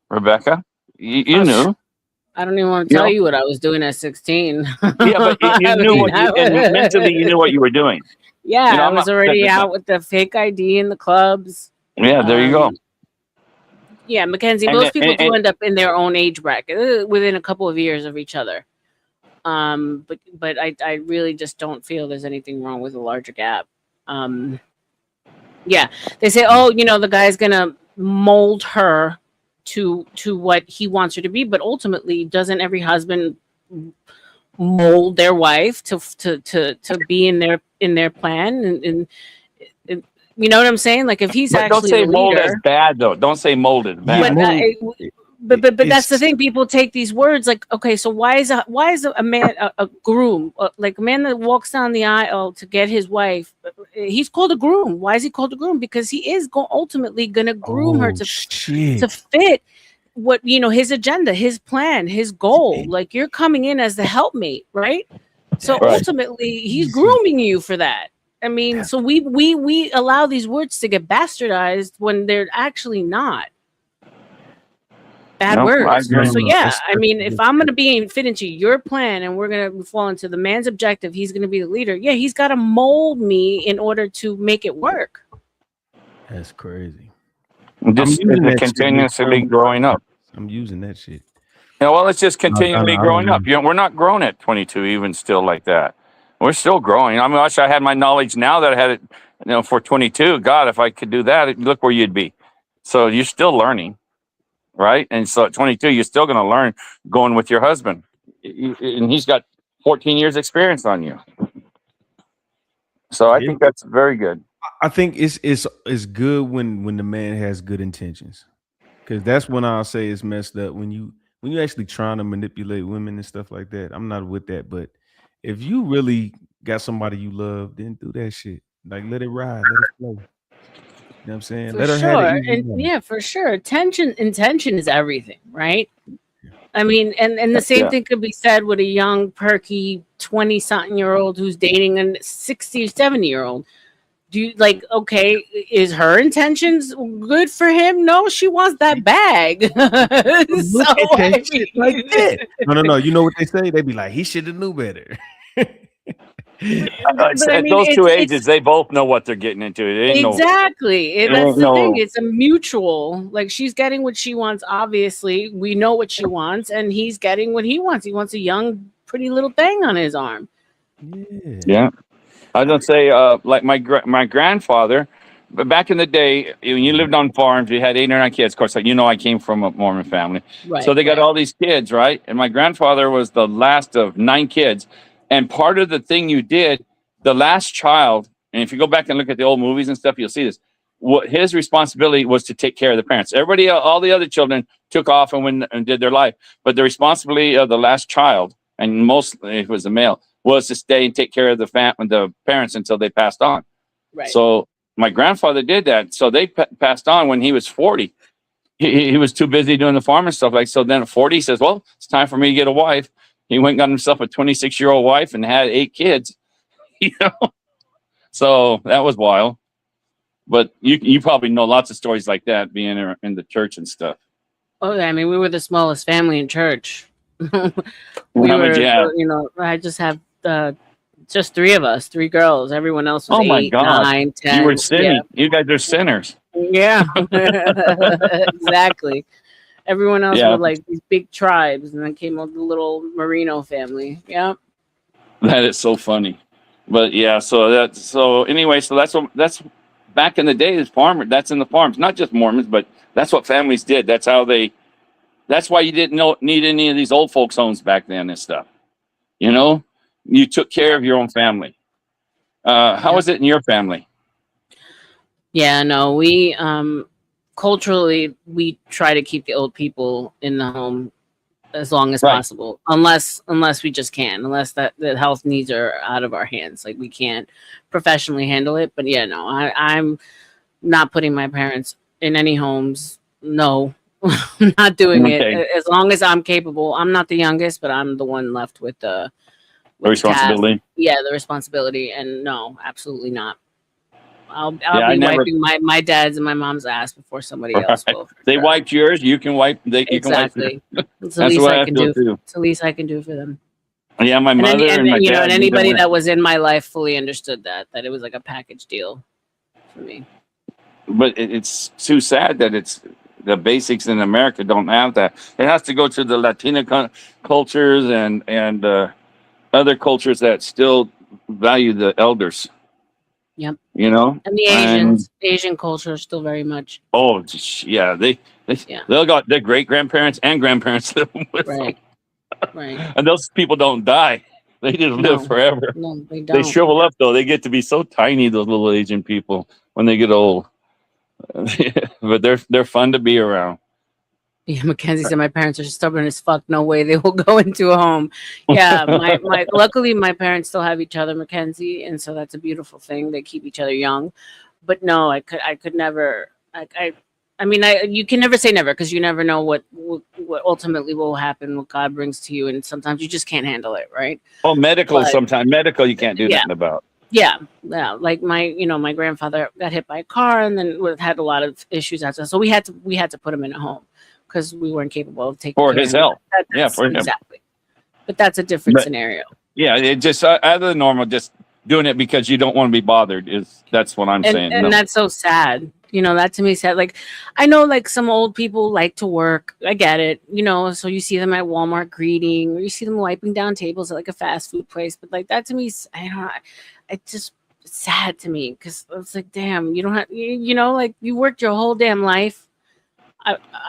Rebecca. You knew. I don't even want to tell you what I was doing at 16. Yeah, but you knew mentally you knew what you were doing. Yeah, You know, I I'm was not. already out with the fake ID in the clubs. Yeah, there you go. Yeah, Mackenzie, And, most people and, do and end up in their own age bracket within a couple of years of each other. But I really just don't feel there's anything wrong with a larger gap. Yeah, they say, oh, you know, the guy's gonna mold her to what he wants her to be, but ultimately, doesn't every husband mold their wife to be in their plan? And you know what I'm saying? Like, if he's but don't actually say the mold as leader, bad though. Don't say mold as bad. but that's the thing. People take these words like, okay, so why is a man a groom, like a man that walks down the aisle to get his wife? He's called a groom. Why is he called a groom? Because he is ultimately going to groom her to fit what, you know, his agenda, his plan, his goal. Like, you're coming in as the helpmate, right? So ultimately, he's grooming you for that. I mean, so we allow these words to get bastardized when they're actually not. Bad words. So yeah, I mean, if I'm gonna fit into your plan and we're gonna fall into the man's objective, he's gonna be the leader. Yeah, he's got to mold me in order to make it work. That's crazy. Just continuously growing up. I'm using that shit. Yeah, well, it's just continually I don't growing up. know. You know, we're not grown at 22, even still like that. We're still growing. I mean, I wish I had my knowledge now that I had it, you know, for 22. God, if I could do that, look where you'd be. So you're still learning. Right. And so at 22, you're still going to learn going with your husband. And he's got 14 years experience on you. So I think that's very good. I think it's good when the man has good intentions. Because that's when I'll say it's messed up. When you actually trying to manipulate women and stuff like that. I'm not with that. But if you really got somebody you love, then do that shit. Like, let it ride, let it flow. You know what I'm saying? For Let her sure. have it. And yeah, for sure. Intention is everything, right? I mean, and the same thing could be said with a young, perky 20-something-year-old who's dating a 60 or 70-year-old. Do you like, okay, is her intentions good for him? No, she wants that bag. So, I mean, like that. No. You know what they say? They be like, he should have knew better. At those two ages, they both know what they're getting into. It ain't exactly. No, That's the thing. It's a mutual. Like, she's getting what she wants. Obviously, we know what she wants, and he's getting what he wants. He wants a young, pretty little thing on his arm. Yeah. I don't say like my grandfather, but back in the day, when you lived on farms, you had 8 or 9 kids. Of course, like, you know, I came from a Mormon family, so they got all these kids, right? And my grandfather was the last of 9 kids. And part of the thing you did, the last child, and if you go back and look at the old movies and stuff, you'll see this. What his responsibility was to take care of the parents. Everybody, all the other children took off and went and did their life, but the responsibility of the last child, and mostly it was the male, was to stay and take care of the parents until they passed on. Right. So my grandfather did that. So they passed on when he was 40. He was too busy doing the farm and stuff like. So then at 40, he says, "Well, it's time for me to get a wife." He went and got himself a 26-year-old wife and had 8 kids. You know, so that was wild. But you probably know lots of stories like that, being in the church and stuff. Oh, I mean, we were the smallest family in church. How many do you have? You know, I just have just 3 of us, 3 girls. Everyone else was Oh my 8, God. 9, 10. You were sinning. Yeah. You guys are sinners. Yeah, exactly. Everyone else were like these big tribes, and then came up the little Merino family. Yeah, that is so funny. But yeah, so anyway, so that's back in the day. As farmer, that's in the farms, not just Mormons, but that's what families did. That's why you didn't need any of these old folks' homes back then and stuff. You know, you took care of your own family. How was it in your family? Yeah, no, we culturally we try to keep the old people in the home as long as possible, unless we just can, unless the health needs are out of our hands, like we can't professionally handle it. But yeah, no, I'm not putting my parents in any homes. No, I'm not doing it as long as I'm capable. I'm not the youngest, but I'm the one left with the responsibility. The responsibility, and no, absolutely not. I'll be wiping my dad's and my mom's ass before somebody else will. They wiped yours. You can wipe. You can wipe. It's the least I can do. It's the least I can do for them. Yeah, my mother and my you know, dad. and anybody that was in my life fully understood that it was like a package deal for me. But it's too sad that it's the basics in America don't have that. It has to go to the Latina cultures and other cultures that still value the elders. Yep. You know, And the Asian culture is still very much. Oh yeah, they'll got their great grandparents and grandparents live with them. Right. And those people don't die. They just live forever. No, they don't. They shrivel up though. They get to be so tiny, those little Asian people, when they get old. But they're fun to be around. Yeah, Mackenzie said my parents are stubborn as fuck. No way they will go into a home. Yeah, my luckily my parents still have each other, Mackenzie, and so that's a beautiful thing. They keep each other young. But no, I could never. I mean, you can never say never because you never know what ultimately will happen, what God brings to you, and sometimes you just can't handle it, right? Oh, sometimes medical you can't do nothing about. Yeah. Like my grandfather got hit by a car and then had a lot of issues after. So we had to put him in a home because we weren't capable of taking For care his of him. health. Yeah, for him. Exactly. But that's a different scenario. Yeah, it just out of the normal, just doing it because you don't want to be bothered that's what I'm saying. And that's so sad. You know, that to me is sad. Like, I know like some old people like to work. I get it. You know, so you see them at Walmart greeting, or you see them wiping down tables at like a fast food place. But like that to me, it's just sad to me because it's like, damn, you don't have, you know, like you worked your whole damn life.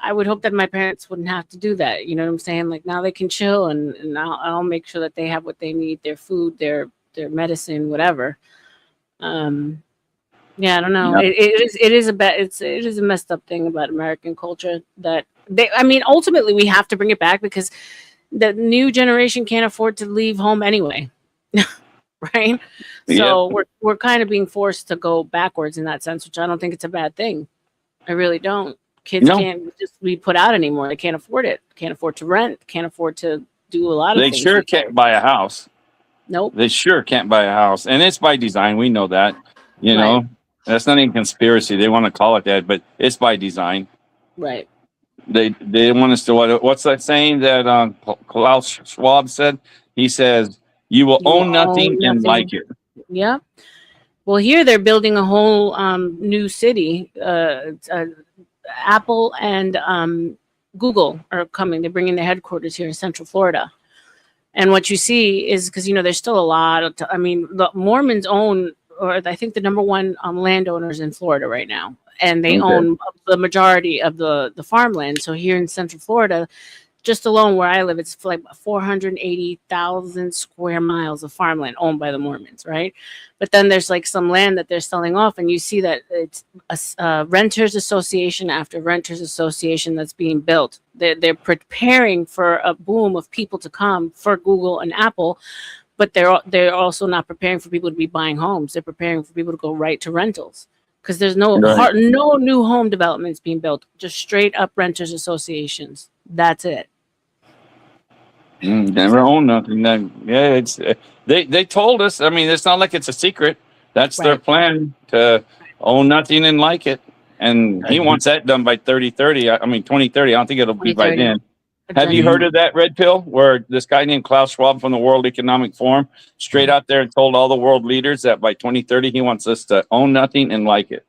I would hope that my parents wouldn't have to do that. You know what I'm saying? Like now they can chill and I'll make sure that they have what they need, their food, their medicine, whatever. Yeah, I don't know. Yep. It is a messed up thing about American culture that ultimately we have to bring it back because the new generation can't afford to leave home anyway. Right? So we're kind of being forced to go backwards in that sense, which I don't think it's a bad thing. I really don't. Kids can't just be put out anymore. They can't afford it. Can't afford to rent. Can't afford to do a lot of things. They sure can't buy a house. Nope. They sure can't buy a house. And it's by design. We know that. You know, that's not even conspiracy. They want to call it that, but it's by design. Right. They want us to, what's that saying that Klaus Schwab said? He says, you will own nothing and like it. Yeah. Well, here they're building a whole new city. Apple and Google are coming. They're bringing their headquarters here in Central Florida. And what you see is because, you know, there's still a lot of, the Mormons own, or I think the number one landowners in Florida right now. And they own the majority of the farmland. So here in Central Florida, just alone where I live, it's like 480,000 square miles of farmland owned by the Mormons, right? But then there's like some land that they're selling off, and you see that it's a renters association after renters association that's being built. They're preparing for a boom of people to come for Google and Apple, but they're also not preparing for people to be buying homes. They're preparing for people to go right to rentals because there's no new home developments being built, just straight up renters associations. That's it. Never own nothing. Yeah, it's they told us. I mean, it's not like it's a secret. That's their plan, to own nothing and like it. And he wants that done by 2030. I don't think it'll be by then. Have you heard of that red pill where this guy named Klaus Schwab from the World Economic Forum straight out there and told all the world leaders that by 2030 he wants us to own nothing and like it?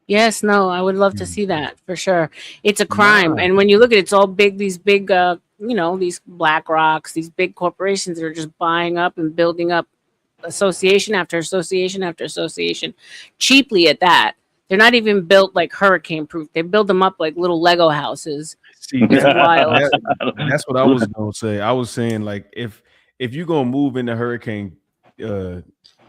Yes, no, I would love to see that for sure. It's a crime. And when you look at it, it's all big, these big, these Black Rocks, these big corporations that are just buying up and building up association after association after association, cheaply at that. They're not even built like hurricane proof. They build them up like little Lego houses. See, it's wild. That's what I was gonna say. I was saying like if you're gonna move into hurricane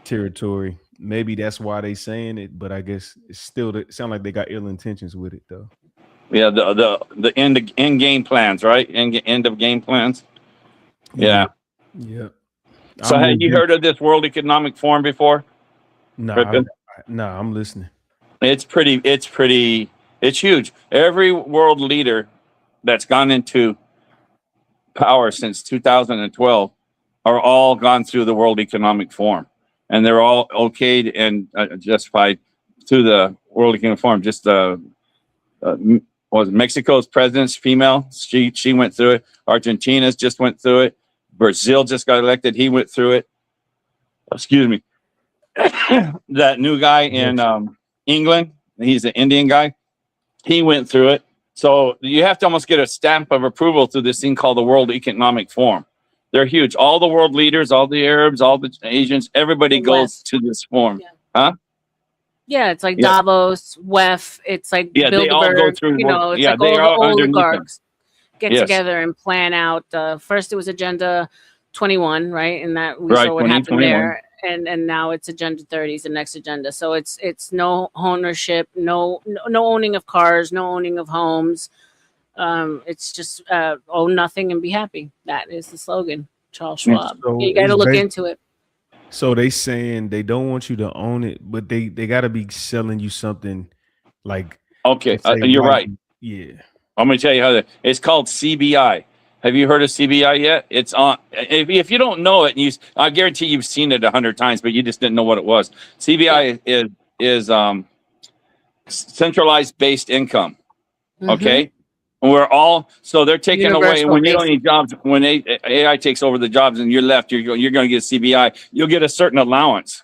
territory, maybe that's why they saying it. But I guess it's still sound like they got ill intentions with it though. Yeah, the end game plans, right? End of game plans. Yeah. Yeah. So have you heard of this World Economic Forum before? No, I'm listening. It's huge. Every world leader that's gone into power since 2012 are all gone through the World Economic Forum, and they're all okayed and justified through the World Economic Forum. Just was Mexico's president's female. She went through it. Argentina's just went through it. Brazil just got elected. He went through it. Excuse me. That new guy in England, he's an Indian guy. He went through it. So you have to almost get a stamp of approval through this thing called the World Economic Forum. They're huge. All the world leaders, all the Arabs, all the Asians, everybody goes to this forum. Huh? Yeah, it's like Davos, WEF. It's like they all go Bilderberg. through. You know, it's like they all the are underneath them. oligarchs get together and plan out. First, it was Agenda 21, right? And that we saw what happened there. And now it's Agenda 30 is the next agenda. So it's no ownership, no owning of cars, no owning of homes. It's just own nothing and be happy. That is the slogan. Charles Schwab. So you got to look into it. So they saying they don't want you to own it, but they got to be selling you something like. Okay, you're right. Yeah, I'm going to tell you how it's called CBI. Have you heard of CBI yet? It's on. If you don't know it, I guarantee you've seen it 100 times, but you just didn't know what it was. CBI is centralized based income. Okay. We're all they're taking away when you don't need jobs. When AI takes over the jobs and you're left, you're going to get CBI. You'll get a certain allowance.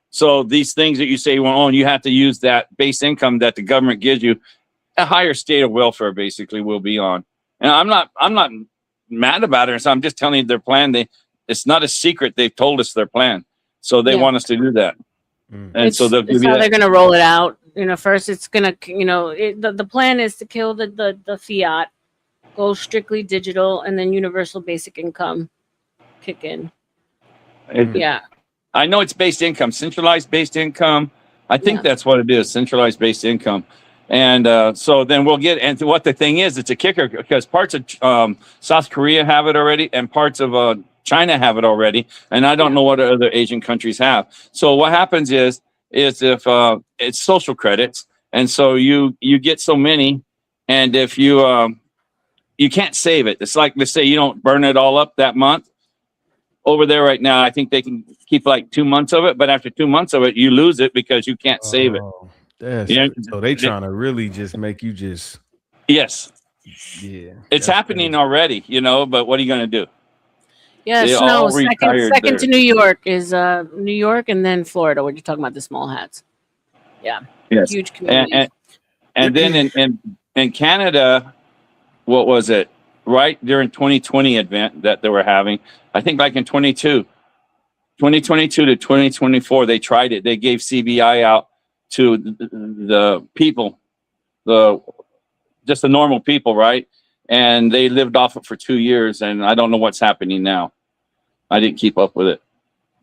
So these things that you say you want to own, you have to use that base income that the government gives you. A higher state of welfare basically will be on. And I'm not mad about it. So I'm just telling you their plan. It's not a secret. They've told us their plan. So they want us to do that. And so they'll give you how they're going to roll it out. First it's going to, the plan is to kill the fiat, go strictly digital, and then universal basic income kick in. I know it's based income, centralized based income. I think that's what it is, centralized based income. And so then we'll get into what the thing is. It's a kicker because parts of South Korea have it already and parts of China have it already. And I don't know what other Asian countries have. So what happens is if it's social credits. And so you get so many. And if you can't save it, it's like, let's say you don't burn it all up that month. Over there right now, I think they can keep like 2 months of it. But after 2 months of it, you lose it because you can't save it. So they trying to really just make you just. Yes. Yeah. It's happening already, but what are you going to do? Yes, no. Second to New York is New York and then Florida, where you're talking about the small hats. Yeah. Yes. Huge communities. And then in Canada, what was it? Right during 2020 event that they were having, I think like in 2022 to 2024, they tried it. They gave CBI out to the people, just the normal people, right? And they lived off it for 2 years, and I don't know what's happening now. I didn't keep up with it.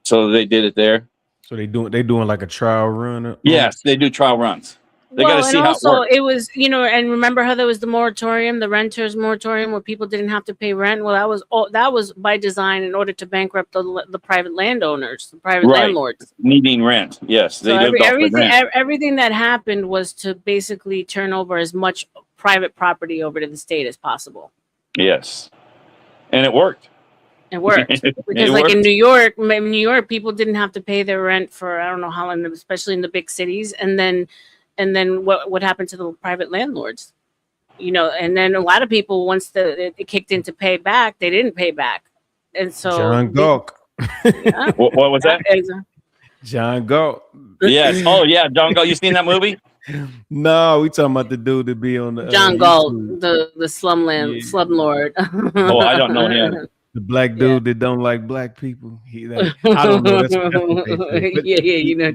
So they did it there. So they doing like a trial run? Yes, they do trial runs. They got to see how it works. It was, and remember how there was the moratorium, the renters moratorium, where people didn't have to pay rent. Well, that was by design in order to bankrupt the private landowners, the private landlords needing rent. Yes, so everything that happened was to basically turn over as much private property over to the state as possible. Yes, and it worked. It worked because, in New York, people didn't have to pay their rent for I don't know how long, especially in the big cities, and then what happened to the private landlords? And then a lot of people, once it kicked in to pay back, they didn't pay back, and so John Galt. What was that? John Galt. Yes. Oh yeah, John Galt. You seen that movie? No, we talking about the dude that be on the John Galt, the slumlord. Oh, I don't know him. The black dude that don't like black people. I don't know. That's what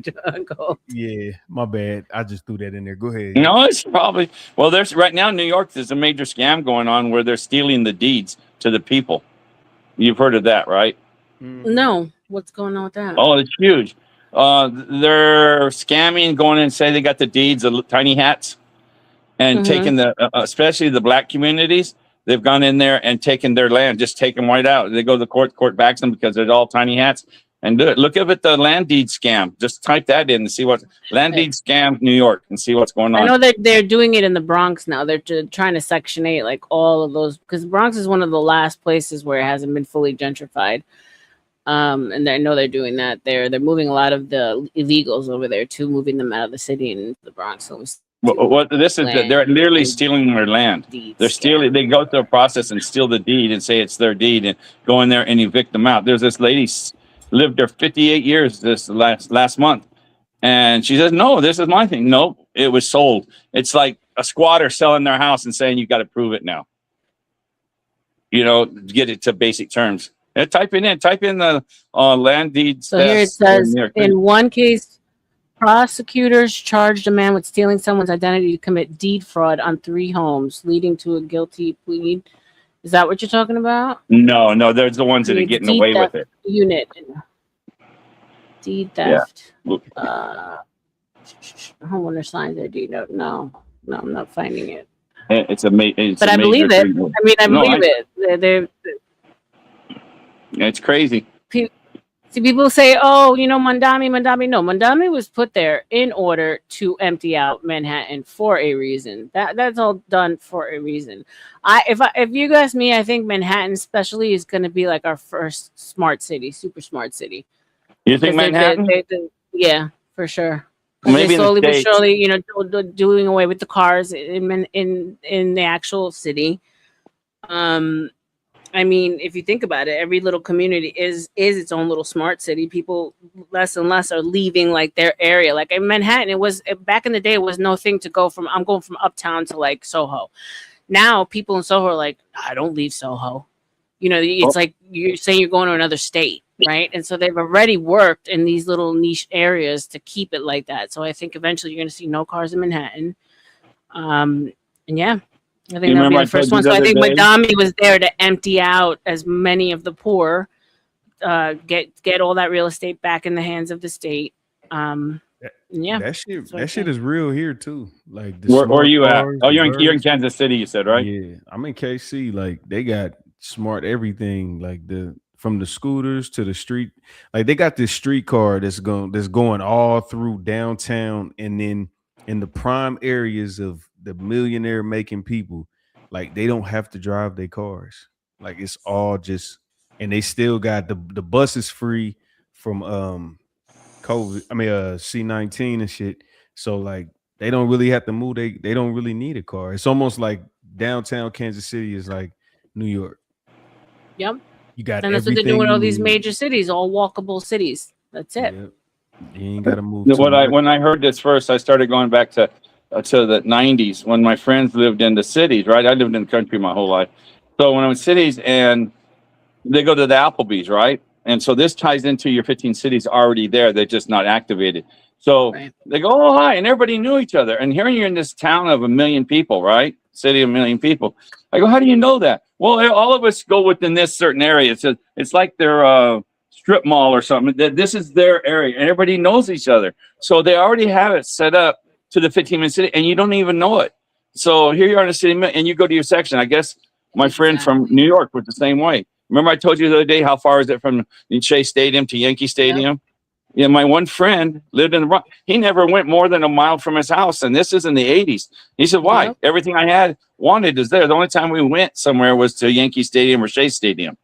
John Galt. Yeah, my bad. I just threw that in there. Go ahead. No, it's probably there's right now in New York. There's a major scam going on where they're stealing the deeds to the people. You've heard of that, right? No, what's going on with that? Oh, it's huge. They're scamming, going in and say they got the deeds of tiny hats, and taking especially the black communities. They've gone in there and taken their land, just take them right out. They go to the court backs them because they're all tiny hats. And do it. Look at the land deed scam. Just type that in and see what land deed scam New York and see what's going on. I know that they're doing it in the Bronx now. They're trying to Section 8 like all of those, because the Bronx is one of the last places where it hasn't been fully gentrified. And I know they're doing that. They're moving a lot of the illegals over there too, moving them out of the city and into the Bronx. So What this is, that they're literally stealing their land. They're stealing. They go through a process and steal the deed and say it's their deed and go in there and evict them out. There's this lady lived there 58 years this last month, and she says, "No, this is my thing." No, it was sold. It's like a squatter selling their house and saying, "You got to prove it now." You know, get it to basic terms. And type in the land deeds. So here it says, in one case, prosecutors charged a man with stealing someone's identity to commit deed fraud on 3 homes, leading to a guilty plea. Is that what you're talking about? No, there's the ones that are getting away with it. Unit. Deed theft. Yeah. Homeowner signed their deed note. No, I'm not finding it. It's amazing. But I believe it. I believe it. It's crazy. See, people say, "Oh, you know, Mandami." No, Mandami was put there in order to empty out Manhattan for a reason. That's all done for a reason. If you ask me, I think Manhattan, especially, is going to be like our first smart city, super smart city. You think Manhattan? Yeah, for sure. Maybe slowly but States. surely, you know, doing away with the cars in the actual city. I mean, if you think about it, every little community is its own little smart city. People less and less are leaving like their area. Like in Manhattan, it was back in the day, it was no thing to go from. I'm going from uptown to like Soho. Now people in Soho are like, I don't leave Soho. You know, it's like you're saying you're going to another state, right? And so they've already worked in these little niche areas to keep it like that. So I think eventually you're going to see no cars in Manhattan. And yeah. I think that'll be the first one. So I think Madami was there to empty out as many of the poor, get all that real estate back in the hands of the state. Yeah, that shit is real here too. Like, where are you at? Oh, you're in Kansas City, you said, right? Yeah, I'm in KC. Like, they got smart everything. Like from the scooters to the street. Like, they got this streetcar that's going all through downtown, and then in the prime areas of the millionaire making people, like, they don't have to drive their cars. Like, it's all just, and they still got the bus is free from COVID. I mean C-19 and shit. So like, they don't really have to move. They don't really need a car. It's almost like downtown Kansas City is like New York. Yep. You got, and that's what they're doing with all these major cities, all walkable cities. That's it. Yep. You ain't gotta move. When I heard this first, I started going back to the 90s when my friends lived in the cities, right? I lived in the country my whole life. So when I was in cities, and they go to the Applebee's, right? And so this ties into your 15 cities already there. They're just not activated. So they go, oh, hi. And everybody knew each other. And here you're in this town of 1 million people, right? City of 1 million people. I go, how do you know that? Well, all of us go within this certain area. It's like their strip mall or something. This is their area. And everybody knows each other. So they already have it set up to the 15-minute city, and you don't even know it. So here you are in the city, and you go to your section. I guess my friend from New York was the same way. Remember I told you the other day, how far is it from Shea Stadium to Yankee Stadium? Yep. Yeah, my one friend lived in the Bronx. He never went more than a mile from his house, and this is in the 80s. He said, why? Yep. Everything I wanted is there. The only time we went somewhere was to Yankee Stadium or Shea Stadium.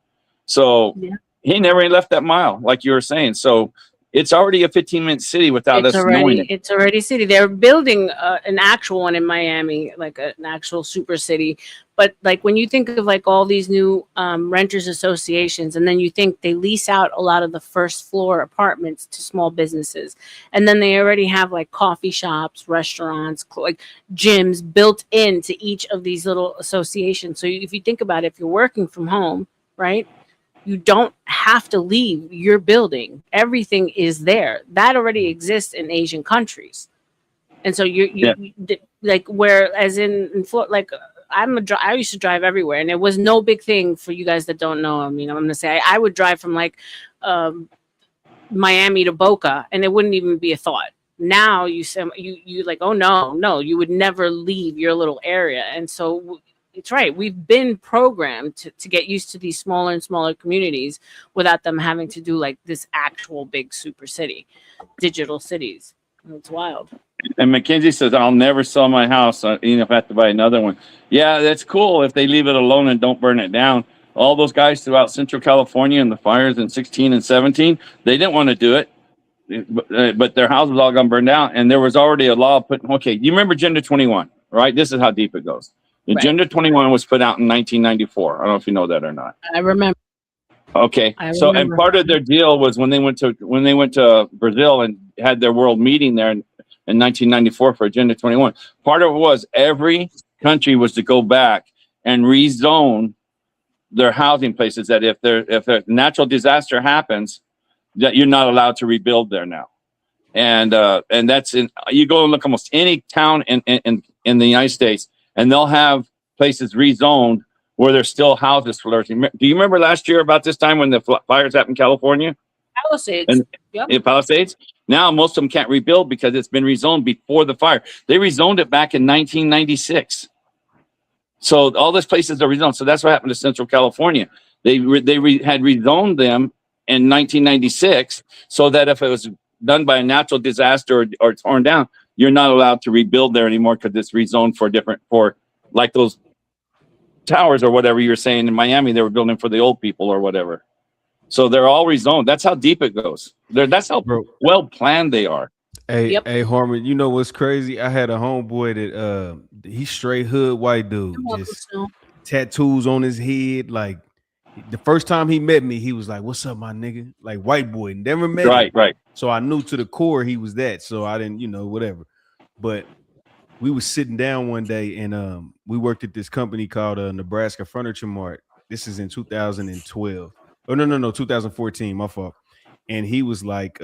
So he never left that mile, like you were saying. So it's already a 15-minute city without us knowing it. It's already a city. They're building an actual one in Miami, like an actual super city. But like when you think of like all these new renters associations, and then you think they lease out a lot of the first floor apartments to small businesses, and then they already have like coffee shops, restaurants, like gyms built into each of these little associations. So if you think about it, if you're working from home, right? You don't have to leave your building. Everything is there. That already exists in Asian countries. And so you like, whereas in Florida, like I used to drive everywhere, and it was no big thing for you guys that don't know. I mean, I'm going to say I would drive from like Miami to Boca, and it wouldn't even be a thought. Now you like, oh no, you would never leave your little area. And so it's right. We've been programmed to get used to these smaller and smaller communities without them having to do like this actual big super city, digital cities. It's wild. And Mackenzie says, I'll never sell my house, even if I have to buy another one. Yeah, that's cool if they leave it alone and don't burn it down. All those guys throughout Central California and the fires in 16 and 17, they didn't want to do it. but their house was all gonna burn down, and there was already a law put. Okay, you remember Agenda 21, right? This is how deep it goes. Agenda 21 was put out in 1994. I don't know if you know that or not. I remember. Okay, I so and remember. part of their deal was when they went to Brazil and had their world meeting there in 1994 for Agenda 21. Part of it was every country was to go back and rezone their housing places. That if a natural disaster happens, that you're not allowed to rebuild there now. And that's in, you go and look almost any town in the United States, and they'll have places rezoned where there's still houses flourishing. Do you remember last year about this time when the fires happened in California? Palisades. And Yep. in Palisades? Now most of them can't rebuild because it's been rezoned before the fire. They rezoned it back in 1996. So all these places are rezoned. So that's what happened to Central California. They had rezoned them in 1996 so that if it was done by a natural disaster or torn down, you're not allowed to rebuild there anymore because it's rezoned for like those towers or whatever you're saying in Miami, they were building for the old people or whatever. So they're all rezoned. That's how deep it goes. That's how well planned they are. Hey, Harmon, you know what's crazy? I had a homeboy that he's straight hood white dude, just tattoos on his head. Like the first time he met me, he was like, "What's up, my nigga?" Like white boy, never met him. Right. So I knew to the core he was that. So I didn't, whatever. But we was sitting down one day and we worked at this company called Nebraska Furniture Mart. This is in 2012. Oh no, 2014. My fault. And he was like,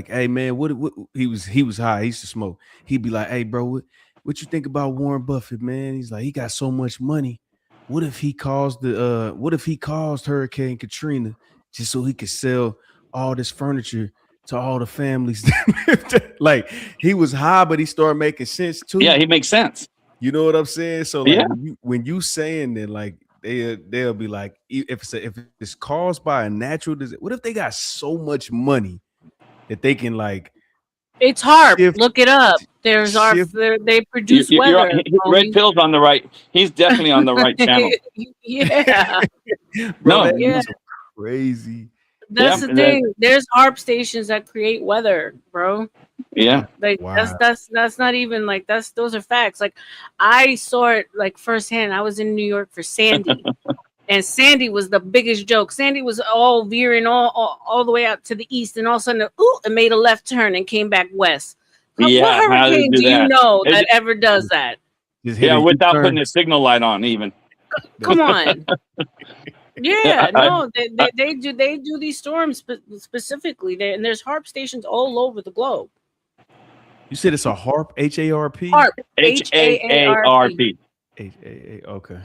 "Hey man, what?" He was high. He used to smoke. He'd be like, "Hey bro, what you think about Warren Buffett, man?" He's like, "He got so much money. What if he caused Hurricane Katrina just so he could sell all this furniture to all the families?" Like he was high, but he started making sense too. Yeah, he makes sense. You know what I'm saying? So like Yeah. when you saying that, like they'll be like, if it's caused by a natural disaster, what if they got so much money that they can like? It's HARP. Look it up. There's they produce weather. Red Pill's on the right. He's definitely on the right channel. Yeah. Bro, No, that's crazy. That's the thing. There's HARP stations that create weather, bro. Yeah. Like that's not even like those are facts. Like I saw it like firsthand. I was in New York for Sandy. And Sandy was the biggest joke. Sandy was all veering all the way out to the east, and all of a sudden, it made a left turn and came back west. Yeah, what hurricane do you know that ever does that? Yeah, without putting a signal light on, even. Come on. Yeah, no, they do these storms specifically, and there's HARP stations all over the globe. You said it's a HARP, HARP? HARP, HAARP. Okay.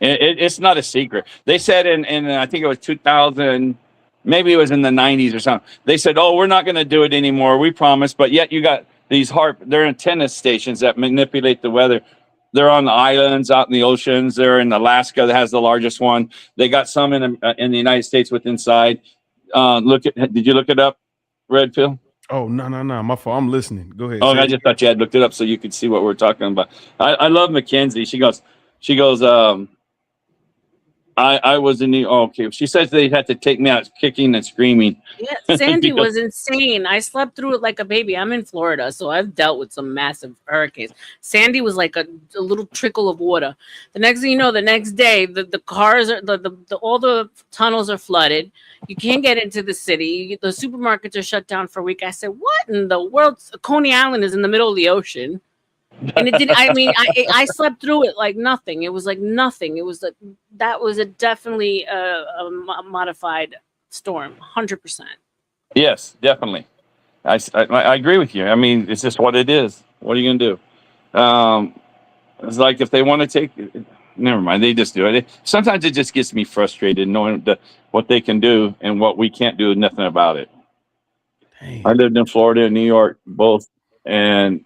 It's not a secret. They said in I think it was 2000, maybe it was in the 90s or something. They said, "Oh, we're not going to do it anymore. We promise." But yet you got these HARP. They're antenna stations that manipulate the weather. They're on the islands, out in the oceans. They're in Alaska that has the largest one. They got some in the United States with inside. Did you look it up, Red Pill? Oh no, my fault. I'm listening. Go ahead. Oh, I just thought you had looked it up so you could see what we're talking about. I love Mackenzie. She goes. I was in the okay. She says they had to take me out kicking and screaming. Yeah, Sandy was insane. I slept through it like a baby. I'm in Florida, so I've dealt with some massive hurricanes. Sandy was like a little trickle of water. The next thing you know, the next day, the cars are all the tunnels are flooded. You can't get into the city. The supermarkets are shut down for a week. I said, "What in the world?" Coney Island is in the middle of the ocean. And it didn't. I mean, I slept through it like nothing. It was like nothing. It was like that was definitely a modified storm, 100%. Yes, definitely. I agree with you. I mean, it's just what it is. What are you gonna do? It's like if they want to take, never mind. They just do it. Sometimes it just gets me frustrated knowing what they can do and what we can't do. Nothing about it. Dang. I lived in Florida and New York both, and.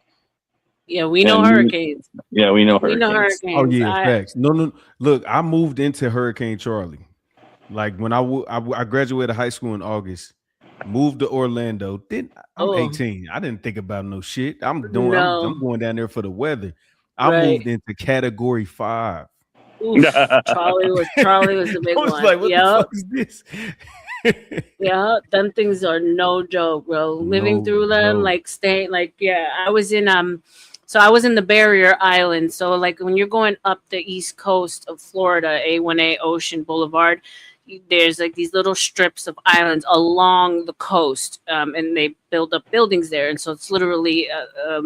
Yeah, we know hurricanes. Yeah, we know hurricanes. We know hurricanes. Oh yeah, facts. No. Look, I moved into Hurricane Charlie. Like when I graduated high school in August, moved to Orlando. I'm 18. I didn't think about no shit. I'm going down there for the weather. I moved into Category 5. Oof, Charlie was the big one. Like, what the fuck is this? Yeah, them things are no joke, bro. Living through them, like staying, like I was in so I was in the Barrier Island. So like when you're going up the east coast of Florida, A1A Ocean Boulevard, there's like these little strips of islands along the coast, and they build up buildings there, and so it's literally a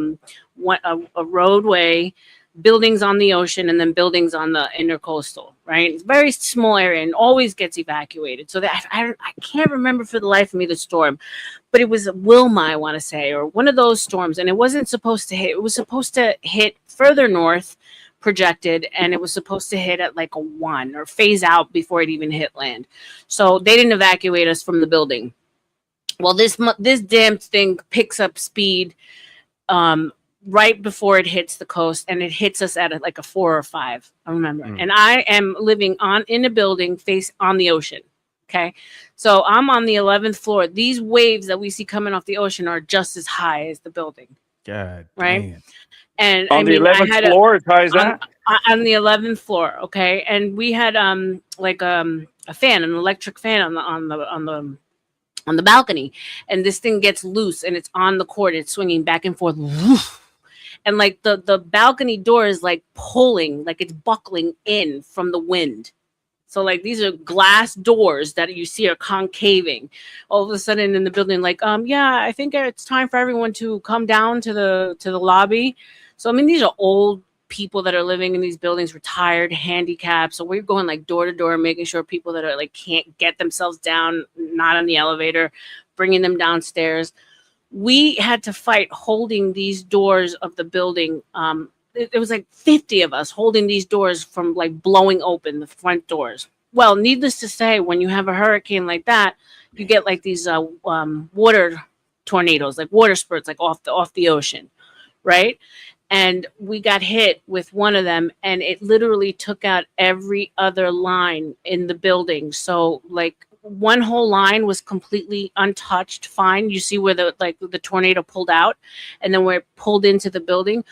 roadway, buildings on the ocean, and then buildings on the intercoastal, right? It's a very small area and always gets evacuated. So that I can't remember for the life of me the storm, but it was Wilma, I want to say, or one of those storms, and it wasn't supposed to hit. It was supposed to hit further north, projected, and it was supposed to hit at like a 1 or phase out before it even hit land. So they didn't evacuate us from the building. Well, this damn thing picks up speed right before it hits the coast, and it hits us at like a 4 or 5. I remember. And I am living in a building face on the ocean. Okay. So I'm on the 11th floor. These waves that we see coming off the ocean are just as high as the building. God. Right. Damn. And on the 11th floor, as high as that? On the 11th floor. Okay. And we had like a fan, an electric fan on the balcony, and this thing gets loose and it's on the cord. It's swinging back and forth. And like the balcony door is like pulling, like it's buckling in from the wind. So like these are glass doors that you see are concaving. All of a sudden in the building, like, yeah, I think it's time for everyone to come down to the lobby. So I mean, these are old people that are living in these buildings, retired, handicapped. So we're going like door to door, making sure people that are like can't get themselves down, not on the elevator, bringing them downstairs. We had to fight holding these doors of the building. It was like 50 of us holding these doors from like blowing open the front doors. Well, needless to say, when you have a hurricane like that, you get like these water tornadoes, like water spurts, like off the ocean, right? And we got hit with one of them, and it literally took out every other line in the building. So like one whole line was completely untouched, fine. You see where the tornado pulled out, and then where it pulled into the building,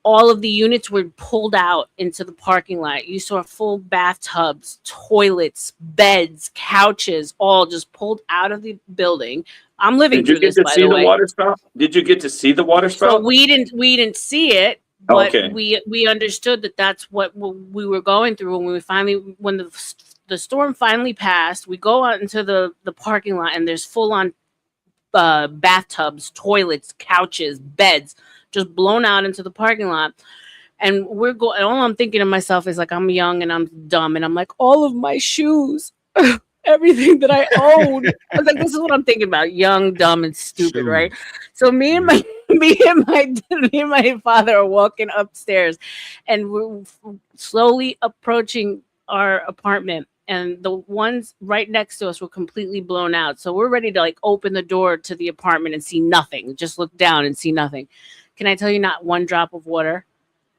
all of the units were pulled out into the parking lot. You saw full bathtubs, toilets, beds, couches, all just pulled out of the building. I'm living through this, by the way. Did you get to see the water spout? Did you get to see the water spout? So we didn't see it, but we understood that that's what we were going through when the storm finally passed. We go out into the parking lot, and there's full on bathtubs, toilets, couches, beds, just blown out into the parking lot. And we're going, all I'm thinking to myself is like, I'm young and I'm dumb, and I'm like, all of my shoes, everything that I own. I was like, this is what I'm thinking about: young, dumb, and stupid, right? So me and my father are walking upstairs, and we're slowly approaching our apartment, and the ones right next to us were completely blown out. So we're ready to like open the door to the apartment and see nothing. Just look down and see nothing. Can I tell you, not one drop of water?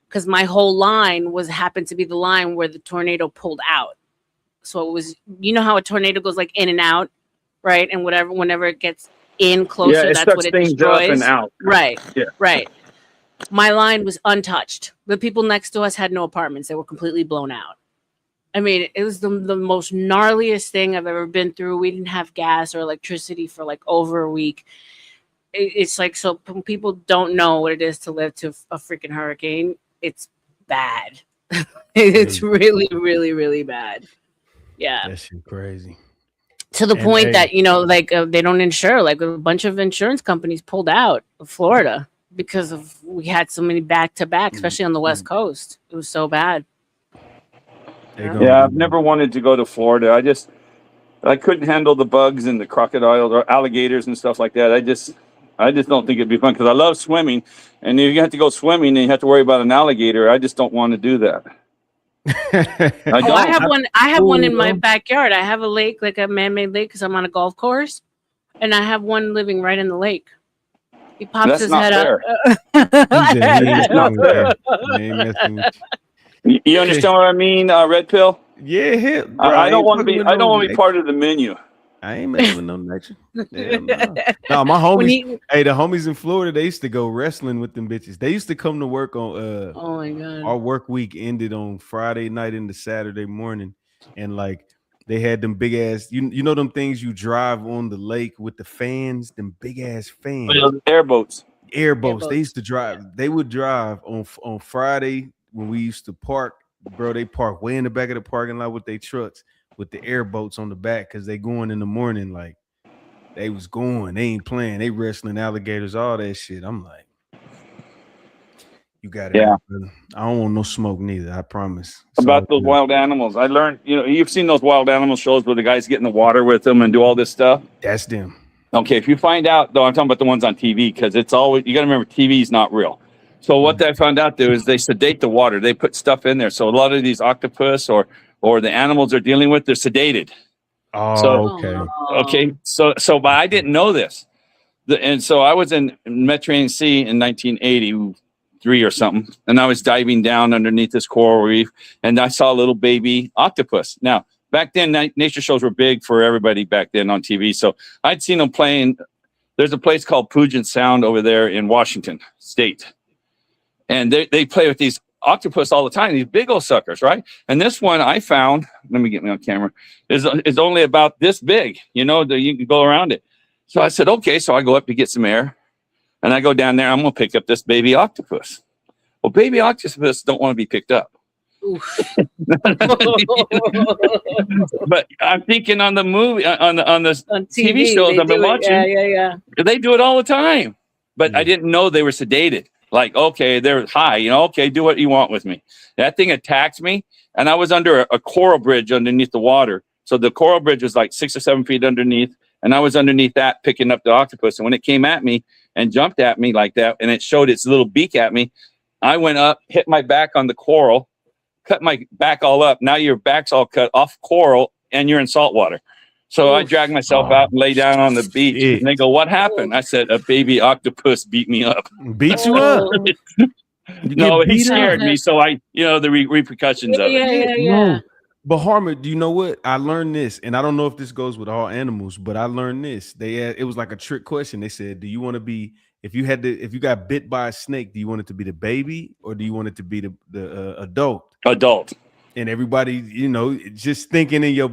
Because my whole line happened to be the line where the tornado pulled out. So it was, you know how a tornado goes like in and out, right? And whenever it gets in closer, that's what it destroys. Up and out. Right. Yeah. Right. My line was untouched. The people next to us had no apartments. They were completely blown out. I mean, it was the most gnarliest thing I've ever been through. We didn't have gas or electricity for like over a week. It's like, so people don't know what it is to live to a freaking hurricane. It's bad. It's really, really, really bad. Yeah. That shit crazy. To the point that, you know, like they don't insure. Like a bunch of insurance companies pulled out of Florida because we had so many back-to-back, especially on the West Coast. It was so bad. Yeah, I've never wanted to go to Florida. I couldn't handle the bugs and the crocodiles or alligators and stuff like that. I just don't think it'd be fun because I love swimming, and if you have to go swimming and you have to worry about an alligator, I just don't want to do that. I have one in my backyard. I have a lake, like a man-made lake, because I'm on a golf course, and I have one living right in the lake. He pops his head up. You understand what I mean, Red Pill? Yeah, bro, I don't want to be. I don't want to be part of the menu. I ain't messing with no nature. No, my homies. The homies in Florida, they used to go wrestling with them bitches. They used to come to work on. Oh my god. Our work week ended on Friday night into Saturday morning, and like They had them big ass, you know them things you drive on the lake with the fans, them big ass fans. Airboats. Airboats. They used to drive. They would drive on Friday when we used to park. Bro, they park way in the back of the parking lot with their trucks with the airboats on the back because they going in the morning. Like they was going. They ain't playing. They wrestling alligators, all that shit. I'm like, you got it. Yeah. Brother. I don't want no smoke neither. I promise. About those wild animals. I learned, you've seen those wild animal shows where the guys get in the water with them and do all this stuff. That's them. Okay, if you find out, though, I'm talking about the ones on TV because it's always, you got to remember, TV is not real. So what I found out there is they sedate the water. They put stuff in there. So a lot of these octopus or the animals they're dealing with, they're sedated. Oh, okay. So, but I didn't know this. And so I was in Mediterranean Sea in 1983 or something, and I was diving down underneath this coral reef, and I saw a little baby octopus. Now, back then, nature shows were big for everybody back then on TV. So I'd seen them playing. There's a place called Puget Sound over there in Washington State. And they play with these octopus all the time, these big old suckers, right? And this one I found, let me get me on camera, is only about this big, you can go around it. So I said, okay. So I go up to get some air, and I go down there. I'm going to pick up this baby octopus. Well, baby octopus don't want to be picked up. But I'm thinking on the movie, on TV shows I've been watching, they do it all the time. But I didn't know they were sedated. Like, okay, they're high, okay, do what you want with me. That thing attacked me, and I was under a coral bridge underneath the water. So the coral bridge was like 6 or 7 feet underneath, and I was underneath that picking up the octopus. And when it came at me and jumped at me like that, and it showed its little beak at me, I went up, hit my back on the coral, cut my back all up. Now your back's all cut off coral, and you're in salt water. So I dragged myself out and lay down on the beach. And they go, what happened? I said, a baby octopus beat me up. Beat you up? No, he scared me. So the repercussions of it. No. But Harmer, do you know what? I learned this, and I don't know if this goes with all animals, but I learned this. It was like a trick question. They said, do you want to be, if you got bit by a snake, do you want it to be the baby or do you want it to be the adult? Adult. And everybody, just thinking in your,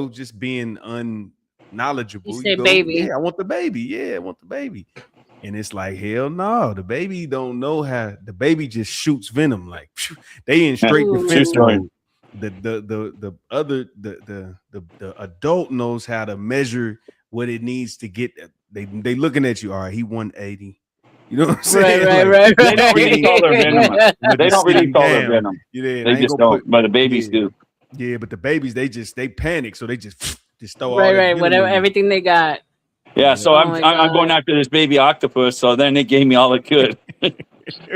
just being unknowledgeable. You say baby. Yeah, I want the baby. Yeah, I want the baby. And it's like, hell no, the baby don't know how. The baby just shoots venom. Like they in straight defense mode. The adult knows how to measure what it needs to get. They looking at you. All right, he 180. You know what I'm saying? Right. They don't release all their venom. They don't release all their venom. Yeah, they just don't. But the babies do. Yeah, but the babies, they panic, so they just throw all right, whatever, everything they got. Yeah, so I'm going after this baby octopus. So then they gave me all it could.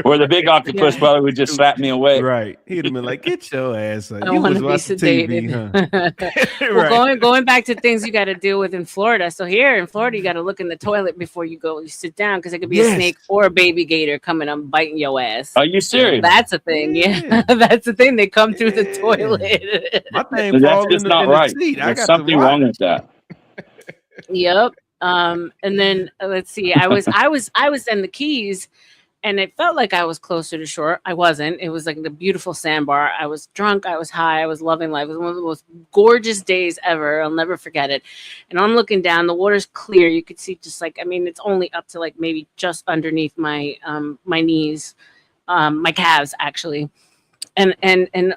Where the big octopus probably would just slap me away. Right. He'd have been like, get your ass up. I don't want to be sedated. TV, huh? Well, going back to things you got to deal with in Florida. So here in Florida, you got to look in the toilet before you sit down because it could be a snake or a baby gator coming and biting your ass. Are you serious? That's a thing. Yeah. That's the thing. They come through the toilet. My thing that's just not right. There's something wrong with that. Yep. And then let's see. I was in the Keys. And it felt like I was closer to shore. I wasn't. It was like the beautiful sandbar. I was drunk. I was high. I was loving life. It was one of the most gorgeous days ever. I'll never forget it. And I'm looking down. The water's clear. You could see it's only up to like maybe just underneath my my knees, my calves actually. And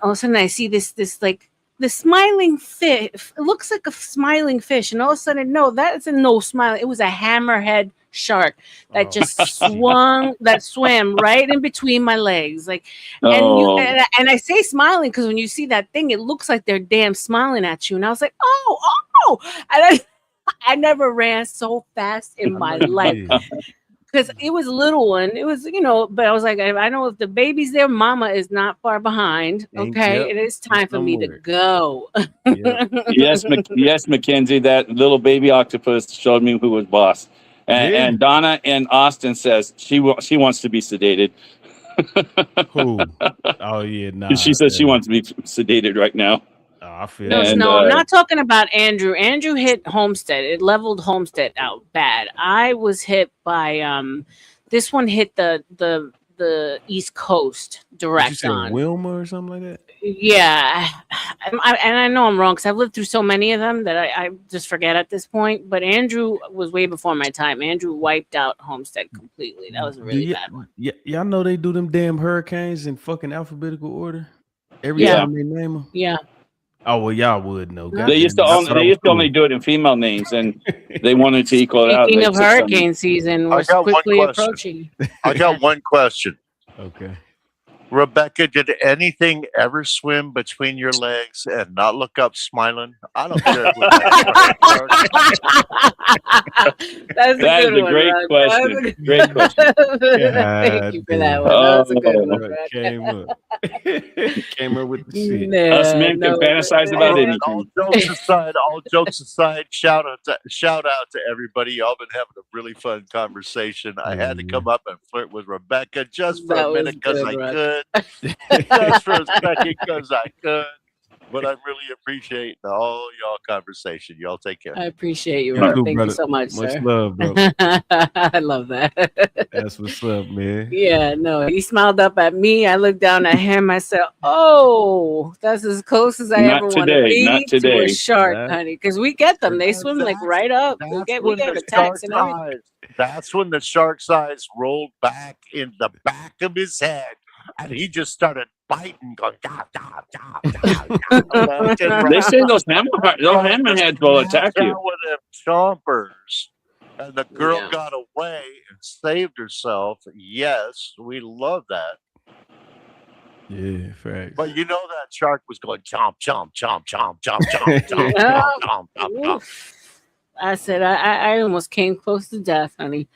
all of a sudden I see this like the smiling fish. It looks like a smiling fish. And all of a sudden, no, that's no smile. It was a hammerhead shark that just swam right in between my legs, like, and I say smiling because when you see that thing, it looks like they're damn smiling at you. And I was like, oh, and I never ran so fast in my life because it was a little one. It was, but I was like, I know if the baby's there, mama is not far behind. Okay, it is time for me to go. Yes, Mackenzie, that little baby octopus showed me who was boss. And Donna in Austin says she wants to be sedated. Who? Oh yeah, nah. She says she wants to be sedated right now. Oh, I feel no, I'm not talking about Andrew. Andrew hit Homestead. It leveled Homestead out bad. I was hit by this one hit the the East Coast Did you direct say on. Wilma or something like that? Yeah, and I know I'm wrong because I've lived through so many of them that I just forget at this point. But Andrew was way before my time. Andrew wiped out Homestead completely. That was a really bad one. Y'all know they do them damn hurricanes in fucking alphabetical order every Yeah. time they name them. Yeah. Oh well, y'all would know. They used to only do it in female names, and they wanted to equal it out. Speaking They of took some- hurricane season, we're I got one quickly question. approaching. I got one question. Okay. Rebecca, did anything ever swim between your legs and not look up smiling? I don't care. That's a That good is a one, great Rod. question. Great question. Thank you for that one. That was a good one, Rod. Came up with the shit. Us men can fantasize about anything. All jokes aside, shout out to everybody. Y'all been having a really fun conversation. I had to come up and flirt with Rebecca just for That a was minute because good, I Rod. could. Just for a second because I could. But I really appreciate all y'all conversation. Y'all take care. I appreciate you, You Rod. too, Thank brother. you so much, Much sir. love, bro. I love that. That's what's up, man. Yeah, no, he smiled up at me. I looked down at him. I said, "Oh, that's as close as I Not ever want to today, be not to a today. shark, honey." Because we get them; they swim like right up. We get a text and everything. That's when the shark's eyes rolled back in the back of his head, and he just started biting, going, "Gah, gah, gah, gah, gah." They say those hammerheads will attack you. With them chompers, and the girl got away and saved herself. Yes, we love that. Yeah, facts. But you know that shark was going chomp, chomp, chomp, chomp, chomp, chomp, chomp, chomp, chomp, chomp, chomp. I said, I almost came close to death, honey,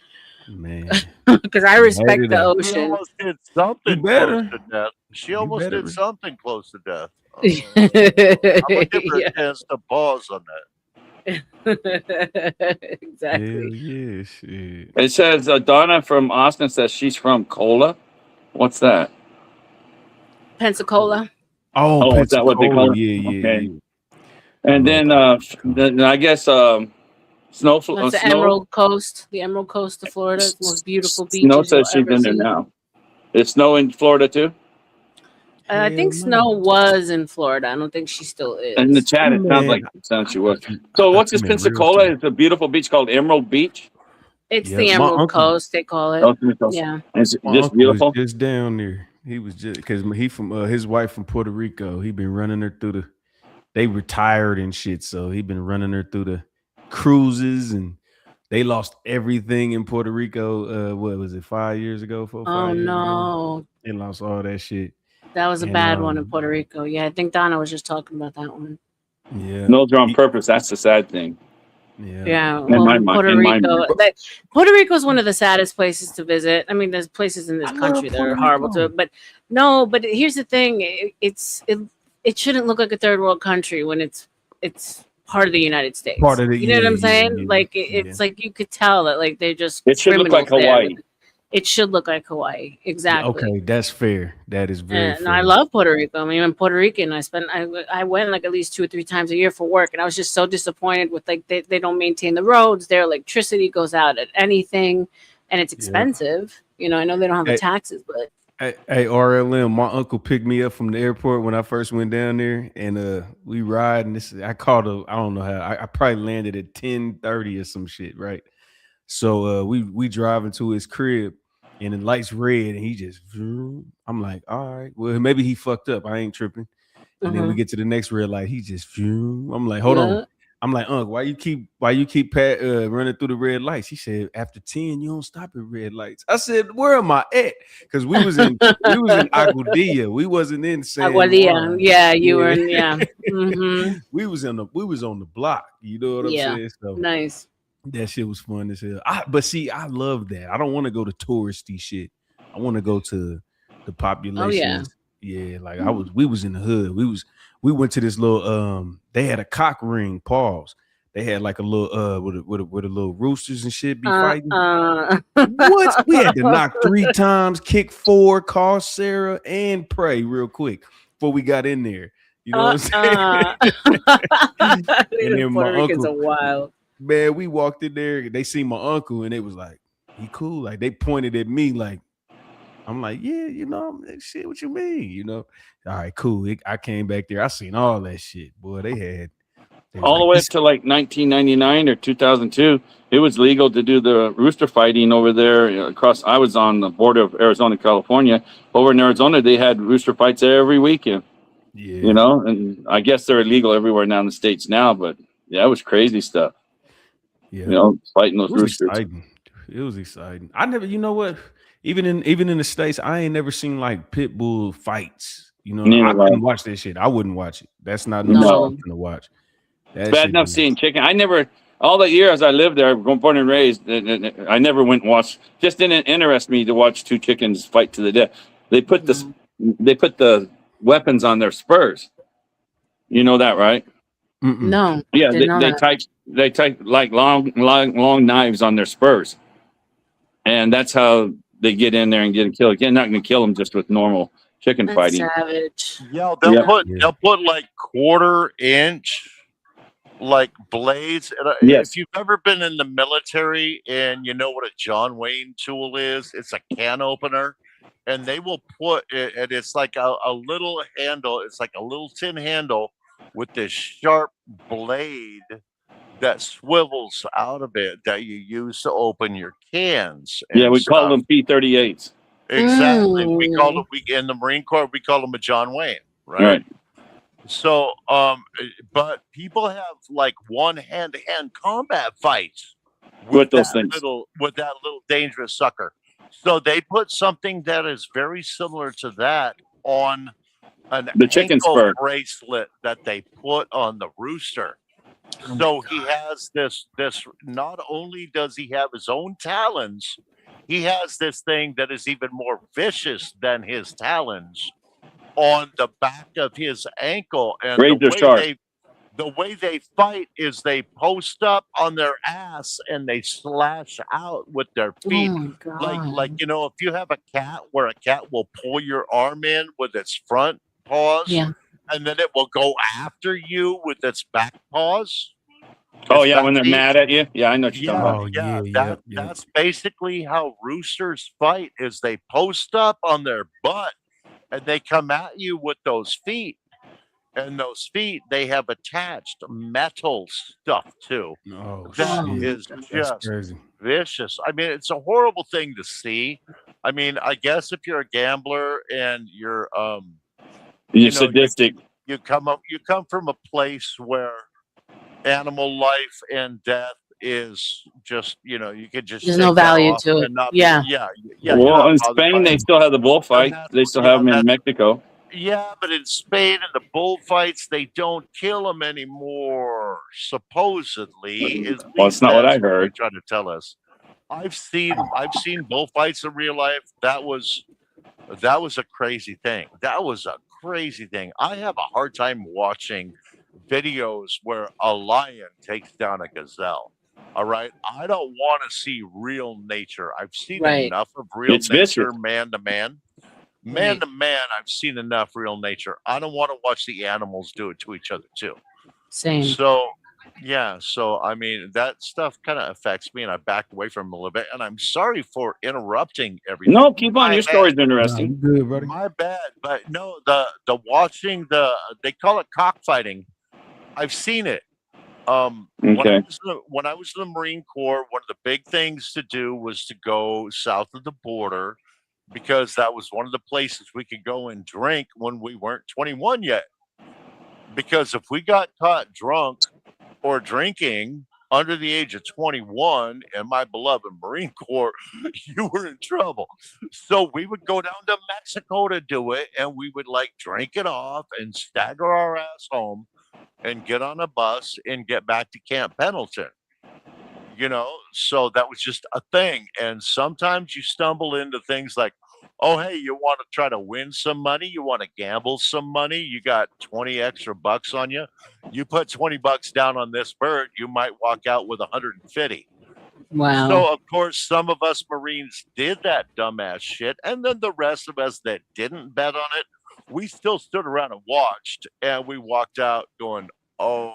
man, because I respect the She ocean. almost did something close to death. She almost did something close to death. I'm gonna give her a chance to pause on that. Exactly. Yeah, shit. It says Donna from Austin says she's from Cola. What's that? Pensacola. Oh, is that what they call it? Yeah. And then I guess That's the Emerald Coast. The Emerald Coast of Florida is the most beautiful beaches. Snow says she's you'll ever in there see. now. It's snow in Florida too. I think Snow was in Florida. I don't think she still is. In the chat, it sounds like she was. So what's this Pensacola? It's a beautiful beach called Emerald Beach. It's Yeah, the my Emerald uncle- Coast, they call it. Yeah. It's My just uncle beautiful. was just down there. He was just because he from his wife from Puerto Rico. He been running her through the. They retired and shit, so he been running her through the cruises, and they lost everything in Puerto Rico. What was it? 5 years ago? 4 or 5 Oh years ago? no, They lost all that shit. that was a And, bad one in Puerto Rico. Yeah, I think Donna was just talking about that one. Yeah, Those are on purpose. That's the sad thing. Yeah, In well, my mind- Puerto in my Rico. mind. Puerto Rico is one of the saddest places to visit. I mean, there's places in this country that are horrible to, but no. But here's the thing: it shouldn't look like a third world country when it's part of the United States. Part of the- you know what I'm yeah, saying? yeah, like it's like you could tell that like they're just. It should look like criminals there. Hawaii. It should look like Hawaii, exactly. Okay, that's fair. That is very And fair. I love Puerto Rico. I mean, I'm Puerto Rican. I went like at least 2 or 3 times a year for work, and I was just so disappointed with like they don't maintain the roads. Their electricity goes out at anything, and it's expensive. You know, I know they don't have the Hey. taxes, but Hey, RLM, my uncle picked me up from the airport when I first went down there, and we ride. And I called I don't know how. I probably landed at 10:30 or some shit, right? So we drive into his crib, and the light's red, and he just. I'm like, all right, well maybe he fucked up. I ain't tripping. And then we get to the next red light. He just. I'm like, hold on. I'm like, why you keep running through the red lights? He said, after 10, you don't stop at red lights. I said, where am I at? Because we was in Aguadilla. We wasn't in San Aguadilla. Juan. Yeah, you were in. Yeah. Mm-hmm. We was on the block. You know what I'm saying? So Nice. that shit was fun as hell. But see, I love that. I don't want to go to touristy shit. I want to go to the population. Yeah, like we was in the hood. We went to this little they had a cock ring, pause. They had like a little with a little roosters and shit be fighting. What? We had to knock 3 times, kick 4, call Sarah, and pray real quick before we got in there. You know what I'm saying? And then my Puerto Ricans uncle, are wild. man, we walked in there, they see my uncle, and they was like, he cool. Like they pointed at me like, I'm like, yeah, you know, shit, what you mean? You know, all right, cool. I came back there. I seen all that shit. Boy, they was All the like, way up to like 1999 or 2002, it was legal to do the rooster fighting over there across. I was on the border of Arizona, California. Over in Arizona, they had rooster fights every weekend. yeah, You know, and I guess they're illegal everywhere now in the States now, but yeah, it was crazy stuff. yeah. You know, fighting those It was roosters. exciting. It was exciting. I never, you know what? Even in the States, I ain't never seen like pit bull fights. You know, I Neither have I. couldn't watch that shit. I wouldn't watch it. That's not no shit No. I'm gonna watch. It's That bad shit enough is seeing chicken. I never, all the years I lived there, born and raised, I never went and watched. Just didn't interest me to watch two chickens fight to the death. They put the weapons on their spurs. You know that, right? No, Yeah, didn't know that. they type like long knives on their spurs, and that's how they get in there and get killed. You're not going to kill them just with normal chicken That's fighting. savage. Yeah, Yep. they'll put like 1/4 inch like blades. And Yes. if you've ever been in the military and you know what a John Wayne tool is, it's a can opener, and they will put it. And it's like a little handle. It's like a little tin handle with this sharp blade that swivels out of it that you use to open your cans Yeah, and we call stuff. them P-38s. Exactly. We call them, in the Marine Corps, we call them a John Wayne, right? Right. So, but people have like one hand-to-hand combat fights With those things. with that little dangerous sucker. So they put something that is very similar to that on an The chicken ankle spur. bracelet that they put on the rooster. So he has this. Not only does he have his own talons, he has this thing that is even more vicious than his talons on the back of his ankle. And Razor sharp. the way they fight is they post up on their ass and they slash out with their feet. Oh my God. Like you know, if you have a cat where a cat will pull your arm in with its front paws, Yeah. and then it will go after you with its back paws. Oh Its yeah, back when they're feet. mad at you. Yeah, I know what you're talking Yeah, about. yeah, that's basically how roosters fight. Is they post up on their butt and they come at you with those feet. And those feet, they have attached metal stuff to. Oh That shit. is That's just crazy. vicious. I mean, it's a horrible thing to see. I mean, I guess if you're a gambler and you're You're sadistic. you come from a place where animal life and death is just, you know, you could just There's take no that value off to it. and not Yeah. yeah, you're Well, not in bothered Spain, by they it. still have the bullfight. that's They still yeah, have them in that's Mexico. yeah, but in Spain and the bullfights, they don't kill them anymore. Supposedly, at Well, least it's not what that's I what they heard. try to tell us. I've seen bullfights in real life. That was a crazy thing. That was a crazy thing. I have a hard time watching videos where a lion takes down a gazelle. All right, I don't want to see real nature. I've seen Right. enough of real It's vicious. nature, man to man. Man to man, I've seen enough real nature. I don't want to watch the animals do it to each other too. Same. So, yeah. So, I mean, that stuff kind of affects me, and I backed away from it a little bit. And I'm sorry for interrupting everything. No, keep on. My Your bad. story's Nah, you interesting. good, buddy. My bad. But no, the watching they call it cockfighting. I've seen it. When I Okay. was in the Marine Corps, one of the big things to do was to go south of the border because that was one of the places we could go and drink when we weren't 21 yet. Because if we got caught drunk or drinking under the age of 21 in my beloved Marine Corps, you were in trouble. So we would go down to Mexico to do it, and we would like drink it off and stagger our ass home and get on a bus and get back to Camp Pendleton. You know, so that was just a thing. And sometimes you stumble into things like, oh, hey, you want to try to win some money? You want to gamble some money? You got 20 extra bucks on you. You put 20 bucks down on this bird, you might walk out with 150. Wow. So, of course, some of us Marines did that dumbass shit. And then the rest of us that didn't bet on it, we still stood around and watched. And we walked out going, oh,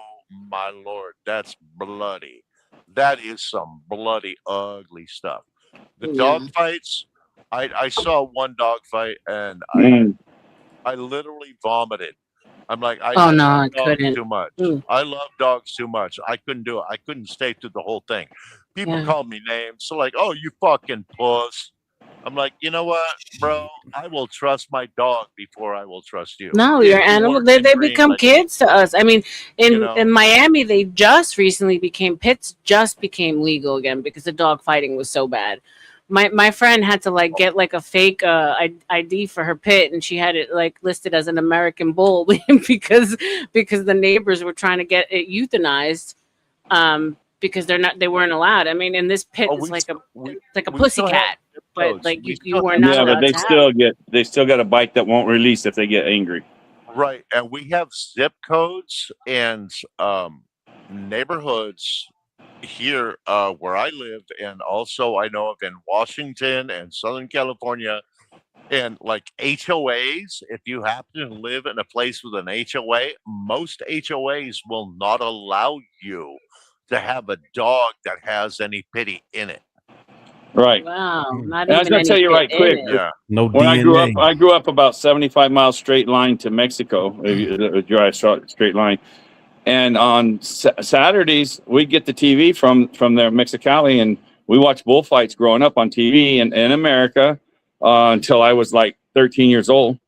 my Lord, that's bloody. That is some bloody, ugly stuff. The Yeah. dog fights, I saw one dog fight and I literally vomited. I'm like, I Oh no, I love dogs couldn't. too much. I love dogs too much. I couldn't do it. I couldn't stay through the whole thing. People Yeah. call me names. So like, oh, you fucking puss. I'm like, you know what, bro? I will trust my dog before I will trust you. No, If your you animal, weren't they in become Greenland, kids to us. I mean, you know. in Miami, they just recently pits just became legal again because the dog fighting was so bad. My friend had to like get like a fake ID for her pit, and she had it like listed as an American bull because the neighbors were trying to get it euthanized because they weren't allowed. I mean, and this pit is like a we still have pussycat, zip but codes. like We you still were have not Yeah, but allowed they to have it. still got a bite that won't release if they get angry. Right, and we have zip codes and neighborhoods here where I live, and also I know of in Washington and Southern California, and like HOAs. If you happen to live in a place with an HOA, most HOAs will not allow you to have a dog that has any pity in it. Right. Wow, not And I was even gonna any tell you pit right in quick. it. Yeah. No When DNA. I grew up about 75 miles straight line to Mexico. If you drive straight line, and on Saturdays we get the TV from there, Mexicali, and we watch bullfights growing up on TV in America until I was like 13 years old,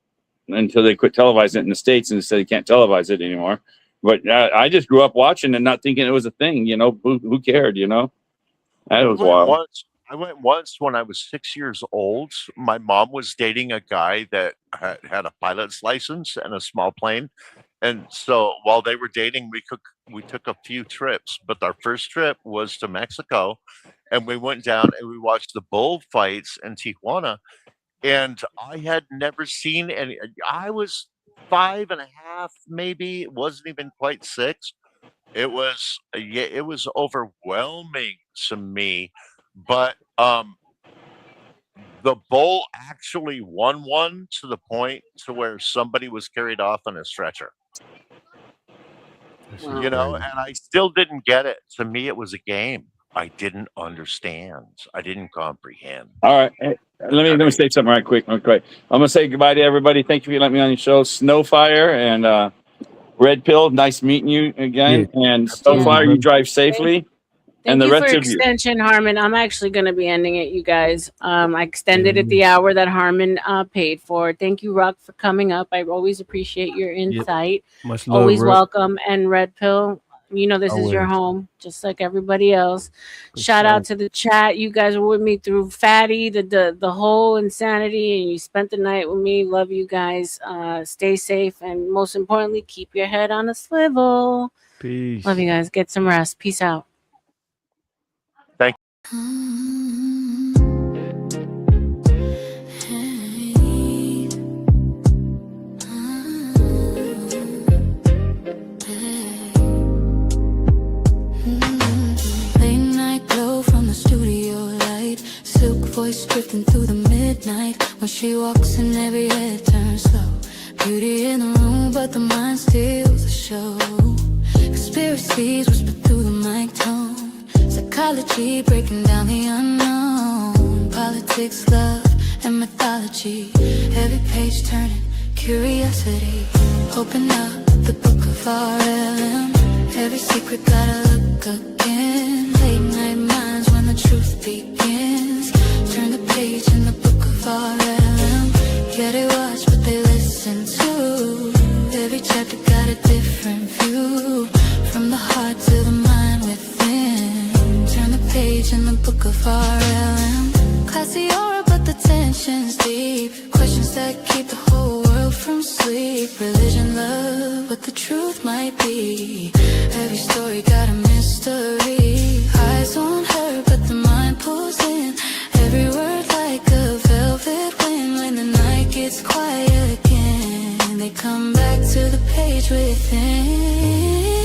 until they quit televising it in the States and said you can't televise it anymore. But I just grew up watching and not thinking it was a thing. You know, who cared? You know, that was wild. I went once when I was 6 years old. My mom was dating a guy that had a pilot's license and a small plane. And so while they were dating, we took a few trips, but our first trip was to Mexico, and we went down and we watched the bullfights in Tijuana. And I had never seen any. I was 5.5, maybe. It wasn't even quite 6. It was overwhelming to me, but the bull actually won one to the point to where somebody was carried off on a stretcher. Wow. You know, and I still didn't get it. To me, it was a game. I didn't understand. I didn't comprehend. All right. Hey, let me say something right quick. I'm gonna say goodbye to everybody. Thank you for letting me on your show. Snowfire and Red Pill. Nice meeting you again. Yeah. And Snowfire, you drive safely. Thank And the you rest for of you. extension, Harmon. I'm actually going to be ending it, you guys. I extended it the hour that Harmon paid for. Thank you, Rock, for coming up. I always appreciate your insight. Much love, Always Red. welcome. And Red Pill, you know this is your Always. home, just like everybody else. Shout out to the chat. You guys were with me through Fatty, the whole insanity, and you spent the night with me. Love you guys. Stay safe, and most importantly, keep your head on a swivel. Peace. Love you guys. Get some rest. Peace out. Thank Late night glow from the studio light, silk voice drifting through the midnight. When she walks in, every head turns slow. Beauty in the room, but the mind steals the show. Conspiracies whisper through the mic tone. Psychology breaking down the unknown. Politics, love, and mythology. Every page turning curiosity. Open up the book of RML. Every secret gotta look again. Late night minds when the truth begins. Turn the page in the book of RML. Yeah, they watch what they listen to. Every chapter got a different view. From the heart to the mind within. Turn the page in the book of RML. Classy aura, but the tension's deep. Questions that keep the whole world from sleep. Religion, love, what the truth might be. Every story got a mystery. Eyes on her, but the mind pulls in. Every word like a velvet wind. When the night gets quiet again, they come back to the page within.